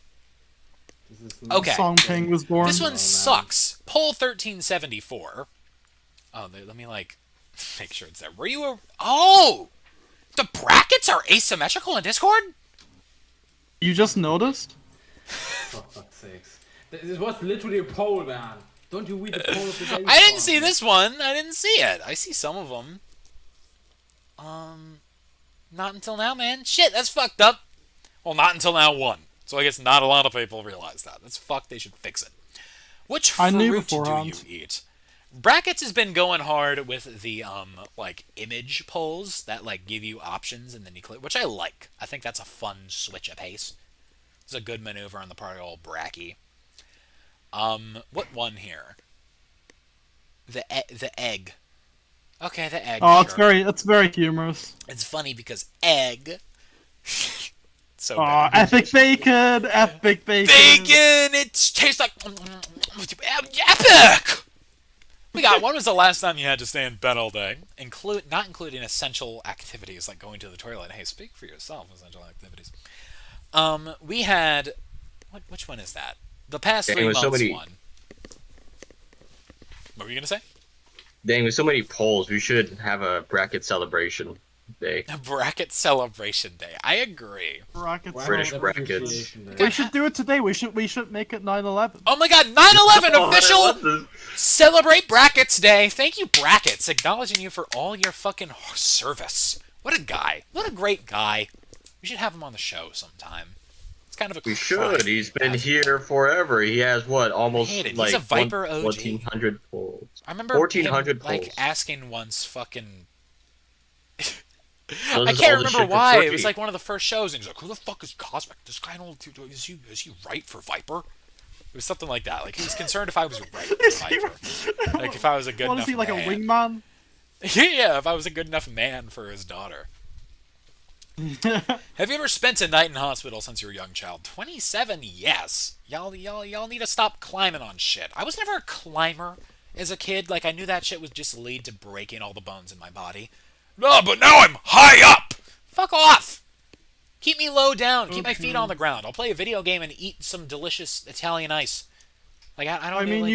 Okay. Song Ping was born. This one sucks. Poll 1374. Oh, let me, like, make sure it's there. Were you a... Oh! The brackets are asymmetrical in Discord? You just noticed? For fuck's sakes. This was literally a poll, man. Don't you read the poll of the day? I didn't see this one. I didn't see it. I see some of them. Not until now, man. Shit, that's fucked up. Well, not until now 1. So I guess not a lot of people realize that. That's fucked. They should fix it. Which fruit do you eat? Brackets has been going hard with the, like, image polls that, like, give you options and then you click, which I like. I think that's a fun switch of pace. It's a good maneuver on the part of old Bracky. What one here? The egg. Okay, the egg. Oh, sure. it's very humorous. It's funny because egg. So oh, epic bacon! Epic bacon! Bacon! It tastes like epic! We got, when was the last time you had to stay in bed all day? Not including essential activities like going to the toilet. Hey, speak for yourself, essential activities. We had... Which one is that? The past 3 months one. What were you going to say? Dang, with so many polls, we should have a bracket celebration day. A bracket celebration day. I agree. British brackets. We should do it today. We should make it 9/11. Oh my god, 9/11 official Celebrate Brackets Day. Thank you, Brackets. Acknowledging you for all your fucking service. What a guy. What a great guy. We should have him on the show sometime. It's kind of a We should. He's been here forever. He has what, almost like He's a Viper OG. 1,400 polls. I remember 1,400 him, polls. like, asking once fucking... So I this is can't all the remember shit for why. Turkey. It was like one of the first shows, and he's like, "Who the fuck is Cosmic? This guy is he right for Viper?" It was something like that. Like, he was concerned if I was right for Viper. Like, if I was a good What enough is he, like man. a wingman? Yeah, if I was a good enough man for his daughter. Have you ever spent a night in hospital since you were a young child? 27, yes. Y'all need to stop climbing on shit. I was never a climber as a kid. Like, I knew that shit would just lead to breaking all the bones in my body. No, but now I'm high up! Fuck off! Keep me low down. Keep my feet on the ground. I'll play a video game and eat some delicious Italian ice. Like, I don't I mean, like...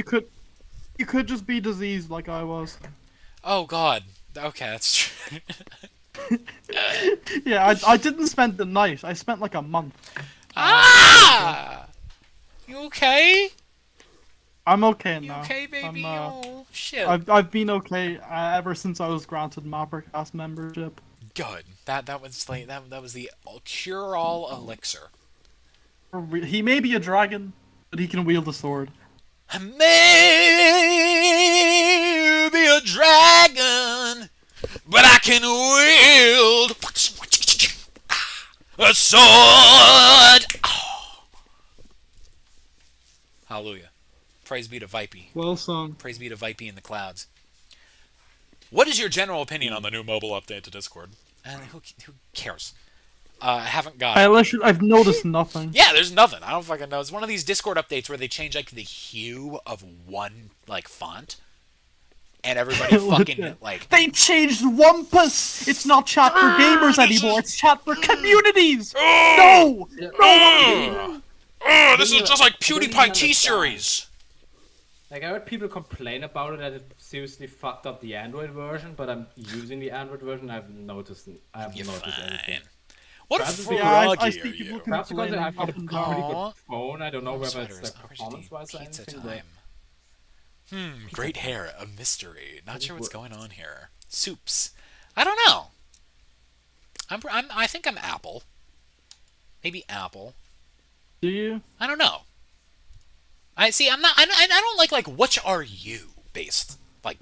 you could just be diseased like I was. Oh, God. Okay, that's true. Yeah, I didn't spend the night. I spent like a month. Ah! You okay? I'm okay You now. okay, baby? Oh, shit. I've been okay ever since I was granted MapperCast membership. Good. That was like that was the cure-all elixir. He may be a dragon, but he can wield a sword. I may be a dragon, but I can wield a sword. Oh. Hallelujah. Praise be to Vipey. Well sung. Praise be to Vipey in the clouds. What is your general opinion on the new mobile update to Discord? And who cares? I haven't got I it. literally, I've noticed nothing. Yeah, there's nothing. I don't fucking know. It's one of these Discord updates where they change like the hue of one like font, and everybody fucking like. They changed Wumpus! It's not chat for gamers anymore, it's chat for communities! No! No! This is just like PewDiePie T-Series. Like, I heard people complain about it, that it seriously fucked up the Android version, but I'm using the Android version, I haven't noticed anything. What Perhaps froggy I are see people you? Perhaps because I've got a complaining pretty Aw. good phone, I don't know whether it's Spiders, like Argentine performance-wise or pizza anything, but... time. Great hair, a mystery. Not sure what's going on here. Soups. I don't know. I think I'm Apple. Maybe Apple. Do you? I don't know. I see. I don't like which are you based like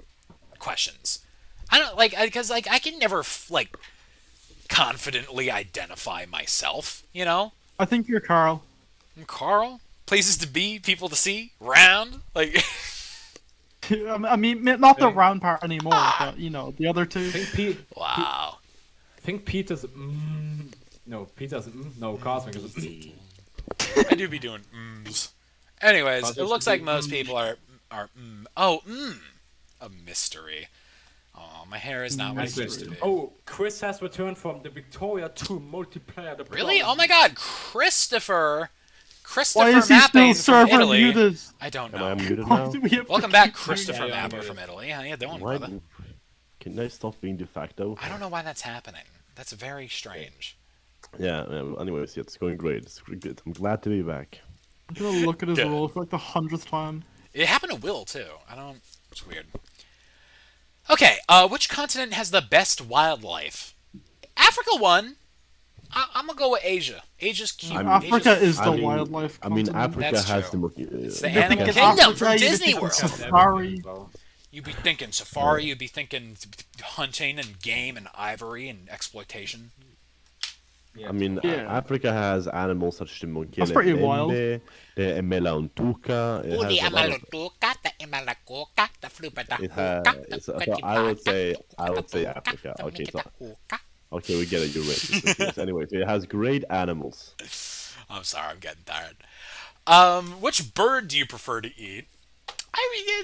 questions. I don't like because like I can never like confidently identify myself. You know. I think you're Carl. I'm Carl. Places to be, people to see, round. Like. I mean, not the round part anymore, but you know, the other two. Wow. I think Peter's... No, Peter's... No, Cosmic is... I do be doing Anyways, Cosmic it looks should like be most people are a mystery. Oh, my hair is not what it used to be. Oh, Chris has returned from the Victoria 2 multiplayer. Really? Oh my God, Christopher Why is he still Mapping from server Italy. muted? I don't Am I know. muted Why now? do we have Welcome to back, keep- Christopher Yeah, Mapper I'm from muted. Italy. How you doing, Why? brother? Can I stop being de facto? I don't know why that's happening. That's very strange. Yeah. Anyways, yeah, it's going great. It's good. I'm glad to be back. I'm gonna look at his Good. roll for like the 100th time. It happened to Will too. It's weird. Okay, which continent has the best wildlife? Africa won. I'm gonna go with Asia. Asia's cute. Africa Asia's is the I mean- wildlife. I mean, continent. Africa That's has true. the more. It's the You're animal thinking kingdom Africa, from you're Disney thinking World. Safari. You'd be thinking safari. You'd be thinking hunting and game and ivory and exploitation. I mean, Yeah. Africa has animals such as the monkey That's pretty wild. the emelantuca. It has a lot of. It has. So I would say Africa. Okay, so okay, we get it. You're racist. Yes, anyway, so it has great animals. I'm sorry, I'm getting tired. Which bird do you prefer to eat?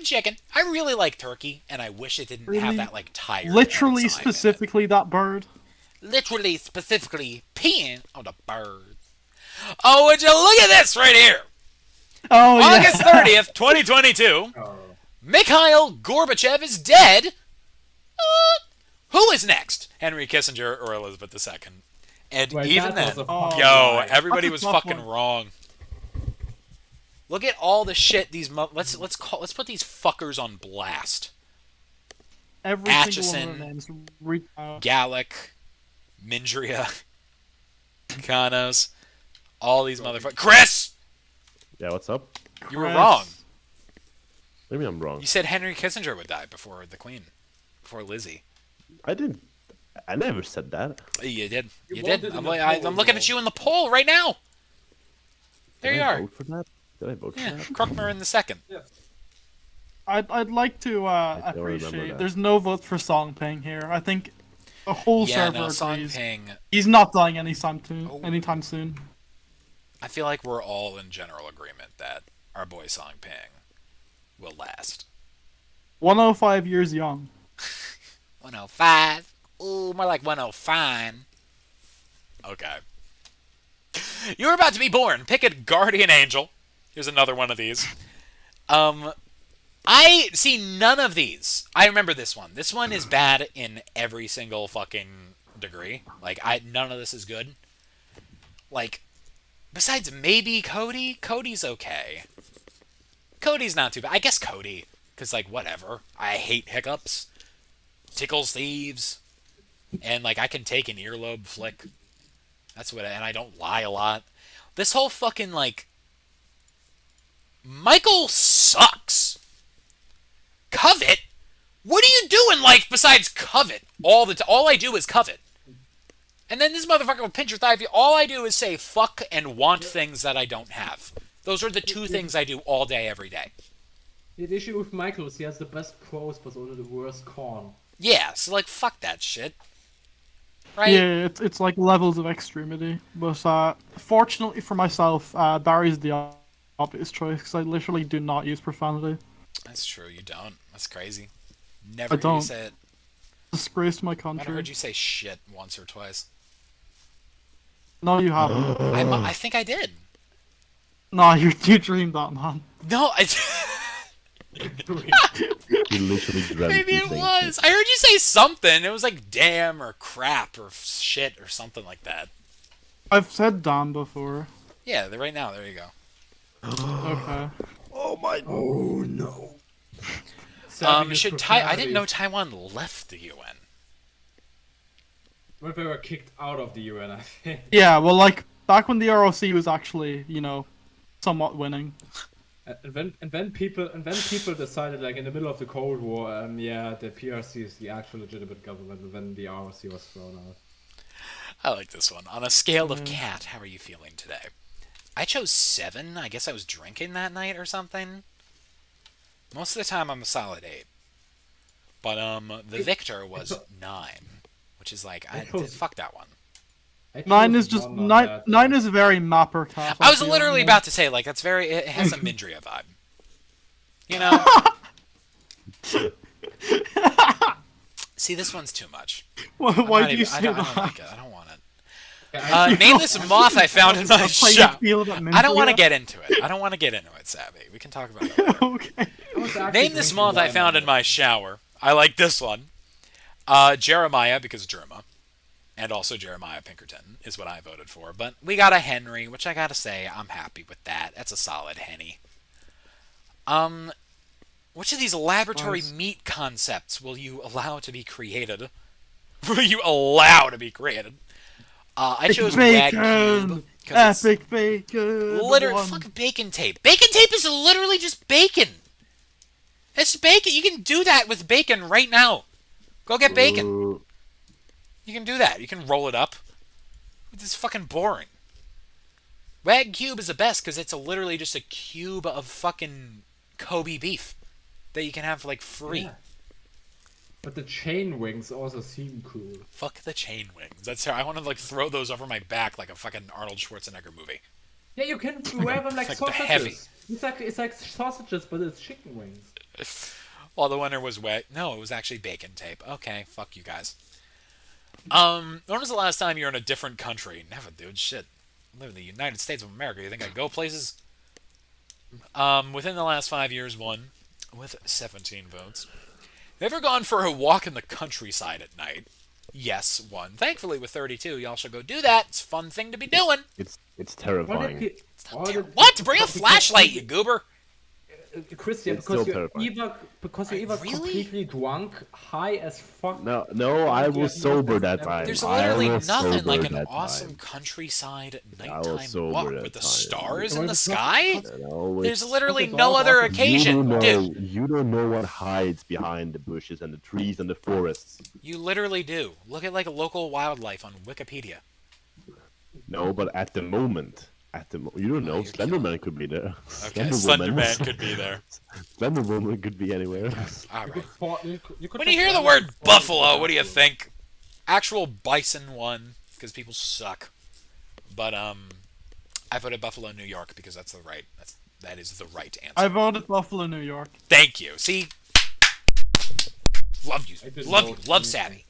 Chicken. I really like turkey, and I wish it didn't have Really? that like tired. Literally, enzyme in it. specifically that bird. Literally, specifically, peeing on the bird. Oh, would you look at this right here? Oh yeah. August 30th, 2022. Mikhail Gorbachev is dead. Who is next? Henry Kissinger or Elizabeth II? And Wait, even that then, was a yo, fun everybody That's was a tough fucking one. wrong. Look at all the shit these let's put these fuckers on blast. Every single one Atchison. of their names. Read out. Gallic, Mindria, Kanos, all these motherfuckers. Chris, Yeah, what's up? you were Chris. wrong. Maybe I'm wrong. You said Henry Kissinger would die before the Queen, before Lizzy. I didn't. I never said that. You did. You You voted did. in I'm, the like, poll, I'm looking at though. you in the poll right now. There Did you I are. vote for that? Did I vote for Yeah, that? Kruckmer in the second. I'd like to don't remember appreciate. that. There's no vote for Song Ping here. I think the whole Yeah, server no, Song agrees. Ping. He's not dying anytime soon. Oh. Anytime soon. I feel like we're all in general agreement that our boy Song Ping will last. 105 years young. 105. Ooh, more like 105. Okay. You were about to be born. Pick a guardian angel. Here's another one of these. I see none of these. I remember this one. This one is bad in every single fucking degree. Like, none of this is good. Like, besides maybe Cody. Cody's okay. Cody's not too bad. I guess Cody. Because, like, whatever. I hate hiccups. Tickles thieves. And, like, I can take an earlobe flick. That's what, and I don't lie a lot. This whole fucking, like, Michael sucks. Covet? What do you do in life besides covet? All I do is covet. And then this motherfucker will pinch your thigh. All I do is say fuck and want things that I don't have. Those are the two things I do all day, every day. The issue with Michael is he has the best pros, but also the worst con. Yeah, so, like, fuck that shit. right? Yeah, it's like levels of extremity. But fortunately for myself, Barry's the obvious choice because I literally do not use profanity. That's true. You don't. That's crazy. I Never hear you don't. say it. Disgrace to my I might have country. heard you say shit once or twice. No, you haven't. I think I did. No, you dreamed that, man. No, I. He literally dreamt Maybe these it things. was. I heard you say something. It was like damn or crap or shit or something like that. I've said damn before. Yeah, right now. There you go. Okay. Should I didn't know Taiwan left the UN. But they were kicked out of the UN, I think. Yeah, well, like back when the ROC was actually, somewhat winning. And then people decided, like in the middle of the Cold War, yeah, the PRC is the actual legitimate government, and then the ROC was thrown out. I like this one. On a scale of cat, how are you feeling today? I chose 7. I guess I was drinking that night or something. Most of the time, I'm a solid 8. But the victor was 9, which is like fuck that one. 9 is just 9 is very MapperCast. I was literally about to say like that's it has a Mindria vibe. You know. See, this one's too much. Why do you say I don't that? like it. I don't want it. Name this moth I found in my That's how you shop. feel about I don't want to Mindria? get into it. I don't want to get into it, Savvy. We can talk about it later. Okay. Name this moth I found in my shower. I like this one. Jeremiah, because Jerma. And also Jeremiah Pinkerton is what I voted for. But we got a Henry, which I gotta say, I'm happy with that. That's a solid Henny. Which of these laboratory meat concepts will you allow to be created? Will you allow to be created? I chose bacon! Wagyu. 'Cause Epic bacon! literally, One. fuck bacon tape. Bacon tape is literally just bacon. It's bacon. You can do that with bacon right now. Go get bacon. You can do that. You can roll it up. This is fucking boring. Wag cube is the best because it's literally just a cube of fucking Kobe beef that you can have like free. Yeah. But the chain wings also seem cool. Fuck the chain wings. That's I want to like throw those over my back like a fucking Arnold Schwarzenegger movie. Yeah, you can wear them like It's like the sausages. heavy. It's like sausages, but it's chicken wings. Well, the winner was wet. No, it was actually bacon tape. Okay, fuck you guys. When was the last time you were in a different country? Never, dude. Shit. I live in the United States of America. You think I go places? Within the last 5 years, won with 17 votes. Ever gone for a walk in the countryside at night? Yes, one. Thankfully, with 32, y'all should go do that. It's a fun thing to be doing. It's terrifying. What? Bring a flashlight, you goober. Christian, It's because still you're terrifying. either Really? completely drunk, high as fuck. No, I was sober that time. There's I literally was nothing sober like an that awesome time. countryside I nighttime was sober walk that with the time. stars in the Well, sky. You know, There's it's- literally Look at no all other the- occasion, dude. You don't know what hides behind the bushes and the trees and the forests. You literally do. Look at like local wildlife on Wikipedia. No, but at the moment, you don't know. you're Slenderman could be there. Okay, Slenderman could be there. Slenderwoman could be anywhere. All right. You could When you hear the word buffalo, what do you think? Actual bison won because people suck. But I voted Buffalo, New York because that is the right answer. I voted Buffalo, New York. Thank you. See, love you, love Savvy.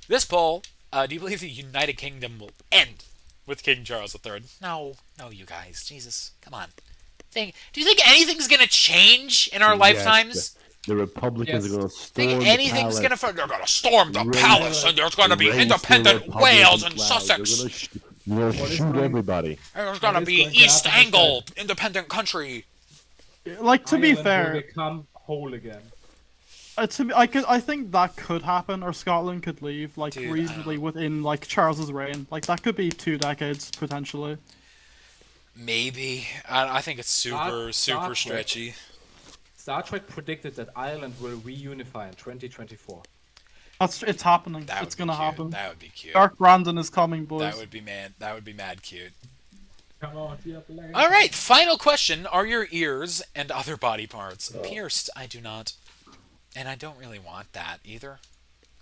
This poll: do you believe the United Kingdom will end with King Charles III? No, you guys, Jesus, come on. Do you think anything's gonna change in our Yes, lifetimes? The Republicans Yes. are gonna storm Think the anything's palace. they're gonna storm the Raise- palace, and there's gonna be raise the independent Republican Wales and flag. Sussex. You're gonna What is shoot going- everybody. There's gonna is be going to East happen is Angle, independent country. Like to be Ireland will fair, become whole again. I think that could happen, or Scotland could leave like Dude, I reasonably within like Charles's reign. Like that could be 2 decades potentially. Maybe. I think it's super Star Trek. stretchy. Star Trek predicted that Ireland will reunify in 2024. It's happening. That It's would be gonna cute. happen. That would be cute. Dark Brandon is coming, boys. That would be mad cute. Come on, dear Blaine. All right, final question: are your ears and other body parts pierced? I do not, and I don't really want that either.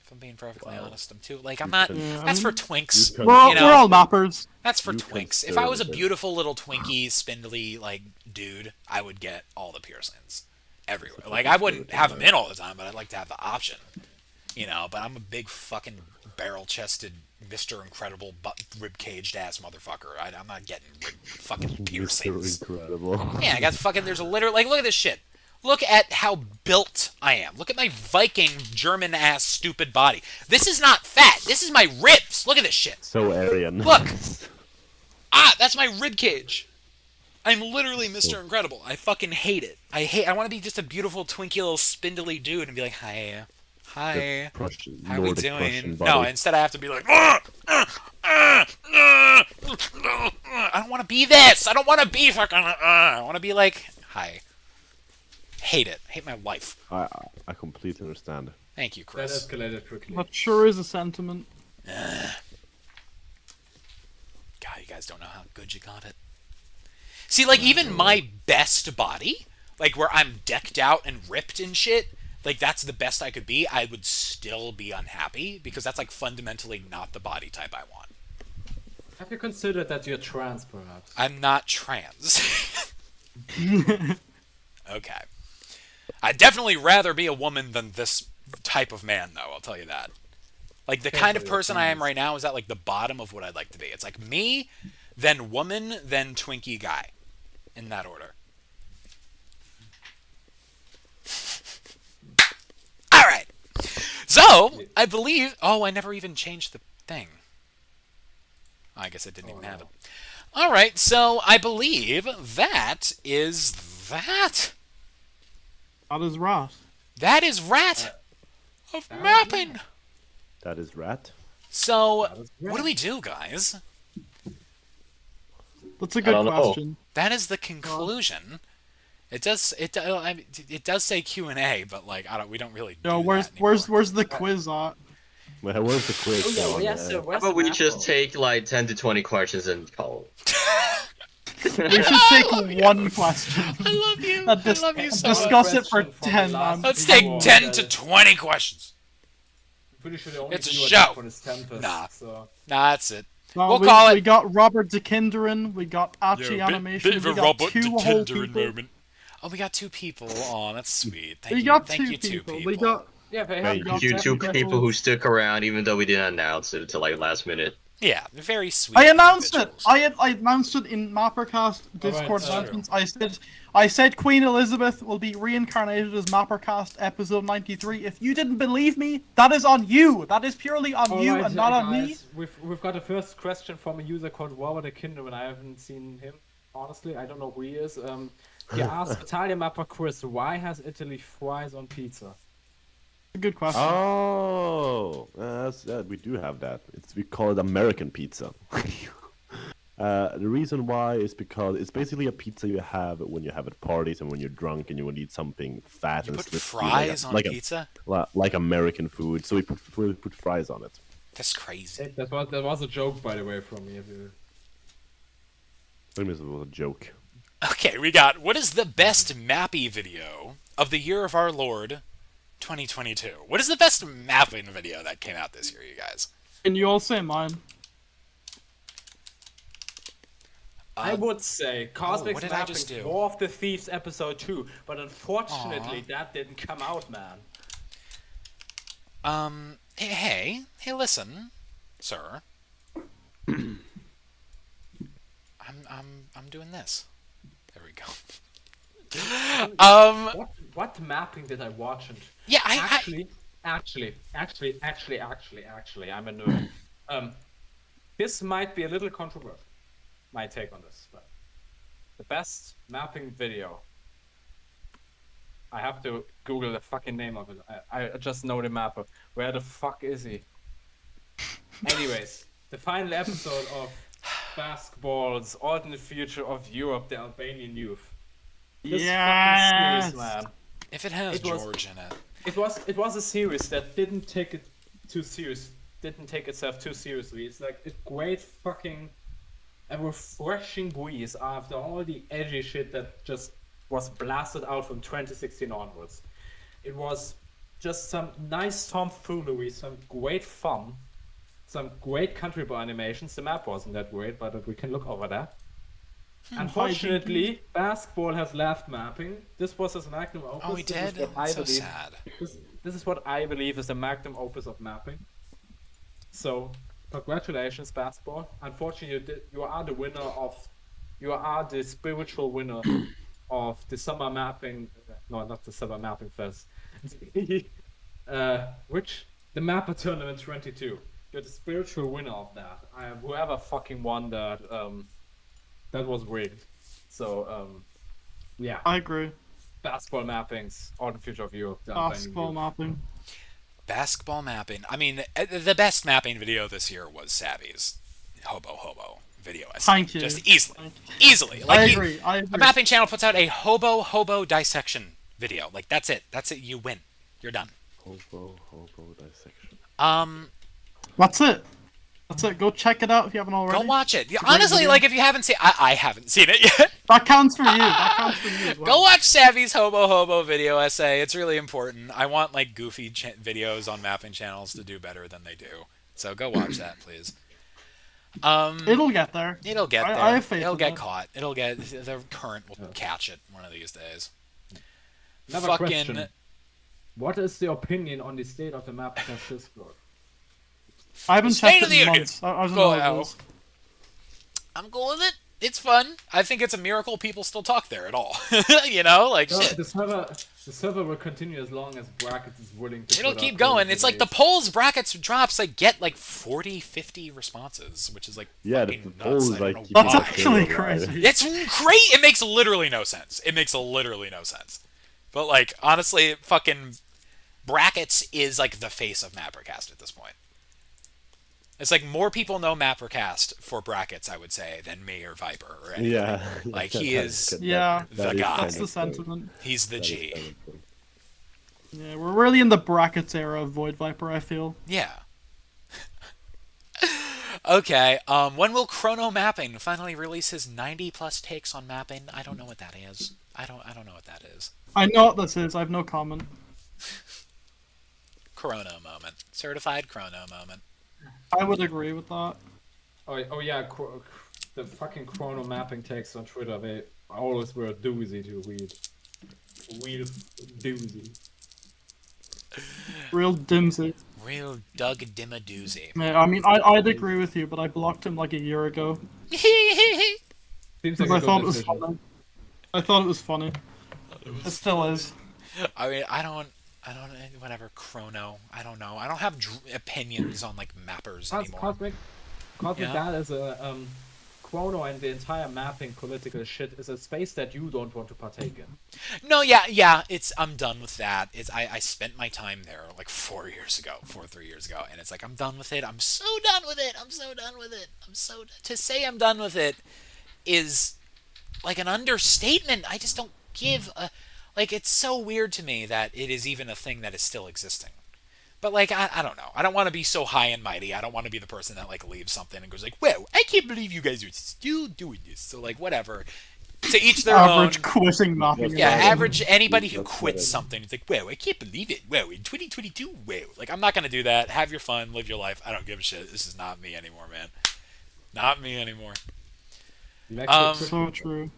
If I'm being perfectly honest, I'm too like I'm not. Yeah, That's for twinks. you We're You know. we're all mappers. That's for You twinks. If I was a conservative. beautiful little Twinkie, spindly like dude, I would get all the piercings everywhere. Like I wouldn't have them in all the time, but I'd like to have the option. You know, but I'm a big fucking barrel-chested, Mr. Incredible, rib-caged ass motherfucker. I'm not getting fucking piercings. Incredible. Yeah, I got fucking. There's a literal like. Look at this shit. Look at how built I am. Look at my Viking German ass stupid body. This is not fat. This is my ribs. Look at this shit. So Aryan. Look. That's my rib cage. I'm literally Mr. Incredible. I fucking hate it. I want to be just a beautiful, twinky little spindly dude and be like, hi. Hi. Prussian, How we Nordic doing? Prussian No, body. instead I have to be like, I don't want to be this. I don't want to be fucking, I want to be like, hi. Hate it. Hate my life. I completely understand. Thank you, That Chris. escalated quickly. That sure is a sentiment. God, you guys don't know how good you got it. See, like, even my best body, like, where I'm decked out and ripped and shit, like, that's the best I could be, I would still be unhappy, because that's, like, fundamentally not the body type I want. Have you considered that you're trans, perhaps? I'm not trans. Okay. I'd definitely rather be a woman than this type of man, though, I'll tell you that. Like, the kind of person I am right now is at, like, the bottom of what I'd like to be. It's like me, then woman, then Twinkie guy. In that order. Alright. So, I believe... Oh, I never even changed the thing. I guess I didn't even have it. Alright, so I believe that is that. That is right. That is rat of mapping. That is rat. So, what do we do, guys? That's a good don't know. question. That is the conclusion. It does say Q&A, but like we don't really. Yo, do where's that anymore. where's the quiz at? Where's the quiz going? How about we just take like 10 to 20 questions and call it? We should take one question. I love you. And I love you so much. discuss it for Question from the 10. last Let's video take 10 that- to 20 questions. Pretty sure the only It's a viewer show. for this Tempest, Nah. So. Nah, that's it. No, We'll we, call it- We got Robert DeKinderen. We got Archie Animation. We got two whole people. Oh, we got two people. Oh, that's sweet. Thank We you. got Thank two you, two people. people. We got Yeah, they Thank have You two Jeff people who Nichols. stuck around even though we didn't announce it until like last minute. Yeah, very sweet. I announced it. individuals. I announced it in MapperCast Discord Alright, announcements. I said Queen Elizabeth will be reincarnated as MapperCast episode 93. If you didn't believe me, that is on you. That is purely on you Alright, and not on me. guys, We've got a first question from a user called Robert Kinder, and I haven't seen him. Honestly, I don't know who he is. He asked Italian mapper Chris, why has Italy fries on pizza? A good question. Oh, we do have that. We call it American pizza. The reason why is because it's basically a pizza you have when you have at parties and when you're drunk and you want to eat something fat You and put slippery, fries on like pizza? like American food. So we put fries on it. That's crazy. That was a joke, by the way, from me. I mean, it was a joke. Okay, we got, what is the best mappy video of the year of our Lord, 2022? What is the best mapping video that came out this year, you guys? Can you all say mine? I would say Cosmic what did I just Mapping do? War of the Thieves episode 2, but unfortunately that didn't come out, man. Hey, listen, sir. I'm doing this. There we go. What mapping did I watch? And Yeah, actually, I'm a nerd. This might be a little controversial, my take on this, but the best mapping video. I have to Google the fucking name of it. I just know the mapper. Where the fuck is he? Anyways, the final episode of Basketball's Alternate Future of Europe, the Albanian Youth. This fucking series, man. if it has It was- George in it. It was a series that didn't take it too serious. Didn't take itself too seriously. It's like a great fucking a refreshing breeze after all the edgy shit that just was blasted out from 2016 onwards. It was just some nice tomfoolery, some great fun, some great country boy animations. The map wasn't that great, but we can look over that. Unfortunately, basketball has left mapping. This was his magnum opus. Oh, he did? That's so sad. This is what I believe is the magnum opus of mapping. So, congratulations, basketball. Unfortunately, you are the winner of... You are the spiritual winner of the summer mapping... No, not the summer mapping fest. Which? The Mapper Tournament 22. You're the spiritual winner of that. Whoever fucking won that... That was rigged. So, yeah. I agree. Basketball mappings are the future of Europe. Basketball mapping. Basketball mapping. I mean, the best mapping video this year was Savvy's Hobo video essay. Thank you. Just easily. Like, I agree. A mapping channel puts out a Hobo dissection video. Like, that's it. That's it. You win. You're done. Hobo dissection. That's it. That's it. Go check it out if you haven't already. Go watch it. Honestly, like, if you haven't seen... I haven't seen it yet. That counts for you. That counts for you as well. Go watch Savvy's Hobo video essay. It's really important. I want, like, goofy videos on mapping channels to do better than they do. So go watch that, please. It'll get there. It'll get there. I have faith It'll in get that. caught. It'll get... The current will catch it one of these days. Another question. What is the opinion on the state of the MapperCast Discord? I haven't State checked of it in the months. I don't know how it is. I'm cool with it. It's fun. I think it's a miracle people still talk there at all. You know, like shit. The server will continue as long as Brackets is willing to. It'll keep going. It's like the polls Brackets drops, like get like 40, 50 responses, which is like Yeah, fucking the nuts. polls I don't like know keep why. That's actually crazy. It's great. It makes literally no sense. But like honestly, fucking Brackets is like the face of MapperCast at this point. It's like more people know MapperCast for Brackets, I would say, than me or Viper or anything. Yeah. Like he is That- Yeah, the that is guy. kind that's of the true. sentiment. He's the That is G. kind of true. Yeah, we're really in the Brackets era of Void Viper, I feel. Yeah. Okay. When will Chrono Mapping finally release his 90+ takes on mapping? I don't know what that is. I don't know what that is. I know what this is. I have no comment. Chrono moment. Certified Chrono moment. I would agree with that. Oh yeah, the fucking chrono mapping takes on Twitter, they always were a doozy to read. Real doozy. Real dimsy. Real Doug Dimmadoozy. Yeah, I mean, I'd agree with you, but I blocked him like a year ago. Seems Because like I a thought good it was decision. funny. I thought it was funny. It still is. I mean, I don't, whatever, Chrono, I don't know. I don't have opinions on, like, mappers anymore. Cosmic Yeah. that is a, chrono and the entire mapping political shit is a space that you don't want to partake in. No, yeah, I'm done with that. I spent my time there, like, 3 years ago, and it's like, I'm done with it. I'm so done with it. To say I'm done with it is, like, an understatement. I just don't give a... Like, it's so weird to me that it is even a thing that is still existing. But, like, I don't know. I don't want to be so high and mighty. I don't want to be the person that, like, leaves something and goes like, whoa, I can't believe you guys are still doing this. So, like, whatever. To each their Average own. quitting mapping. Yeah, Yeah. average anybody who That's quits right. something. It's like, whoa, I can't believe it. Whoa, in 2022, whoa. Like, I'm not going to do that. Have your fun. Live your life. I don't give a shit. This is not me anymore, man. Not me anymore. So true.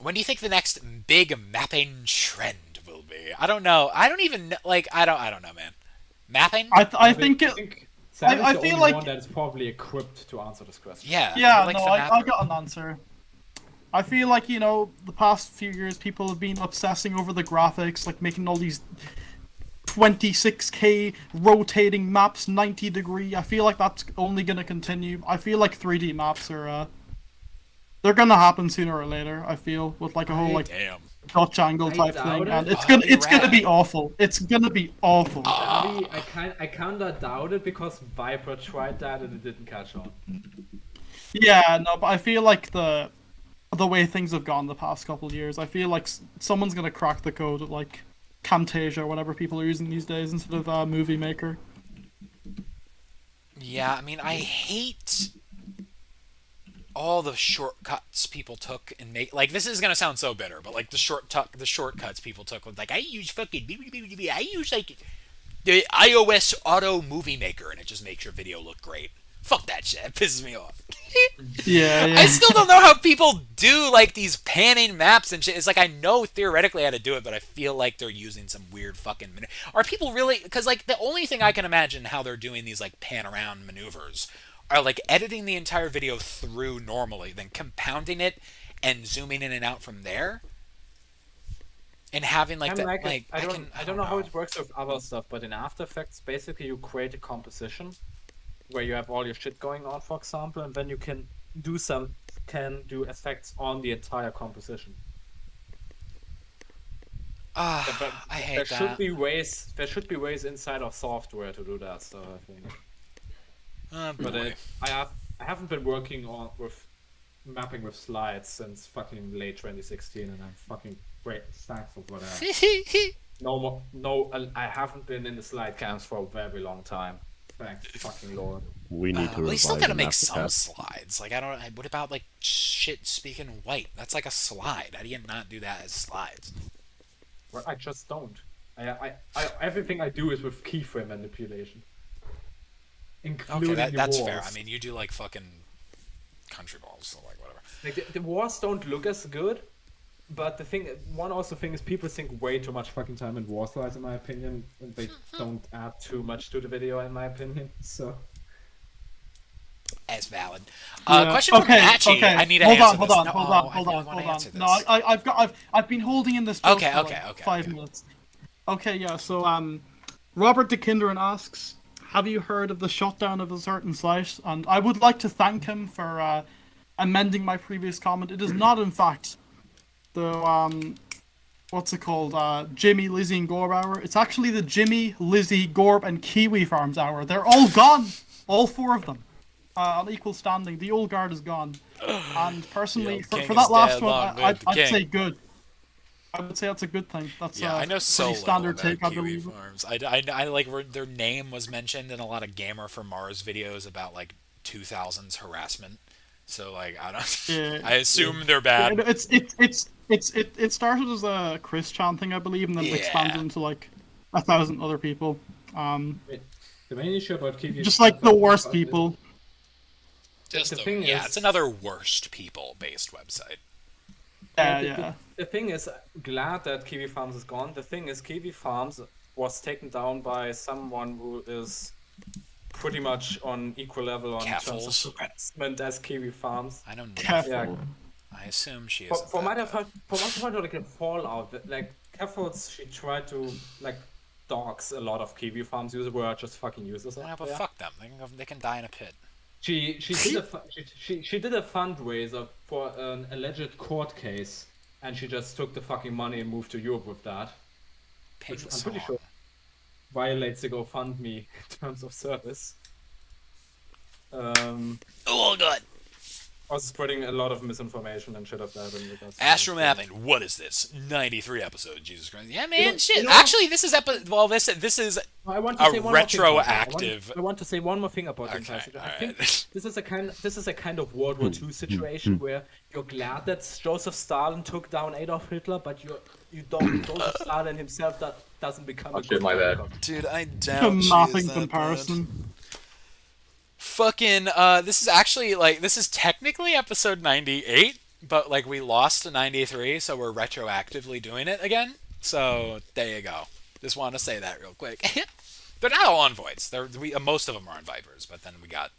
When do you think the next big mapping trend will be? I don't know. I don't even like. I don't know, man. Mapping? I think it. Sam is I the feel only like- one that is probably equipped to answer this question. Yeah. Yeah, like no, the I mapper. got an answer. I feel like, you know, the past few years people have been obsessing over the graphics, like making all these 26K rotating maps 90 degree. I feel like that's only gonna continue. I feel like 3D maps are they're gonna happen sooner or later, I feel, with like a whole like Damn. Dutch angle I type doubt thing. it. And it's Oh, gonna that'd be it's gonna rad. be awful. It's gonna be awful. I kinda doubt it because Viper tried that and it didn't catch on. Yeah, no, but I feel like the way things have gone the past couple of years, I feel like someone's gonna crack the code at like Camtasia or whatever people are using these days instead of Movie Maker. Yeah, I mean, I hate all the shortcuts people took and make like this is gonna sound so bitter, but like the shortcuts people took with like I use like the iOS Auto Movie Maker and it just makes your video look great. Fuck that shit. It pisses me off. Yeah. I still don't know how people do like these panning maps and shit. It's like I know theoretically how to do it, but I feel like they're using some weird fucking. Are people really? Because like the only thing I can imagine how they're doing these like pan around maneuvers are like editing the entire video through normally, then compounding it and zooming in and out from there, and having like that. I don't know how it works with other stuff, but in After Effects, basically you create a composition where you have all your shit going on, for example, and then you can do effects on the entire composition. I hate there that. There should be ways inside of software to do that stuff, I think. But I haven't been working on with mapping with slides since fucking late 2016, and I'm fucking thankful for that. I haven't been in the slide cams for a very long time. Thank fucking Lord. We need to. Well, you still revive gotta the make some MapperCast. slides. Like I don't. What about like shit speaking white? That's like a slide. How do you not do that as slides? Well, I just don't. I everything I do is with keyframe manipulation. Including Okay, that's wars. fair. I mean, you do like fucking country balls, so like whatever. Like the wars don't look as good, but one thing is people sink way too much fucking time in war slides, in my opinion, and they don't add too much to the video, in my opinion. So. As valid. Yeah. Question from Patchy. I need to answer this. Hold on. No, I've been holding in this joke for like 5 minutes. Okay, yeah. So Robert DeKinderen asks, have you heard of the shutdown of a certain site? And I would like to thank him for amending my previous comment. It is not, in fact, the what's it called? Jimmy, Lizzy, and Gorb hour. It's actually the Jimmy, Lizzy, Gorb, and Kiwi Farms hour. They're all gone. All 4 of them. On equal standing. The old guard is gone. And personally, for that last one, I'd say good. I would say that's a good thing. That's I know so pretty little standard about take, I Kiwi believe. Farms. I like their name was mentioned in a lot of Gamer for Mars videos about like 2000s harassment. So like I don't. Yeah. I assume they're bad. It started as a Chris Chan thing, I believe, and then expanded into like 1,000 other people. The main issue about Kiwi Just like the worst people. Just the thing is, it's another worst people based website. Yeah. The thing is, glad that Kiwi Farms is gone. The thing is, Kiwi Farms was taken down by someone who is pretty much on equal level on terms of harassment as Kiwi Farms. I don't know. Careful. I assume she is. For what I've heard, like a fallout, like Careful's, she tried to like dox a lot of Kiwi Farms users who are just fucking users. Yeah, but fuck them. They can die in a pit. She did a fundraiser for an alleged court case, and she just took the fucking money and moved to Europe with that. Which I'm pretty sure violates the GoFundMe terms of service. Oh god. Also spreading a lot of misinformation and shit of that. Astro Mapping, what is this? 93 episode, Jesus Christ. Yeah, man, shit. You know, actually, this is this is I want to say one retroactive. I want to say one more thing about the entire situation. I think this is a kind of World War II situation where you're glad that Joseph Stalin took down Adolf Hitler, but you don't. Joseph Stalin himself doesn't become a good bad. Dude, I doubt Mapping comparison. Fucking, this is actually, like, this is technically episode 98, but, like, we lost to 93, so we're retroactively doing it again. So, there you go. Just want to say that real quick. They're not all on Voids. Most of them are on Vipers, but then we got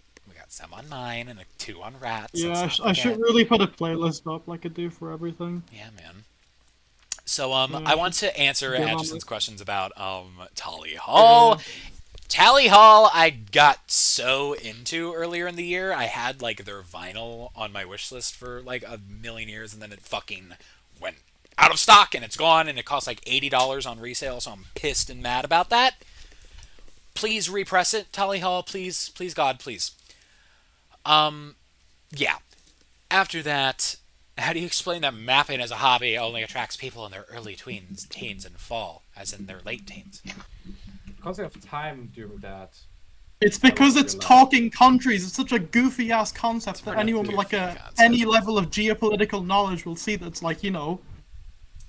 some on Mine and 2 on Rats. Yeah, I should really put a playlist up like I do for everything. Yeah, man. So, I want to answer Anderson's questions about, Tally Hall. Tally Hall, I got so into earlier in the year. I had, like, their vinyl on my wish list for, like, a million years, and then it fucking went out of stock, and it's gone, and it costs, like, $80 on resale, so I'm pissed and mad about that. Please repress it, Tally Hall, please, God, please. Yeah. After that, how do you explain that mapping as a hobby only attracts people in their early teens and fall, as in their late teens? Because you have time during that. It's because it's talking countries. It's such a goofy ass concept that anyone with like any level of geopolitical knowledge will see that it's like, you know,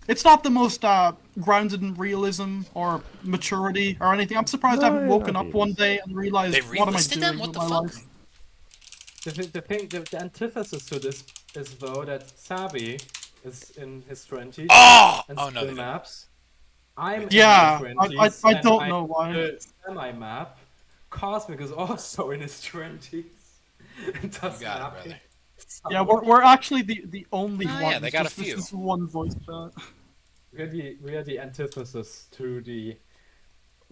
it's not the most grounded in realism or maturity or anything. I'm surprised I haven't woken up one day and realized what am I doing with my life. The antithesis to this is though that Sabi is in his 20s and still maps. I'm in my 20s I don't know why. Semi-map. Cosmic is also in his 20s. It does mapping. Yeah, we're actually the only ones. Yeah, they got a few. This is one voice chat. We are the antithesis to the...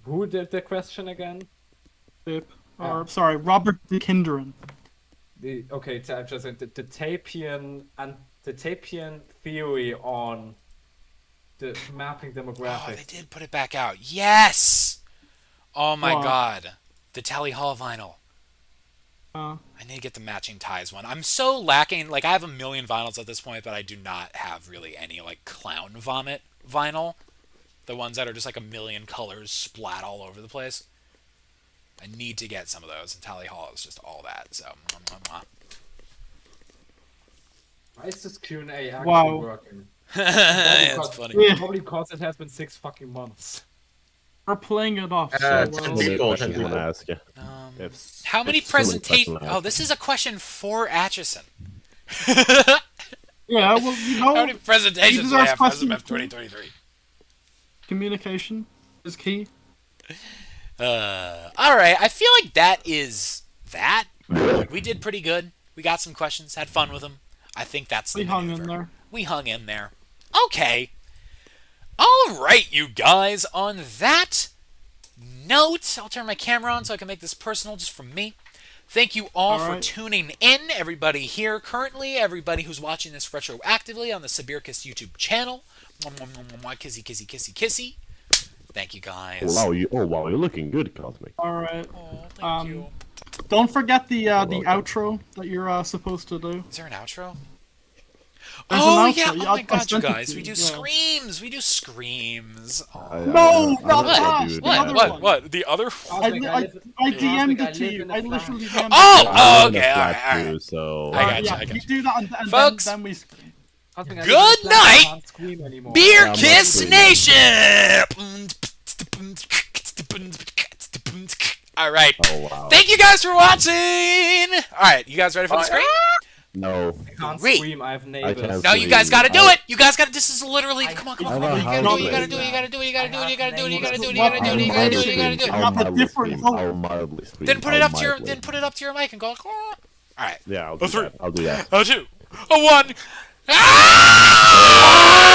Who did the question again? Sorry, Robert de Kinderen. The Tapian theory on the mapping demographics. Oh, they did put it back out. Yes! Oh my god. The Tally Hall vinyl. I need to get the matching ties one. I'm so lacking. Like, I have a million vinyls at this point, but I do not have really any, like, clown vomit vinyl. The ones that are just, like, a million colors splat all over the place. I need to get some of those, and Tally Hall is just all that, so... Why is this Q&A actually working? That's funny. Probably because it has been 6 fucking months. We're playing it off how many presentations... Oh, this is a question for Atchison. Yeah, well, you know... How many presentations do I have for SMF 2023? Communication is key. Alright, I feel like that is that. We did pretty good. We got some questions, had fun with them. I think that's the maneuver. We hung in there. Okay. Alright, you guys, on that note, I'll turn my camera on so I can make this personal just from me. Thank you all for tuning in, everybody here currently, everybody who's watching this retroactively on the Sabyrcus YouTube channel. Kissy, kissy, kissy, kissy. Thank you, guys. Wow, you're looking good, Cosmic. Alright. Oh, thank you. Don't forget the outro that you're supposed to do. Is there an outro? There's oh, an outro. yeah! Yeah, Oh my god, you guys! We do screams! We do screams! Oh. Not that! What? The other I DM'd it to you. I literally DM'd it. Oh, okay, alright. So... I got you. You do that and Folks, then we scream. Good night, Beer Kiss Nation! Alright. Oh, wow. Thank you guys for watching! Alright, you guys ready for the scream? No. I can't scream, I have neighbors. No, you guys gotta do it! You guys gotta, this is literally, come on. You gotta do it, you gotta do it, you gotta do it, you gotta do it, you gotta do it, you gotta do it, you gotta do it, you gotta do it, you gotta do it. I'll mildly scream. Then put it up to your mic and go, Alright. Yeah, I'll do that. A 2, a 1.